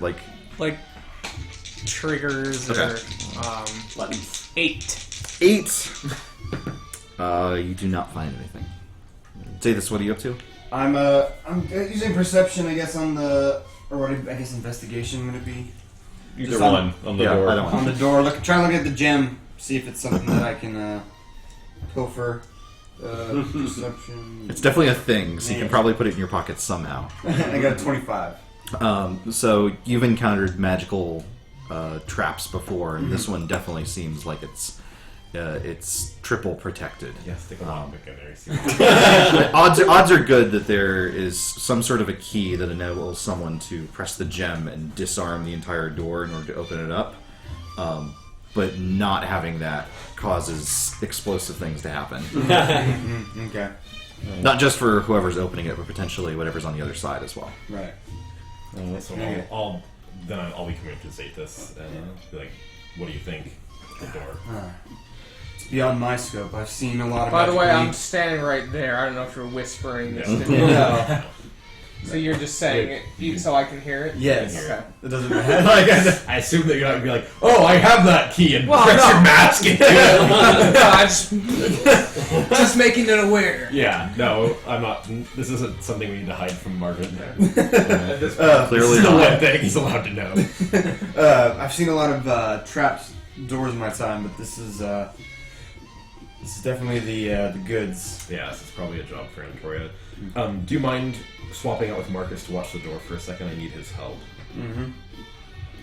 triggers Okay. or Buttons. 8. 8? You do not find anything. Zathis, what are you up to? I'm using perception, I guess, on the investigation would it be? Either Just one on the door. I don't On the door, try and look at the gem, see if it's something that I can pilfer. Perception. It's definitely a thing, so you can Yeah. probably put it in your pocket somehow. I got a 25. So you've encountered magical traps before, and this one definitely seems like it's triple protected. Yeah, stick a lockpick in there. Odds are good that there is some sort of a key that enables someone to press the gem and disarm the entire door in order to open it up. But not having that causes explosive things to happen. Okay. Not just for whoever's opening it, but potentially whatever's on the other side as well. Right. So I'll be coming to Zathis and be like, what do you think? The door. It's beyond my scope. I've seen a lot of. By the way, magic I'm standing right there. I don't know if you're whispering this. Yeah. to me. No. So you're just saying it so I can hear it? Yes. Okay. It doesn't matter. I assume that you're not going to be like, oh, I have that key, and Well, press no. your mask into it. No, I'm just making it aware. Yeah, no, I'm not. This isn't something we need to hide from Marvin. Clearly This is the not. one thing he's allowed to know. I've seen a lot of trapped doors in my time, but this is definitely the goods. Yeah, this is probably a job for Antoria. Do you mind swapping out with Marcus to watch the door for a second? I need his help. Mm-hmm.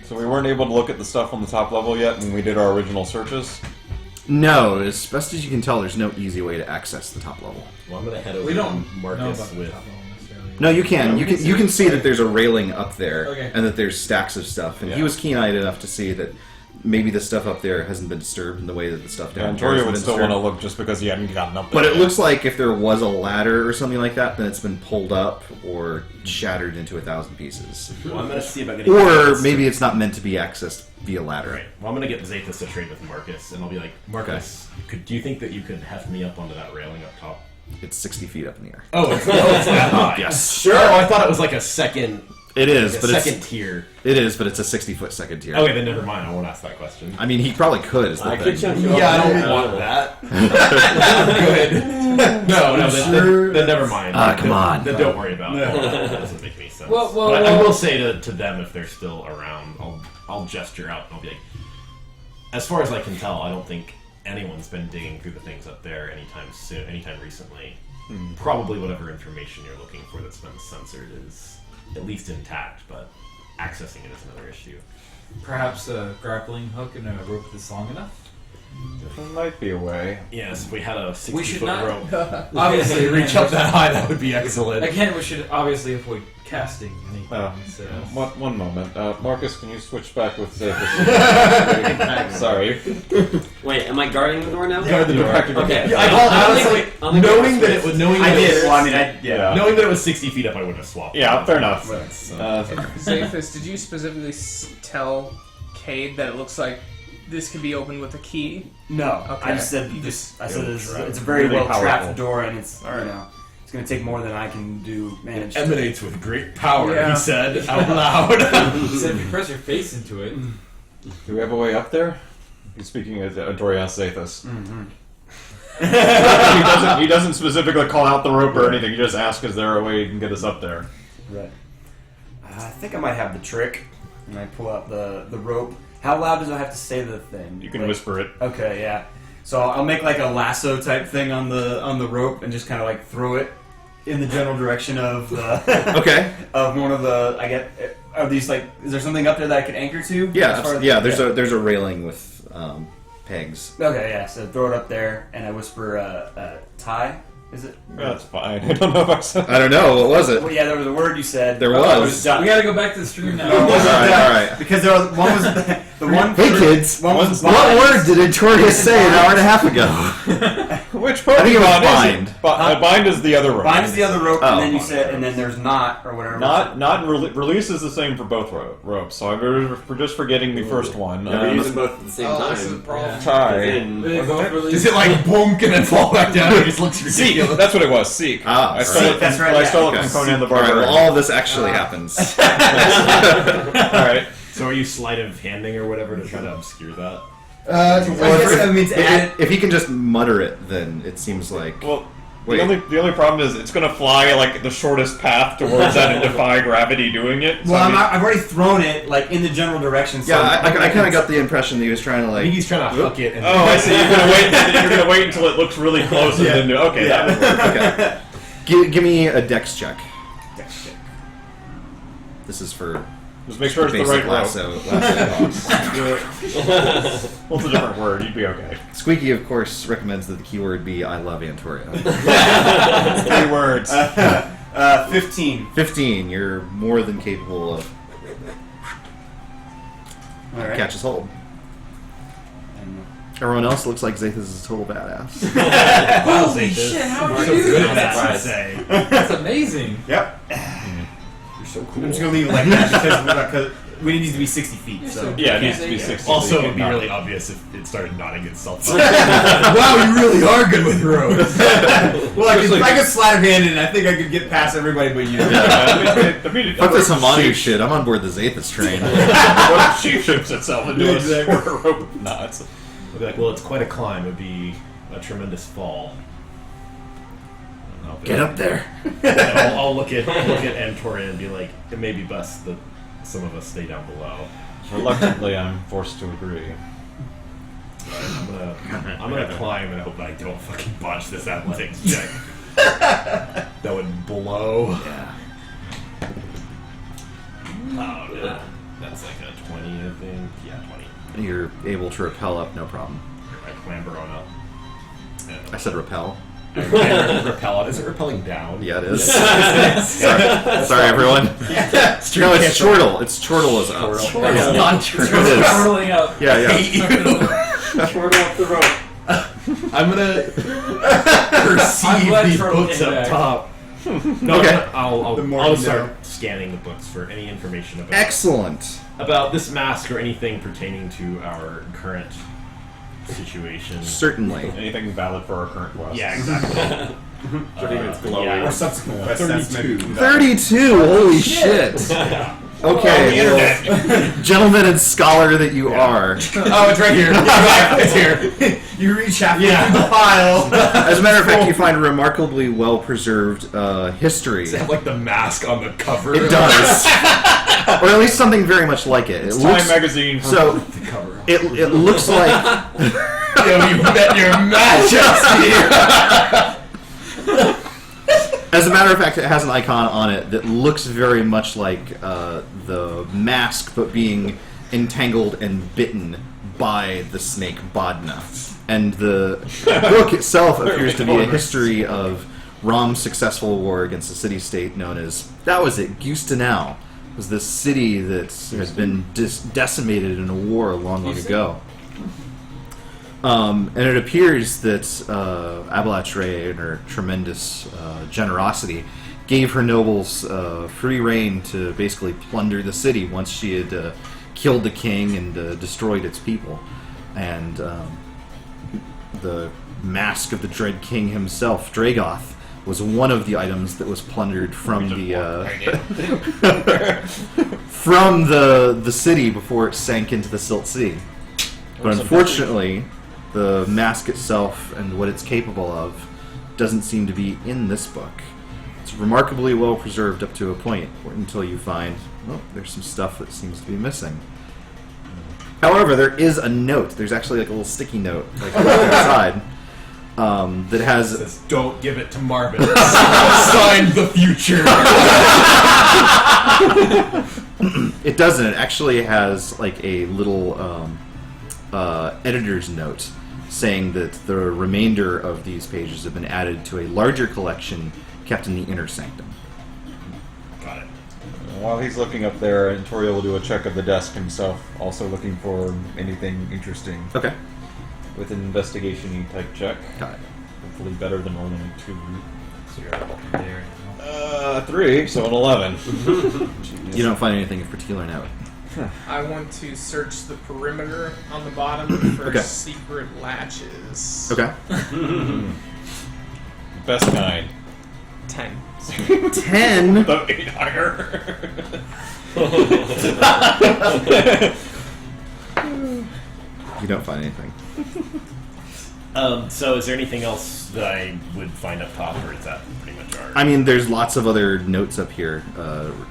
So we weren't able to look at the stuff on the top level yet when we did our original searches? No, as best as you can tell, there's no easy way to access the top level. Well, I'm going to head over We don't to know Marcus about the with... top level necessarily. No, you can. You can see that there's a railing up there, Okay. and that there's stacks of stuff. And he Yeah. was keen-eyed enough to see that maybe the stuff up there hasn't been disturbed in the way that the stuff down here Antoria has would been still disturbed. want to look just because he hadn't gotten up there. But it yet. looks like if there was a ladder or something like that, then it's been pulled up or shattered into 1,000 pieces. Well, I'm going to see about getting... Or Zathis maybe to- it's not meant to be accessed via ladder. Right. Well, I'm going to get Zathis to trade with Marcus, and I'll be like, Marcus, do you think that you could heft me up onto that railing up top? It's 60 feet up in the air. Oh, it's that high. Yes. Sure. Oh, I thought it was like a second... It is, like but a it's second tier. It is, but it's a 60-foot second tier. Okay, then never mind. I won't ask that question. I mean, he probably could. Is the I thing. could jump you Yeah, I up don't there. want that. Good. No, then never mind. Come on. Then don't worry about it. That doesn't make any sense. Well, but I will say to them, if they're still around, I'll gesture out and I'll be like, as far as I can tell, I don't think anyone's been digging through the things up there anytime recently. Probably whatever information you're looking for that's been censored is at least intact, but accessing it is another issue. Perhaps a grappling hook and a rope that's long enough? There might be a way. Yes, if we had a 60-foot We should not- rope. Obviously, reach up that high, that would be excellent. Again, we should obviously avoid casting anything. So. One moment. Marcus, can you switch back with Zathis? Sorry. Wait, am I guarding the door now? Guard the door. Okay. Honestly, knowing that it was knowing that it was 60 feet up, I would have swapped. Yeah, fair enough. Zathis, did you specifically tell Cade that it looks like this could be opened with a key? No, Okay. I just said You this. just- I said It's it's a very really well trapped powerful. door, and it's it's going to take more than I can manage. Emanates with great power, Yeah. he said out loud. He said if you press your face into it. Do we have a way up there? He's speaking as Antoria Zathis. He doesn't specifically call out the rope or anything. He just asks, "Is there a way you can get us up there?" Right. I think I might have the trick. And I pull out the rope. How loud do I have to say the thing? You can whisper it. Okay, yeah. So I'll make like a lasso type thing on the rope and just kind of like throw it in the general direction of the Okay. of one of the. I get. Are these like? Is there something up there that I can anchor to? Yeah, as far as- yeah. There's a railing with pegs. Okay, yeah. So throw it up there, and I whisper, "tie." Is it? That's fine. I don't know if I said. I don't know. What was it? Well, yeah, there was a word you said. There Oh, was. it was done. We gotta go back to the stream now. No, it wasn't All right, done. all right. Because there was, one was the one. Hey kids, One was what bind. word did Antoria say an hour and a half ago? Which I think it was Pokemon bind. is it? Bind is the other rope. Bind is the other rope, Oh. and then you said, and then there's not or whatever. Release is the same for both ropes. So we're just forgetting the first one. Yeah, we're using both at the same time. This is a problem. Tie. Is it like boonk and then fall back down? It just looks Seek. ridiculous. That's what it was. Seek. Ah, I stole Seek, it. that's right, I yeah. stole it Okay. from Conan the All right, Barbarian. well, all of this actually happens. All right. So are you sleight of handing or whatever to try to obscure that? I guess I mean to add. If he can just mutter it, then it seems like. Well, Wait. the only problem is it's going to fly like the shortest path towards that and defy gravity doing it. So Well, I mean, I've already thrown it like in the general direction. So Yeah, I kind of got the impression that he was trying to I like. think he's trying to hook it. And oh, I see. You're gonna wait until it looks really close and then do. Okay, that would work. Okay. Give me a dex check. Dex check. This is for Just make sure it's the basic right rope. lasso. Well, it's a different word. You'd be okay. Squeaky, of course, recommends that the keyword be "I love Antoria." 3 words. 15. 15. You're more than capable of All right. catch his hold. Everyone else looks like Zathis is a total badass. Holy shit, how You're are so you good doing at that, that? I say. That's amazing. Yep. You're so I'm cool. just gonna leave it like that we need to be 60 feet. So Yeah, it needs to be 60. Also, so it you would be can really obvious if it started nodding itself. Wow, you really are good with roads. well, I could sleight-of-hand it, and I think I could get past everybody but you. Fuck this Hamanu shit. I'm on board the Zathis train. What if she ships itself into a square rope knots? I'd be like, well, it's quite a climb. It'd be a tremendous fall. Get up there. I'll look at Antoria and be like, it may be best that some of us stay down below. Reluctantly, I'm forced to agree. I'm gonna climb and hope I don't fucking botch this athletics check. That would blow. Yeah. Oh no, that's like a 20, I think. Yeah, 20. You're able to rappel up, no problem. I clamber on up. I said rappel. Rappel out. Is it rappelling down? Yeah, it is. Sorry, everyone. No, it's chortle. It's chortle is up. It's not true. It is. Twirling up. Yeah, yeah. Twirl up the rope. I'm gonna perceive glad these Turtle books came up back. top. No, Okay. I'll start scanning the books for any information Excellent. about this mask or anything pertaining to our current situation. Certainly. Anything valid for our current quest? Yeah, exactly. It's glowing. yeah. Or subsequent quest. That's maybe 32. Holy shit. Okay, well, gentleman and scholar that you are. Oh, it's right here. It's here. You reach halfway through the pile. As a matter of fact, you find a remarkably well-preserved history. Does it have like the mask on the cover? It does. Or at least something very much like it. It's It Time looks, magazine. so The cover. it looks like Yo, you bet your majesty. as a matter of fact, it has an icon on it that looks very much like the mask, but being entangled and bitten by the snake Badna. And the book itself appears to be a history of Rom's successful war against the city-state known as, that was it, Gustanau. It was this city that has been decimated in a war long ago. And it appears that Abalatre, in her tremendous generosity, gave her nobles free rein to basically plunder the city once she had killed the king and destroyed its people. And the mask of the Dread King himself, Dragoth, was one of the items that was plundered from the city before it sank into the Silt Sea. But unfortunately, the mask itself and what it's capable of doesn't seem to be in this book. It's remarkably well preserved up to a point until you find, well, there's some stuff that seems to be missing. However, there is a note. There's actually like a little sticky note like inside that has. It says, "Don't give it to Marvin." Signed the future. It doesn't. It actually has like a little editor's note saying that the remainder of these pages have been added to a larger collection kept in the inner sanctum. Got it. While he's looking up there, Antoria will do a check of the desk himself, also looking for anything interesting. Okay. With an investigation-y type check. Got it. Hopefully better than only 2. There. 3, so an 11. You don't find anything of particular note. I want to search the perimeter on the bottom for Okay. secret latches. Okay. Best kind. 10. 10. The 8 higher. You don't find anything. So is there anything else that I would find up top, or is that pretty much our... I mean, there's lots of other notes up here.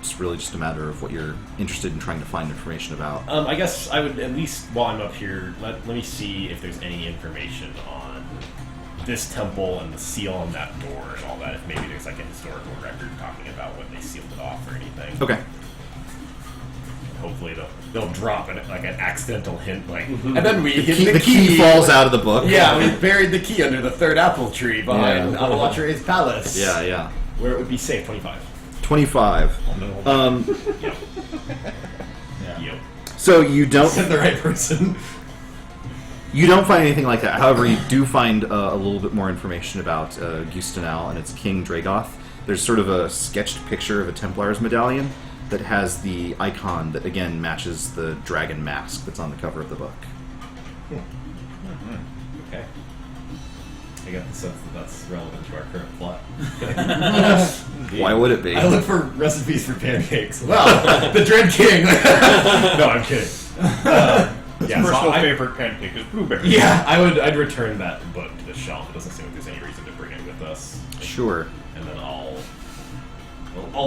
It's really just a matter of what you're interested in trying to find information about. I guess I would, at least while I'm up here, let me see if there's any information on this temple and the seal on that door and all that. If maybe there's like a historical record talking about when they sealed it off or anything. Okay. Hopefully they'll drop it like an accidental hint, like, And then we hit The key falls out of the book. Yeah, we buried the key under the third apple tree behind Yeah. Abalatre's palace. Yeah, yeah. where it would be safe. 25. 25. Yep. Yep. So you don't Said the right person. You don't find anything like that. However, you do find a little bit more information about Gustanau and its king Dragoth. There's sort of a sketched picture of a Templar's medallion that has the icon that again matches the dragon mask that's on the cover of the book. Okay. I get the sense that that's relevant to our current plot. Why would it be? I look for recipes for pancakes. Wow, the Dread King. No, I'm kidding. His personal favorite pancake is blueberry. Yeah, I'd return that book to the shelf. It doesn't seem like there's any reason to bring it with us. Sure. And then I'll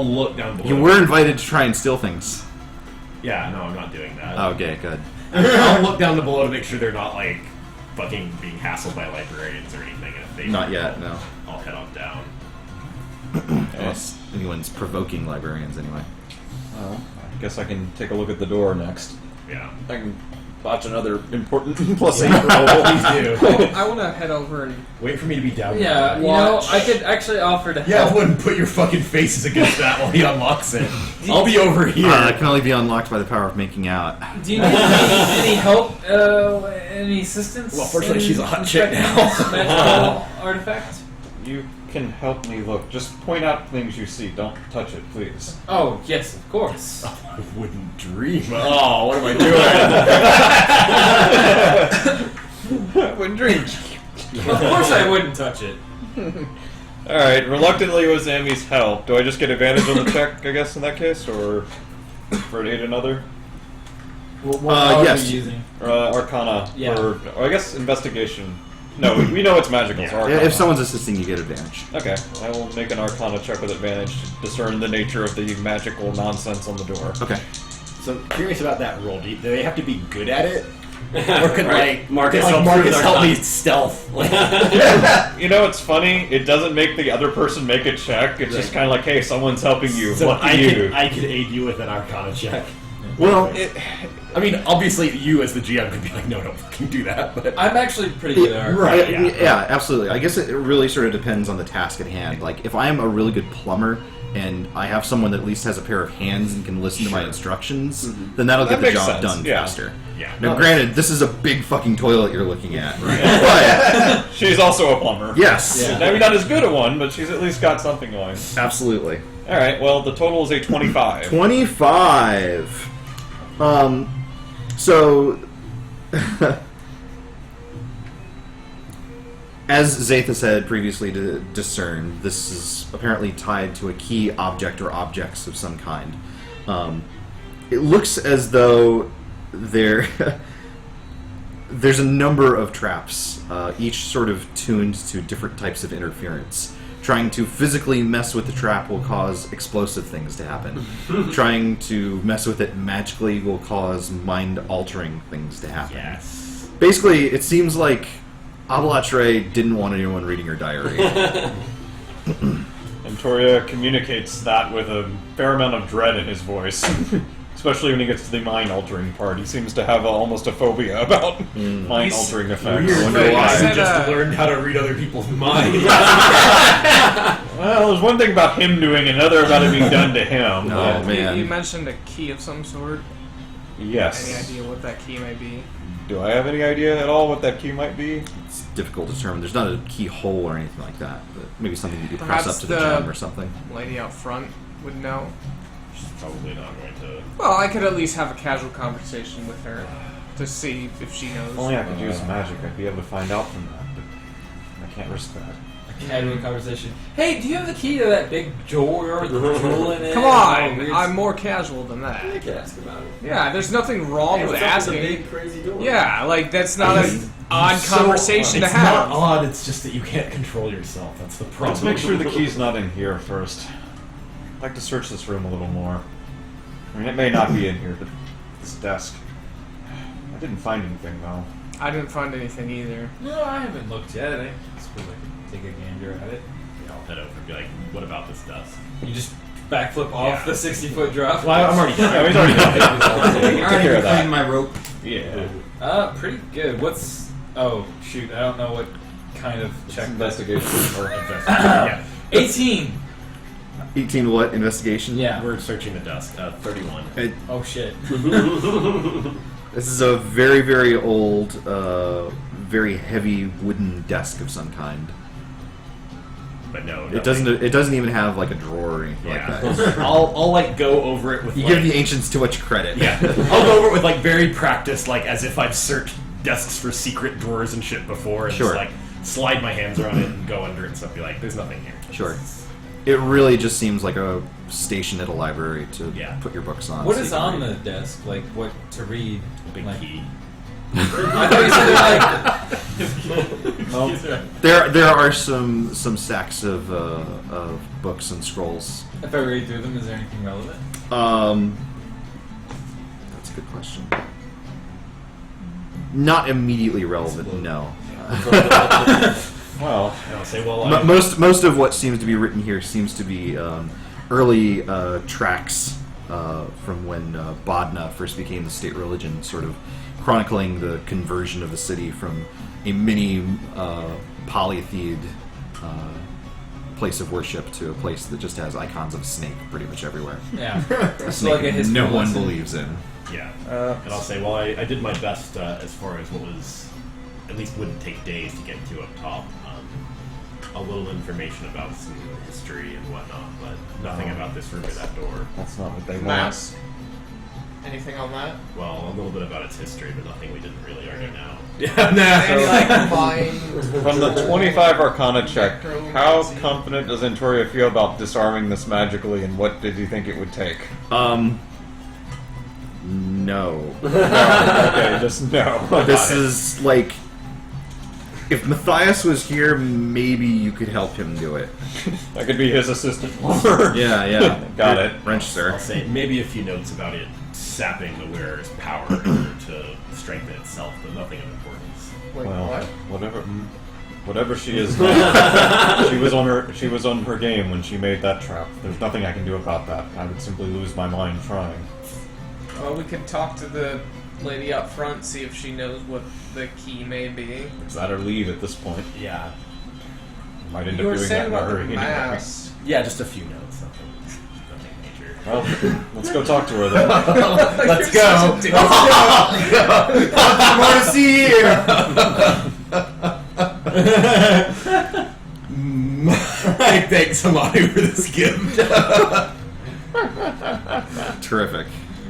look down below. You were invited to try and steal things. Yeah, no, I'm not doing that. Okay, good. I'll look down below to make sure they're not like fucking being hassled by librarians or anything. And if they Not yet, no. I'll head on down. Unless anyone's provoking librarians, anyway. Well, I guess I can take a look at the door next. Yeah. I can botch another important +8 roll. Please do. I want to head over and Wait for me to be down. Yeah, you know, I could actually offer to help. Yeah, I wouldn't put your fucking faces against that while he unlocks it. I'll be over here. It can only be unlocked by the power of making out. Do you need any help? Any assistance? Well, fortunately, in she's a hot chick now. Magical artifact? You can help me look. Just point out things you see. Don't touch it, please. Oh, yes, of course. I wouldn't dream. Oh, what am I doing? I wouldn't dream. Of course I wouldn't touch it. Alright, reluctantly with Zammy's help. Do I just get advantage on the check, I guess, in that case? Or for an aid another? What are yes. you using? Arcana. Yeah. Or I guess investigation. No, we know it's magical, so Arcana. Yeah, if someone's assisting, you get advantage. Okay, I will make an Arcana check with advantage to discern the nature of the magical nonsense on the door. Okay. So I'm curious about that roll. Do they have to be good at it? Or could Right. Marcus Marcus help through help their me stealth? Like, You know, it's funny. It doesn't make the other person make a check. It's just kind of like, hey, someone's helping you. so What do you do? I could aid you with an Arcana check. Well, I mean, obviously, you as the GM could be like, no, don't fucking do that. But I'm actually pretty good at Right. yeah, absolutely. I guess it really sort of depends on the task at hand. Like, if I am a really good plumber and I have someone that at least has a pair of hands and can listen to my instructions, then that'll That get the makes job sense, done yeah. faster. Yeah. Now, granted, this is a big fucking toilet you're looking at. But, She's also a plumber. yes, Yeah. Maybe not as good at one, but she's at least got something going. absolutely. All right. Well, the total is a 25. 25. So, as Zathus said previously to discern, this is apparently tied to a key object or objects of some kind. It looks as though there's a number of traps, each sort of tuned to different types of interference. Trying to physically mess with the trap will cause explosive things to happen. Trying to mess with it magically will cause mind-altering things to happen. Yes. Basically, it seems like Abalatre didn't want anyone reading her diary. And Toria communicates that with a fair amount of dread in his voice. Especially when he gets to the mind-altering part. He seems to have almost a phobia about mind-altering effects. Weird. wonder Wait, why. I just learned how to read other people's minds. Well, there's one thing about him doing, another about it being done to him. No, man. You mentioned a key of some sort. Yes. Any idea what that key might be? Do I have any idea at all what that key might be? It's difficult to determine. There's not a keyhole or anything like that, but maybe something you could Perhaps press up to the the- gem or something. Lady out front would know. She's probably not going to. Well, I could at least have a casual conversation with her to see if she knows. If only I could use magic, I'd be able to find out from that, but I can't risk that. Casual conversation. Hey, do you have the key to that big drawer with the jewel in it? Come on, I'm more casual than I that. could ask about it. Yeah, there's nothing wrong Hey, with what's up with the asking. big crazy door? Yeah, like that's not an odd So, conversation to it's have. not odd. It's just that you can't control yourself. That's the problem. Let's make sure the key's not in here first. I'd like to search this room a little more. I mean, it may not be in here, but this desk. I didn't find anything, though. I didn't find anything either. No, I haven't looked yet. I suppose I could take a gander at it. Yeah, I'll head over and be like, what about this dust? You just backflip off the 60-foot drop. Well, I'm already. Yeah, he's already done it. I already care of that. cleaned my rope. Yeah. Pretty good. What's... Oh, shoot. I don't know what kind of check... Investigation or Yeah. 18! 18 what? Investigation? Yeah. We're searching the dust. 31. Oh, shit. This is a very, very old, very heavy wooden desk of some kind. But no, It doesn't. It doesn't even have like a drawer or anything like that. I'll like go over it with. You like, give the ancients too much credit. Yeah, I'll go over it with like very practiced, like as if I've searched desks for secret drawers and shit before, and Sure. just like slide my hands around it and go under it and stuff. Be like, there's nothing here. Sure. It really just seems like a station at a library to Yeah. put your books on. What so is you can on read. the desk? Like what to read? Big Like, key. I thought you said There are some stacks of books and scrolls. if I read through them, is there anything relevant? That's a good question. Not immediately relevant, no. Well, I'll say, well, Most of what seems to be written here seems to be early tracks from when Badna first became the state religion, sort of chronicling the conversion of the city from a mini polytheid place of worship to a place that just has icons of a snake pretty much everywhere. Yeah. A It's snake like a history no one lesson. believes in. Yeah. And I'll say, well, I did my best as far as what was, at least wouldn't take days to get to up top. A little information about some history and whatnot, but nothing about this room or that door. that's not what they want. Mask. Anything on that? Well, a little bit about its history, but nothing we didn't really already know. Any like combined From the 25 Arcana check, how necromancy? confident does Antoria feel about disarming this magically, and what did you think it would take? No. Okay, just no. This is like, if Matthias was here, maybe you could help him do it. I could be his assistant. Yeah. Got it. Wrench, sir. I'll say maybe a few notes about it sapping the wearer's power in order to strengthen itself, but nothing of importance. Wait, Well, what? whatever she is now, she was on her game when she made that trap. There's nothing I can do about that. I would simply lose my mind trying. Well, we could talk to the lady up front, see if she knows what the key may be. It's that or leave at this point. Yeah. Might end You up were doing saying that in a about the hurry anyway. mask. Yeah, just a few notes, nothing major. Well, let's go talk to her then. Let's go. Nothing more to see here. I thank somebody for this gift. Terrific.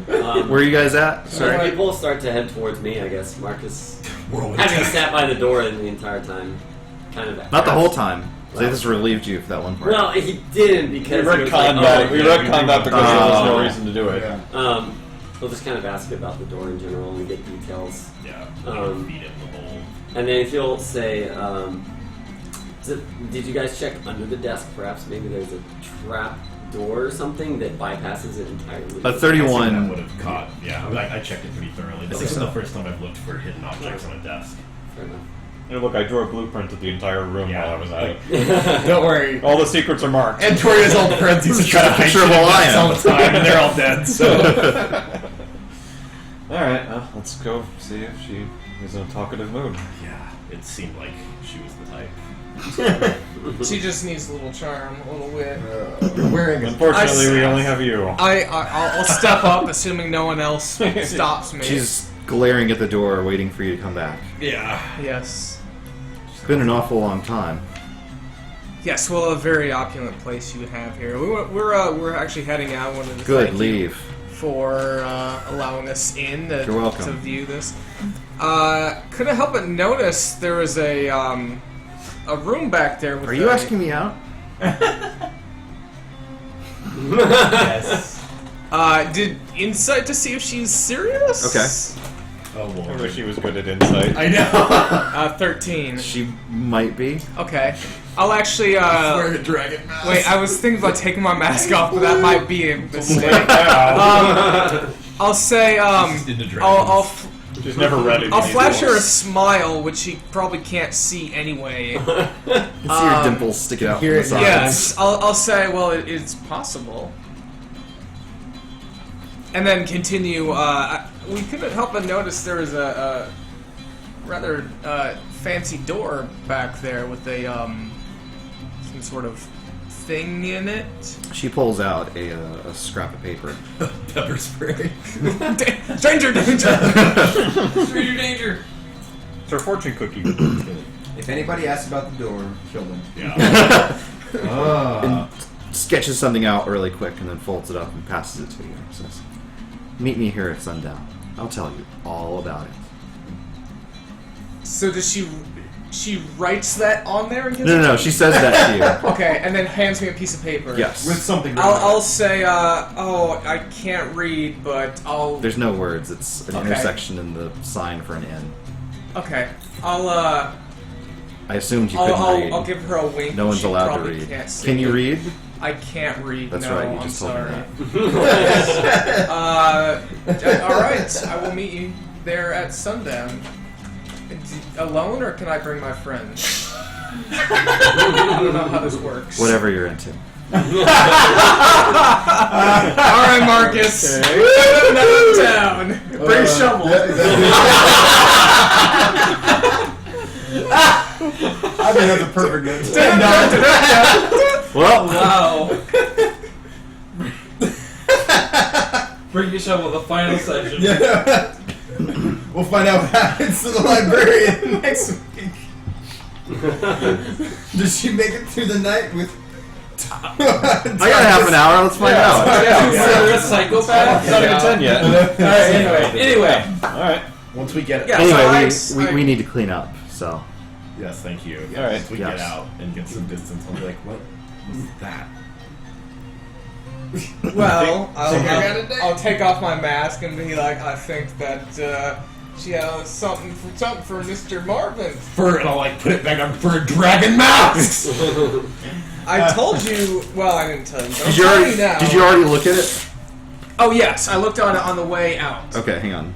Where are you guys at? Sorry. People start to head towards me, I guess. Marcus, Whirlwind having attack. sat by the door the entire time, kind of. Not the whole time. They just relieved you for that one part. Well, he didn't because We he read was combat. like, We read combat because there was no Oh. reason to do it. We'll just kind of ask about the door in general and get details. Yeah. Feed him the whole. And then he'll say, did you guys check under the desk? Perhaps maybe there's a trap door or something that bypasses it entirely. A 31 that would have caught. Yeah, I checked it pretty thoroughly. This isn't the first time I've looked for hidden objects on a desk. Fair enough. Hey, look, I drew a blueprint of the entire room Yeah. while I was at it. Don't worry. All the secrets are marked. Antoria's old friends used to try to hide Picture of shit a in lion. books all the time, and they're all dead. So. Alright, let's go see if she is in a talkative mood. Yeah, it seemed like she was the type. She just needs a little charm, a little wit. You're wearing a Unfortunately, we only have you. I'll step up, assuming no one else stops me. She's glaring at the door, waiting for you to come back. Yeah. Yes. It's been an awful long time. Yes, well, a very opulent place you have here. We're actually heading out. Wanted to Good, thank you leave. for allowing us in You're welcome. to view this. Couldn't help but notice there was a room back there. With Are you asking me out? Yes. Did insight to see if she's serious? Okay. Oh, I Lord. wish she was good at insight. I know. 13. She might be. Okay. I'll actually. Wearing a dragon mask. Wait, I was thinking about taking my mask off, but that might be a mistake. I'll say. I'll She's never read it. I'll flash her a smile, which she probably can't see anyway. You can see your dimples sticking out from the sides. Yes, I'll say, well, it's possible. And then continue. We couldn't help but notice there was a rather fancy door back there with a some sort of thing in it. She pulls out a scrap of paper. Pepper spray. Stranger danger! Stranger danger. It's her fortune cookie. If anybody asks about the door, kill them. Yeah. sketches something out really quick and then folds it up and passes it to you. Says, "Meet me here at sundown. I'll tell you all about it." So does she writes that on there and gives No, she says that to you. Okay, and then hands me a piece of paper. Yes. With something. I'll say, I can't read, but I'll... There's no words. It's an Okay. intersection in the sign for an N. Okay, I'll, I assumed you couldn't read. I'll give her a wink. No one's She allowed to probably read. can't see Can you it. read? I can't read. That's no, right, you I'm just told me sorry. that. Alright, I will meet you there at sundown. Alone, or can I bring my friend? I don't know how this works. Whatever you're into. Alright, Marcus. Another town. Bring a shovel. I think that's a perfect note. Well, Wow. Bring your shovel. The final session. Yeah. We'll find out what happens to the librarian next week. Does she make it through the night with... I got half an hour. Let's find out. You're a psychopath? It's not even 10 yet. Alright, anyway. Alright. Once we get Yeah, Anyway, so we need to clean up. So Yes, thank you. All right. Once we Yes. get out and get some distance, I'll be like, what was that? Well, I'll take off my mask and be like, I think that she has something for Mr. Marvin. And I'll like put it back on for dragon masks. I told you. Well, I didn't tell you. But did you already look at it? Oh yes, I looked on it on the way out. Okay, hang on.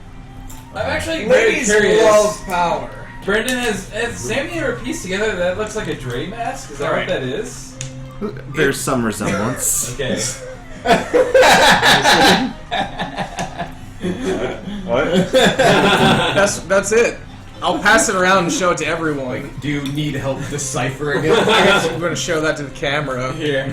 I'm actually very Ladies curious. love power. Brendan, has Sammy ever pieced together that looks like a Dre mask? Is that Alright. what that is? There's some resemblance. Okay. What? That's it. I'll pass it around and show it to everyone. Do you need help deciphering it? I guess I'm going to show that to the camera. Here.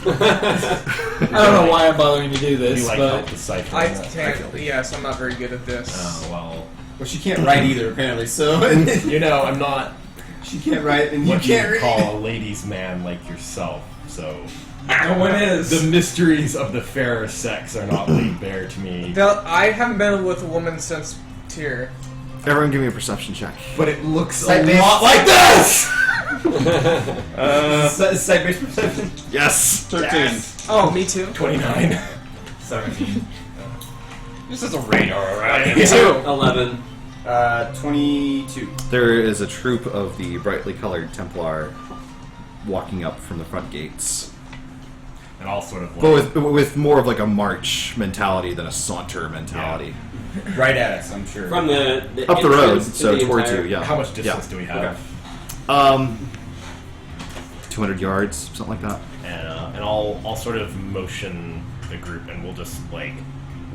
I don't know why I'm bothering to do this, You like but help deciphering I that? can't. Yes, I'm not very good at this. Oh well. Well, she can't write either, apparently, so... You know, I'm not she can't write, and you what can't you read. call a ladies' man like yourself. So no one is. the mysteries of the fairer sex are not laid bare to me. I haven't been with a woman since Tyr. Everyone, give me a perception check. But it looks a Side-based- lot like this. Side-based perception? Yes. 13. Oh, me too. 29. 17. This is a radar around Me too. 11. 22. There is a troop of the brightly colored Templar walking up from the front gates, And all sort of like, but with more of like a march mentality than a saunter mentality. Right at us, I'm sure. From the Up the road, entrance to so the towards entire- you. Yeah. how much distance Yeah. do we have? 200 yards, something like that. And I'll sort of motion the group, and we'll just like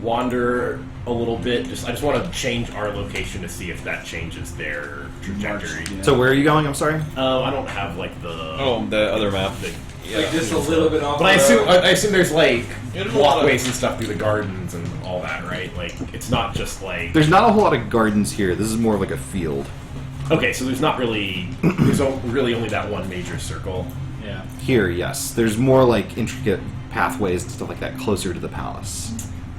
wander a little bit. I just want to change our location to see if that changes their trajectory. So where are you going? I'm sorry. I don't have like the The other map. Like just a little bit off. But the road. I assume there's like There's a lot of- walkways and stuff through the gardens and all that, right? Like it's not just like There's not a whole lot of gardens here. This is more of like a field. okay, so there's not really really only that one major circle. Yeah. Here, yes. There's more like intricate pathways and stuff like that closer to the palace.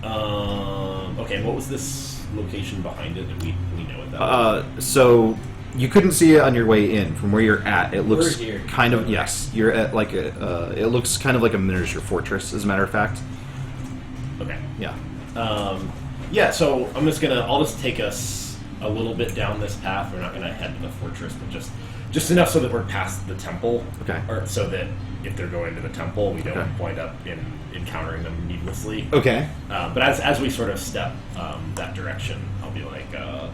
Okay, and what was this location behind it? Did we know what that was? So you couldn't see it on your way in. From where you're at, it looks We're here. kind of yes. You're at like a. It looks kind of like a miniature fortress, as a matter of fact. Okay. Yeah. Yeah, so I'll just take us a little bit down this path. We're not gonna head to the fortress, but just enough so that we're past the temple. Okay. Or so that if they're going to the temple, we don't Okay. wind up encountering them needlessly. Okay. But as we sort of step that direction, I'll be like, a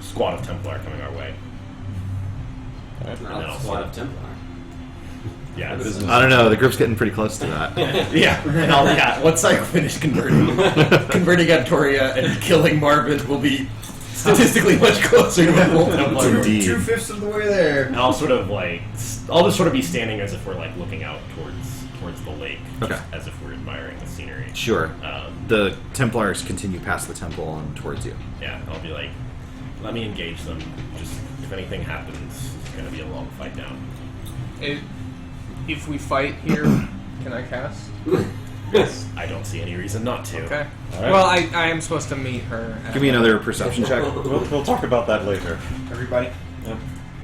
squad of Templar coming our way. Not then a I'll squad sort of Templar. Yeah. I don't know. The group's getting pretty close to that. yeah. Once I finish converting Antoria and killing Marvin, will be statistically much closer to a full Templar. Indeed. 2/5 of the way there. And I'll sort of like, I'll just sort of be standing as if we're like looking out towards the lake, Okay. as if we're admiring the scenery. Sure. Um, The Templars continue past the temple and towards you. Yeah, I'll be like, let me engage them. Just if anything happens, it's gonna be a long fight down. if we fight here, can I cast? Yes. I don't see any reason not to. Okay. All right. Well, I am supposed to meet her. Give me another perception check. We'll talk about that later. Everybody.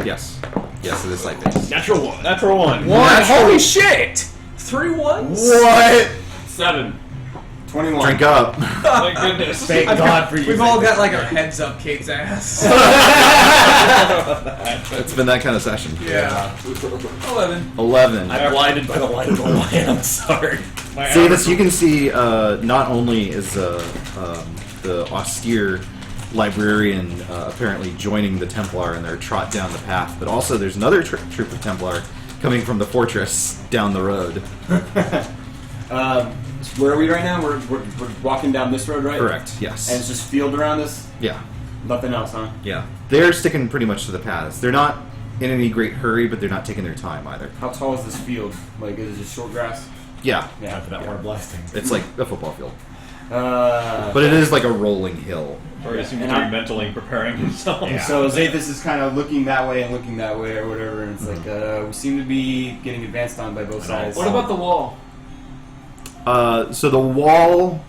Yes. Yes, it is like this. Natural 1. Natural 1. Holy shit! 3 ones? What? 7. 21. Drink up. Thank goodness. Thank God for you. We've all got like our heads up Kate's ass. It's been that kind of session. Yeah. 11. I'm blinded by the light of the light. I'm sorry. See this? You can see not only is the austere librarian apparently joining the Templar in their trot down the path, but also there's another troop of Templar coming from the fortress down the road. Where are we right now? We're walking down this road, right? Correct. Yes. And it's just field around us? Yeah. Nothing else, huh? Yeah. They're sticking pretty much to the paths. They're not in any great hurry, but they're not taking their time either. How tall is this field? Like, is it just short grass? Yeah. Time for that more blasting. It's like a football field. But But it is like a rolling hill. Or you seem to be mentally preparing yourself. Yeah. So Zathis is kind of looking that way and looking that way or whatever, and it's like, we seem to be getting advanced on by both sides. What about the wall? So the wall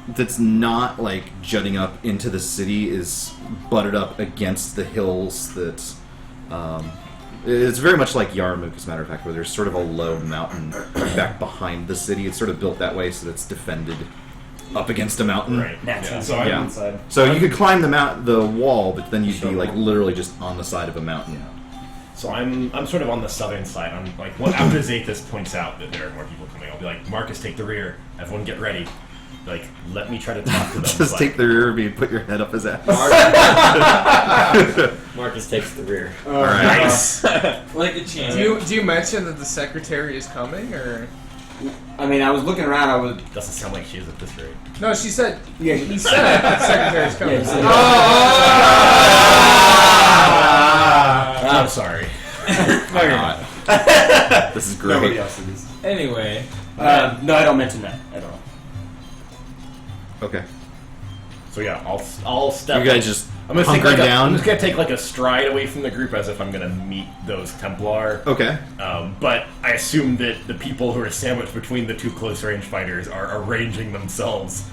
that's not like jutting up into the city is butted up against the hills that it's very much like Yarmouk, as a matter of fact, where there's sort of a low mountain back behind the city. It's sort of built that way so that it's defended up against a mountain. Right. Naturally. So Yeah. Inside. So you could climb the wall, but then you'd be like literally just on the side of a mountain. So I'm sort of on the southern side. I'm like, after Zathis points out that there are more people coming, I'll be like, Marcus, take the rear. Everyone get ready. Like, let me try to talk to them. Just take the rear and put your head up his ass. Marcus takes the rear. Alright. Nice. Like a chance. Do you mention that the secretary is coming, or? I mean, I was looking around, I was... Doesn't sound like she is at this rate. No, she said. Yeah, He said that the secretary is coming. Yeah, he said I'm sorry. No, you're not. This is great. Nobody else is. Anyway. No, I don't mention that at all. Okay. So yeah, I'll step. You guys just I'm gonna hunker down. I'm just gonna take like a stride away from the group as if I'm gonna meet those Templar. Okay. But I assume that the people who are sandwiched between the two close-range fighters are arranging themselves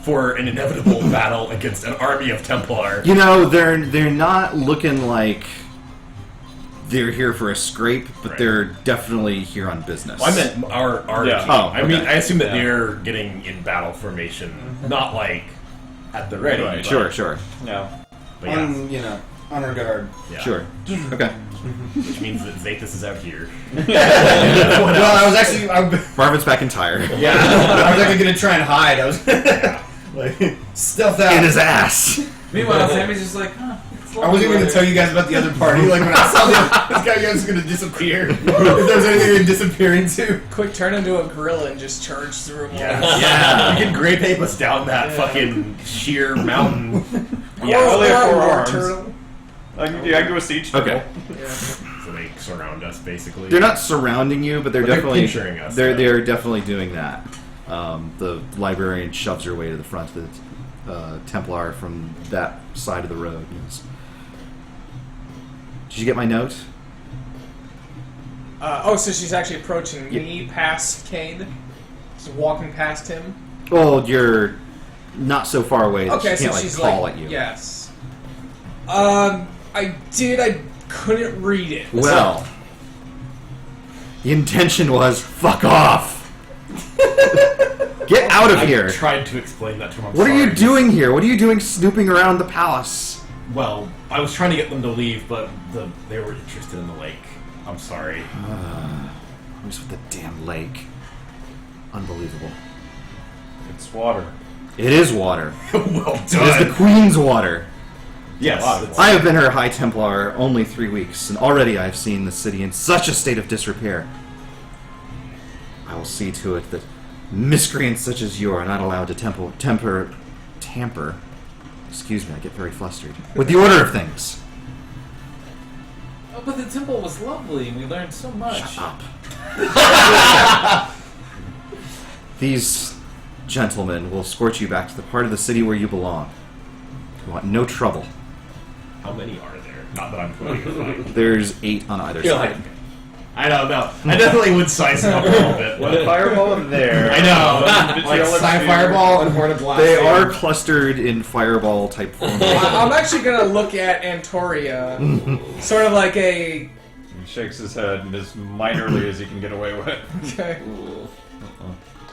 for an inevitable battle against an army of Templar. You know, they're not looking like they're here for a scrape, but Right. they're definitely here on business. Well, I meant our Yeah. team. Oh, I mean, okay. I assume that they're getting in battle formation, not like at the ready. Right. but- Sure. No. But yeah, On our guard. yeah. Sure. Okay. Which means that Zathis is out here. Well, I was actually... Marvin's back in tire. Yeah, I was actually gonna try and hide. I was like, stealth out. In his ass. Meanwhile, Sammy's just like, huh. I wasn't even gonna tell you guys about the other party. Like when I saw this guy was gonna disappear. If there's anything to disappear into. Quick, turn into a gorilla and just charge through them. Yeah, you can gray pape us down that fucking sheer mountain. Yeah, only have Or 4 a arms. turtle. I can do a siege. Okay. So they surround us basically. They're not surrounding you, but they're But they're definitely pinchering us, They're yeah. they're definitely doing that. The librarian shoves her way to the front of the Templar from that side of the road. Yes. Did you get my note? So she's actually approaching me past Cade. Just walking past him. Well, you're not so far away that Okay, she can't so she's call like, at you. yes. I couldn't read it. Well, the intention was fuck off. Get out of I here. tried to explain that to him. I'm What are you sorry. doing here? What are you doing snooping around the palace? Well, I was trying to get them to leave, but they were interested in the lake. I'm sorry. Who's with the damn lake? Unbelievable. It's water. It is water. Well It is the Queen's water. Yes. I have been her High Templar only 3 weeks, and already I have seen the city in such a state of disrepair. I will see to it that miscreants such as you are not allowed to tamper. Excuse me, I get very flustered. With the order of things. Oh, but the temple was lovely and we learned so much. Shut up. These gentlemen will escort you back to the part of the city where you belong. You want no trouble. How many are there? Not that I'm familiar with. There's 8 on either side. I don't know. I definitely would size it up a little bit. One fireball there. I know. Like Fireball and Horn of Blast. They are clustered in fireball type form. I'm actually gonna look at Antoria, sort of like a. He shakes his head and as minorly as he can get away with. Okay.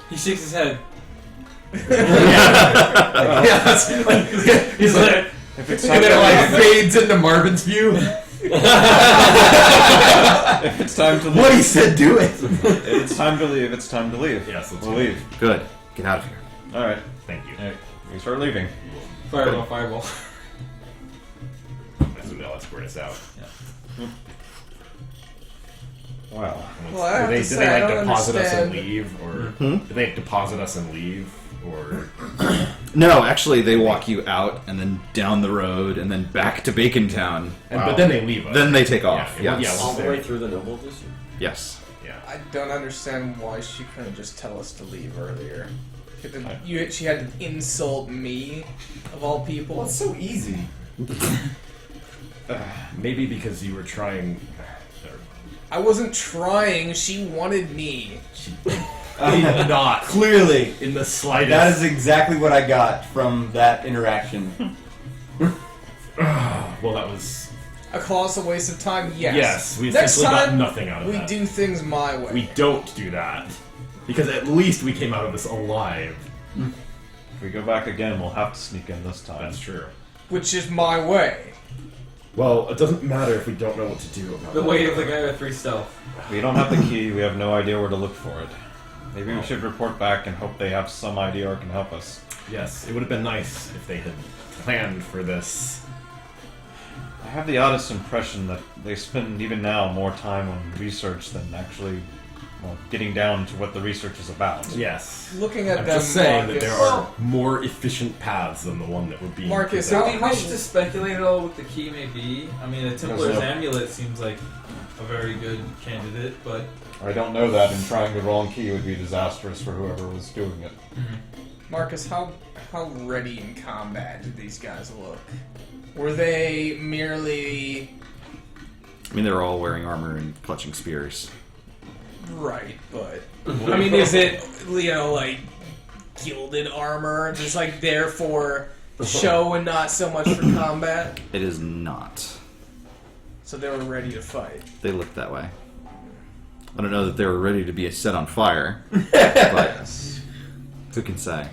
He shakes his head. He's like, If it's And time then to it like leave, fades into Marvin's view. if it's time to leave, What he said, do it. if it's time to leave, it's time to leave. Yes, let's we'll go. leave. Good. Get out of here. All right, thank you. we start leaving. Fireball. That's what they'll escort us out. Wow. Well, I have do to they say, I like don't deposit us and understand. leave, or do they deposit us and leave, or No, actually, they walk you out and then down the road and then back to Bacon Town. but then they leave us. Then they take off. Yeah, Yes. All the way through the noble district. Yes. Yeah. I don't understand why she couldn't just tell us to leave earlier. She had to insult me, of all people. Well, it's so easy. Maybe because you were trying. I wasn't trying. She wanted me. Not Clearly, in the slightest. that is exactly what I got from that interaction. Well, that was. A colossal waste of time. Yes. Yes, we Next essentially got time nothing out of we that. do things my way. We don't do that because at least we came out of this alive. If we go back again, we'll have to sneak in this time. That's true. Which is my way. Well, it doesn't matter if we don't know what to do about The it. way of the guy with 3 stealth. We don't have the key. We have no idea where to look for it. Maybe we should report back and hope they have some idea or can help us. Yes, it would have been nice if they had planned for this. I have the oddest impression that they spend even now more time on research than actually getting down to what the research is about. Yes. Looking at I'm them, just saying that Marcus, there are more efficient paths than the one that we're being. Marcus, presented. Do we wish to speculate at all what the key may be? I mean, a Templar's no- amulet seems like a very good candidate, but I don't know that, and trying the wrong key would be disastrous for whoever was doing it. Marcus, how ready in combat did these guys look? Were they merely I mean, they're all wearing armor and clutching spears. right? But I mean, is it like gilded armor, just like there for show and not so much for combat? It is not. So they were ready to fight. They look that way. I don't know that they were ready to be set on fire, but who can say?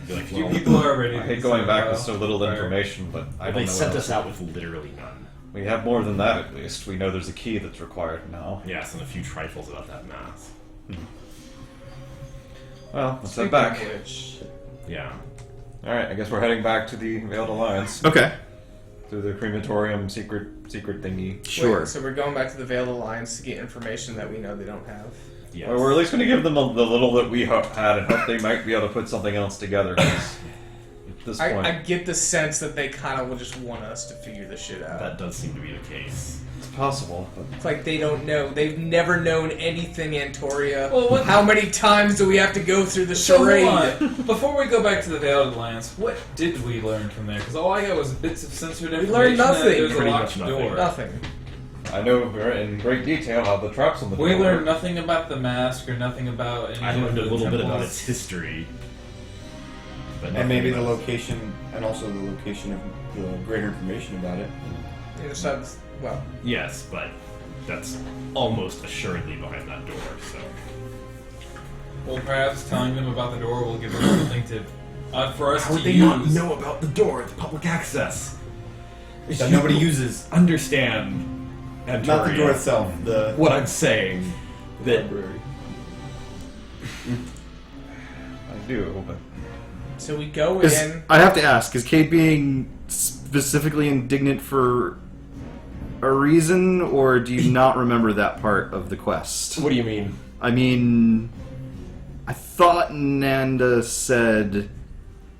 Like, few well, people are ready. I to hate be going set back on with so little fire. information, but I don't they know. sent what us else. out with literally none. We have more than that, at least. We know there's a key that's required now. Yes, and a few trifles about that math. Well, let's Speaking head back. of which, Yeah. Alright, I guess we're heading back to the Veiled Alliance. Okay. Through the crematorium secret thingy. Sure. wait, so we're going back to the Veiled Alliance to get information that we know they don't have. Yes. Well, we're at least going to give them the little that we had and hope they might be able to put something else together. 'Cause at this point, I get the sense that they kind of will just want us to figure this shit out. That does seem to be the case. it's possible. But It's like they don't know. They've never known anything, Antoria. Well, what- How many times do we have to go through the So hold charade? on. Before we go back to the Veiled Alliance, what did we learn from there? Because all I got was bits of censored information. learned that nothing. There's a Pretty locked much nothing. door. Nothing. I know in great detail how the traps on the We door learned work. nothing about the mask or nothing about any I of learned a the little bit about temples. its history. But And nothing maybe the about- location, and also the location of the greater information about it. You just have, well, Yes, but that's almost assuredly behind that door, so. Well, perhaps telling them about the door will give them something to, for us How to would they use. not know about the door? It's public access. That nobody uses. Understand, Not the Antoria, door itself. The what I'm saying. That library. I do, but so we go Is, in. I have to ask, is Cade being specifically indignant for a reason, or do you not remember that part of the quest? what do you mean? I mean, I thought Nanda said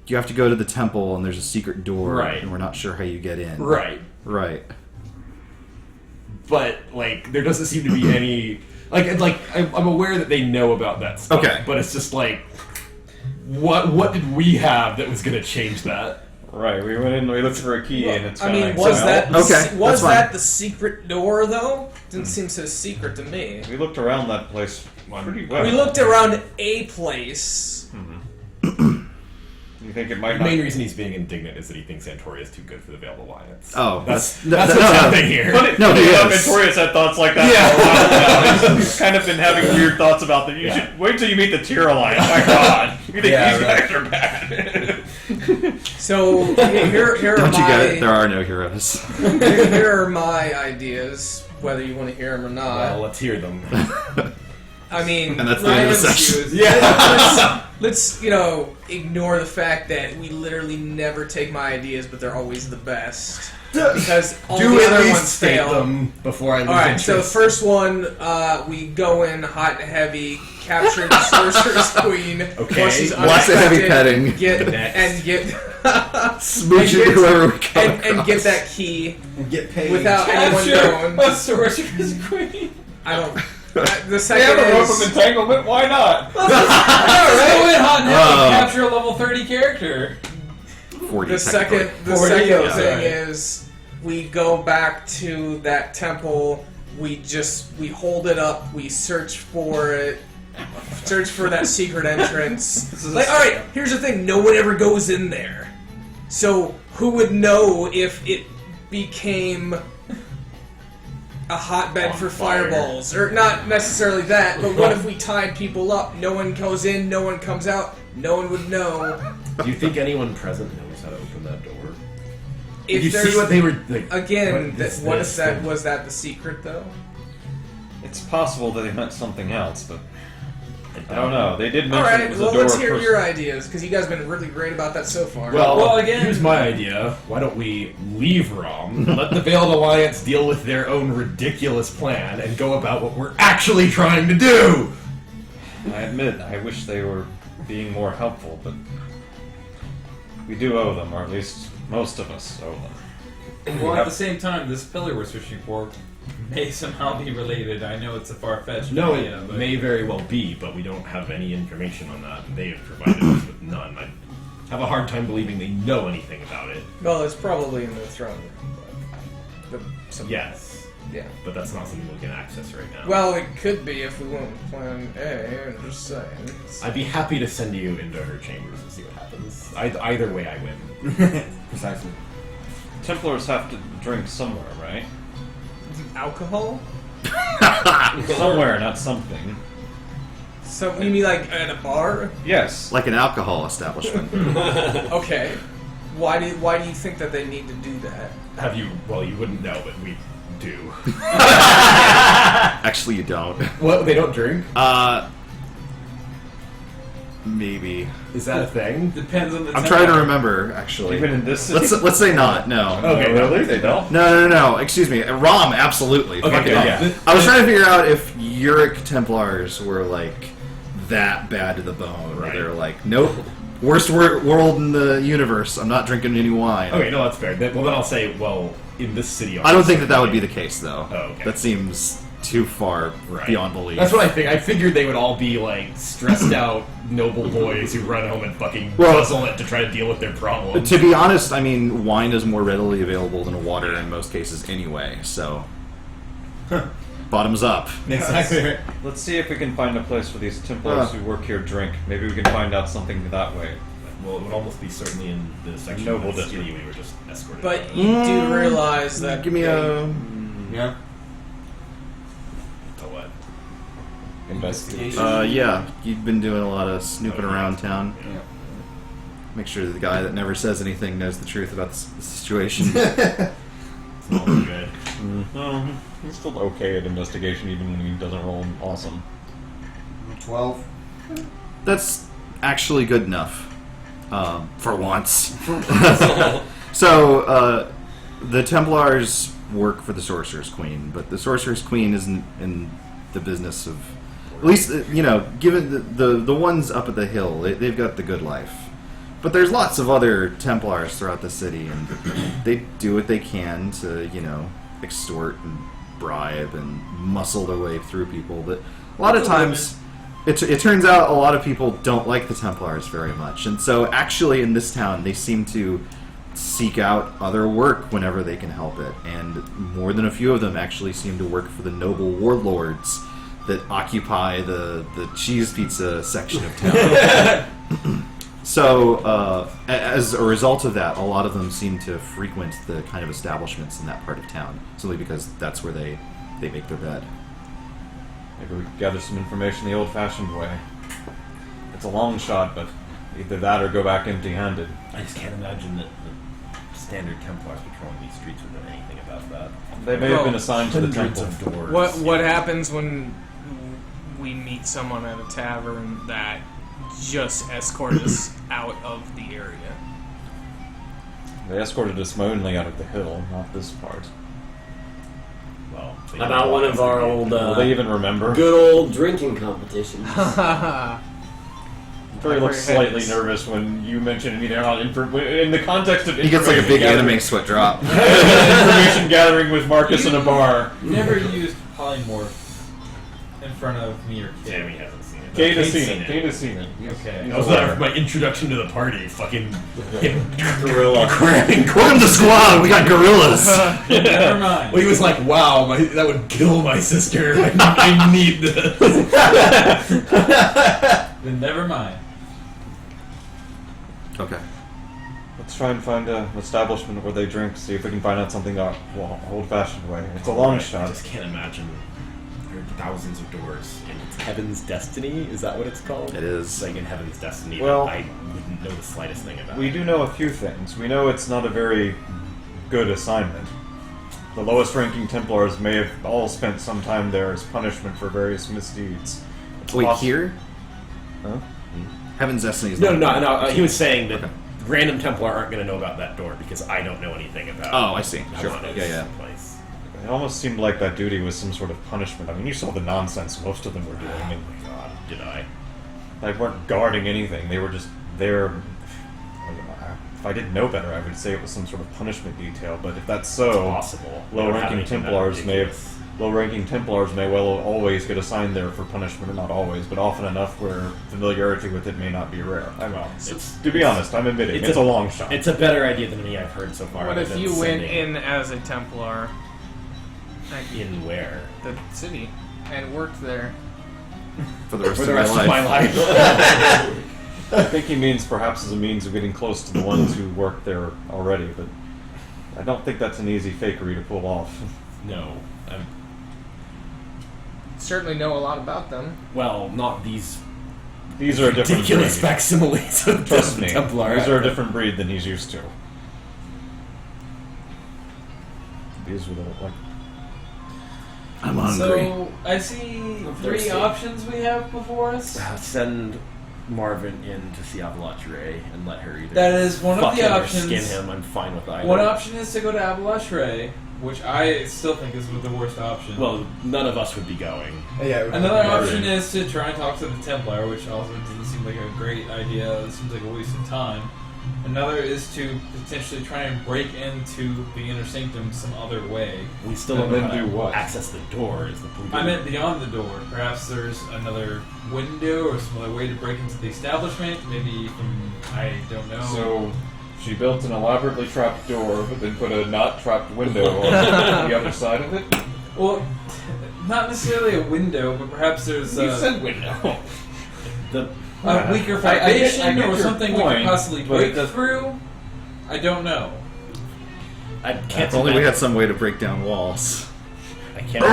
you have to go to the temple and there's a secret door, Right. and we're not sure how you get in. Right. Right. But like, there doesn't seem to be any I'm aware that they know about that stuff. Okay. But it's just like, what did we have that was going to change that? right, we went in, we looked for a key, and it's I found mean, out was now. that Okay, was that's fine. that the secret door though? Didn't seem so secret to me. We looked around that place pretty well. We looked around a place. You think it might The not... main reason he's being indignant is that he thinks Antoria is too good for the Veiled Alliance. Oh, that's what's happening here. No, he is. Antorius had thoughts like that for a while now. He's kind of been having weird thoughts about that. You should wait till you meet the Tier Alliance. My God, you think these guys are bad? So here are Don't you my get it? There are no heroes. here are my ideas. Whether you want to hear them or not. Well, let's hear them. I mean, And that's the end of the session. let's ignore the fact that we literally never take my ideas, but they're always the best because all the other ones fail. them before I lose All right, interest. so the first one, we go in hot and heavy, capture the sorcerer's queen. Okay. While she's Lots of heavy unexpected, petting. Get Smooching whoever we come and get across. that key and get paid. without anyone knowing. a sorcerer's queen. I don't. The They second have a rope is of entanglement. Why not? Go in hot and heavy, Oh. capture a level 30 character. 40 the second technically. thing is we go back to that temple. We hold it up. We search for it. Search for that secret entrance. Like, all right, here's the thing: no one ever goes in there. So who would know if it became a hotbed for fireballs? Or not necessarily that, but what if we tied people up? No one goes in, no one comes out, no one would know. Do you think anyone present knows how to open that door? If Did you there's- see what they were like? Again, what is that? Was that the secret though? It's possible that they meant something else, but I don't know. They did mention All right, it was well a door let's hear person. your ideas because you guys have been really great about that so far. Well, again- here's my idea. Why don't we leave Rom, let the Veiled Alliance deal with their own ridiculous plan, and go about what we're actually trying to do? I admit, I wish they were being more helpful, but we do owe them, or at least most of us owe them. Well, at the same time, this pillar we're searching for may somehow be related. I know it's a far-fetched No, idea, it but may very well be, but we don't have any information on that, and they have provided us with none. I have a hard time believing they know anything about it. Well, it's probably in the throne room. Yes, Yeah. but that's not something we can access right now. Well, it could be if we went with Plan A. I'm just saying. I'd be happy to send you into her chambers and see what happens. Either way, I win. Precisely. Templars have to drink somewhere, right? Alcohol? Somewhere, not something. So you mean like at a bar? Yes. Like an alcohol establishment. Okay. Why do you think that they need to do that? Have you? Well, you wouldn't know, but we do. Actually, you don't. What? They don't drink? Maybe. Is that a thing? depends on the I'm trying to remember, actually. Even in this city? Let's say not. No. Okay, No, really? They don't? No. Excuse me. Rom, absolutely. Okay, Fuck it. yeah. I was trying to figure out if Uric Templars were like that bad to the bone. Where Right. they're like, nope, worst world in the universe. I'm not drinking any wine. Okay, no, that's fair. Well, then I'll say, well, in this city... I don't think that would be the case, though. Oh, okay. That seems too far Right. beyond belief. That's what I think. I figured they would all be, like, stressed out noble boys who run home and fucking Well- guzzle it to try to deal with their problems. To be honest, I mean, wine is more readily available than water in most cases anyway, so... Bottoms up. Exactly. Let's see if we can find a place where these Templars who work here drink. Maybe we can find out something that way. Well, it would almost be certainly in the section Noble of the district. city we were just escorted. But you do realize that Give me a... Yeah. To what? Investigation. Yeah, you've been doing a lot of snooping around town. Yeah. Make sure that the guy that never says anything knows the truth about the situation. It's all good. He's still okay at investigation, even when he doesn't roll awesome. 12. That's actually good enough. For once. So, the Templars work for the Sorcerer's Queen, but the Sorcerer's Queen isn't in the business of... At least, given the ones up at the hill, they've got the good life. But there's lots of other Templars throughout the city, and they do what they can to, extort and bribe and muscle their way through people. But a lot of times, it turns out a lot of people don't like the Templars very much. And so, actually, in this town, they seem to seek out other work whenever they can help it, and more than a few of them actually seem to work for the noble warlords that occupy the cheese pizza section of town. So, as a result of that, a lot of them seem to frequent the kind of establishments in that part of town, simply because that's where they make their bed. Maybe we could gather some information the old-fashioned way. It's a long shot, but either that or go back empty-handed. I just can't imagine that the standard Templars patrolling these streets would know anything about that. They may have been assigned to the Hundreds temple. of doors. What happens when we meet someone at a tavern that just escorted us out of the area? They escorted us only out of the hill, not this part. Well, How about one of our old, Will they even remember? good old drinking competitions? Terry looks slightly nervous when you mention they're not in the context of He gets like a big anime sweat drop. information gathering with Marcus in a bar. You never used polymorph in front of me or Kate. Jamie hasn't seen it. Kate has seen it. Kate has seen it. Okay. That was my introduction to the party. Fucking Gorilla. Welcome to squad. We got gorillas. Never mind. Well, he was like, "Wow, that would kill my sister. I need this." Then never mind. Okay. Let's try and find an establishment where they drink, see if we can find out something the old-fashioned way. It's a long I shot. just can't imagine. There are thousands of doors, and it's Heaven's Destiny. Is that what it's called? It is. It's like in Heaven's Destiny. Well, I wouldn't know the slightest thing about. We do know a few things. We know it's not a very good assignment. The lowest-ranking Templars may have all spent some time there as punishment for various misdeeds. It's Wait, poss- here? Huh? Heaven's Destiny is No. not... He was saying that random Templar aren't going to know about that door because I don't know anything about. Oh, I see. how Sure. it is Yeah. Place. It almost seemed like that duty was some sort of punishment. I mean, you saw the nonsense most of them were doing. I mean, Oh my God, did I? they weren't guarding anything. They were just there. If I didn't know better, I would say it was some sort of punishment detail. But if that's so, Possible. We don't have low-ranking anything that Templars may ridiculous. low-ranking Templars may well always get assigned there for punishment, or not always, but often enough where familiarity with it may not be rare. To be honest, I'm admitting it's a long shot. It's a better idea than any I've heard so far. What other if than you went sending- in as a Templar? in where? The city, and worked there. For the rest, For the of, rest my of my life. life. I think he means perhaps as a means of getting close to the ones who work there already, but I don't think that's an easy fakery to pull off. No. Certainly know a lot about them. Well, not these. These are a different ridiculous breed. facsimiles of Trust the me, Templar. these are a different breed than he's used to. These were the, like... I'm hungry. So I see three thirsty. options we have before us. Send Marvin in to see Avalanche Ray and let her either. That is one of fuck the him or options. Skin him. I'm fine with either. One option is to go to Avalanche Ray, which I still think is the worst option. Well, none of us would be going. Another option is to try and talk to the Templar, which also doesn't seem like a great idea. It seems like a waste of time. Another is to potentially try and break into the Inner Sanctum some other way. We still don't And know then how do to what? access the door. Is the problem? I meant beyond the door. Perhaps there's another window or some other way to break into the establishment. Maybe from, I don't know. So, she built an elaborately trapped door, but then put a not trapped window on the other side of it? Well, not necessarily a window, but perhaps there's You said window. a weaker I get foundation or your something we point, could possibly but break the- through. I don't know. I can't. If only we had some way to break down walls. I can't.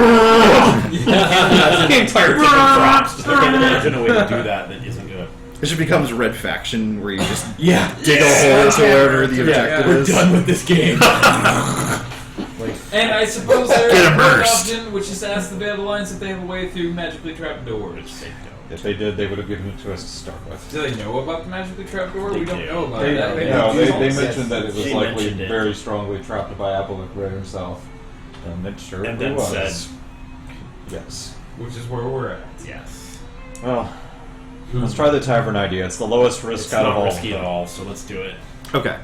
The entire thing drops. I can't imagine a way to do that that isn't good. It just becomes Red Faction, where you just Yeah. dig a hole to wherever the objective We're is. done with this game. And I suppose there's Get a third immersed. option, which is to ask the Veiled Alliance if they have a way through magically trapped doors. If they did, they would have given it to us to start with. Do they know about the magically trapped door? They We don't do. know about They, that. they mentioned that it was She likely mentioned it. very strongly trapped by Abolic Ray herself. And it sure And then was. said- Yes. Which is where we're at. Yes. Well, let's try the tavern idea. It's the lowest risk It's out of not all. risky at all, so let's do it. Okay.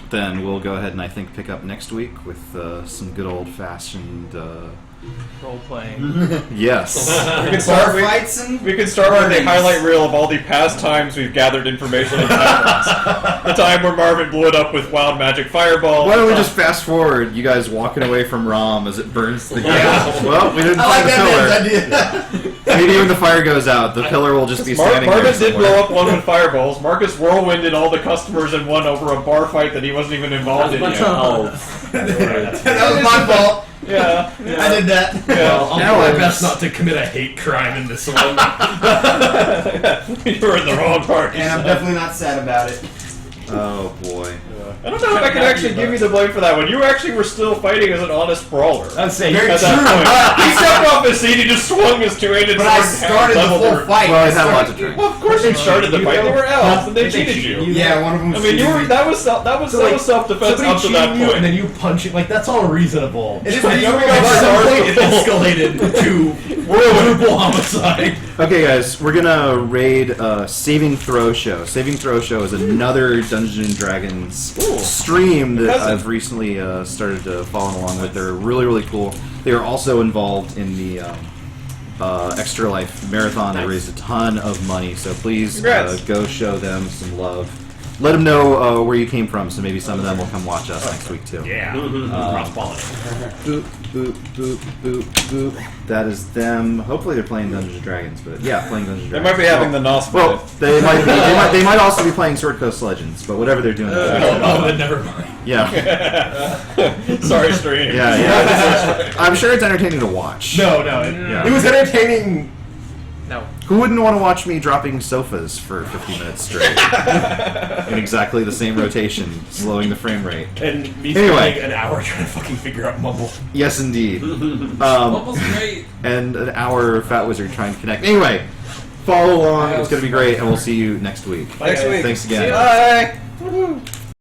Then we'll go ahead and I think pick up next week with some good old-fashioned Role playing. Yes. We can start fights and we can start with a highlight reel of all the past times we've gathered information in patterns. The time where Marvin blew it up with wild magic fireball. Why don't we just fast forward? You guys walking away from Rom as it burns the gas. Well, we didn't find the pillar. Maybe when the fire goes out, the pillar will just be standing there. Marvin did blow up one with fireballs. Marcus whirlwinded all the customers and won over a bar fight that he wasn't even involved in yet. That was my fault. Yeah. I did that. Yeah. I'll do my best not to commit a hate crime in this one. You were in the wrong party. And I'm definitely not sad about it. Oh boy. I don't know if I can actually give you the blame for that one. You actually were still fighting as an honest brawler. I'd say At that point. He stepped off his seat, he just swung his two-handed sword. But I started the whole fight. Well, I had a lot to drink. Well, of course you started the fight. They were elves, and they cheated you. Yeah, one of them. I mean, you were that was self-defense up to that you point. and then you punch it. Like that's all reasonable. It is But reasonable, at but some I point it escalated to quadruple homicide. Okay, guys, we're gonna raid Saving Throw Show. Saving Throw Show is another Dungeons and Dragons stream that I've recently started to follow along with. They're really, really cool. They are also involved in the Extra Life Marathon. They raised a ton of money, so please go show them some love. Let them know where you came from, so maybe some of them will come watch us next week too. Yeah. Boop, boop, boop, boop, boop. That is them. Hopefully they're playing Dungeons and Dragons, but yeah, playing Dungeons and They Dragons. might be having the NOS Well, they might be. They might also be playing Sword Coast Legends, but whatever they're doing. Then never mind. Yeah. Sorry, stream. Yeah. I'm sure it's entertaining to watch. No. It was entertaining. No. Who wouldn't want to watch me dropping sofas for 50 minutes straight? In exactly the same rotation, slowing the frame rate. And me Anyway. spending an hour trying to fucking figure out Mumble. Yes, indeed. Mumble's great. And an hour Fat Wizard trying to connect. Anyway, follow along. It's going to be great, and we'll see you next week. Next week. Thanks again. Bye.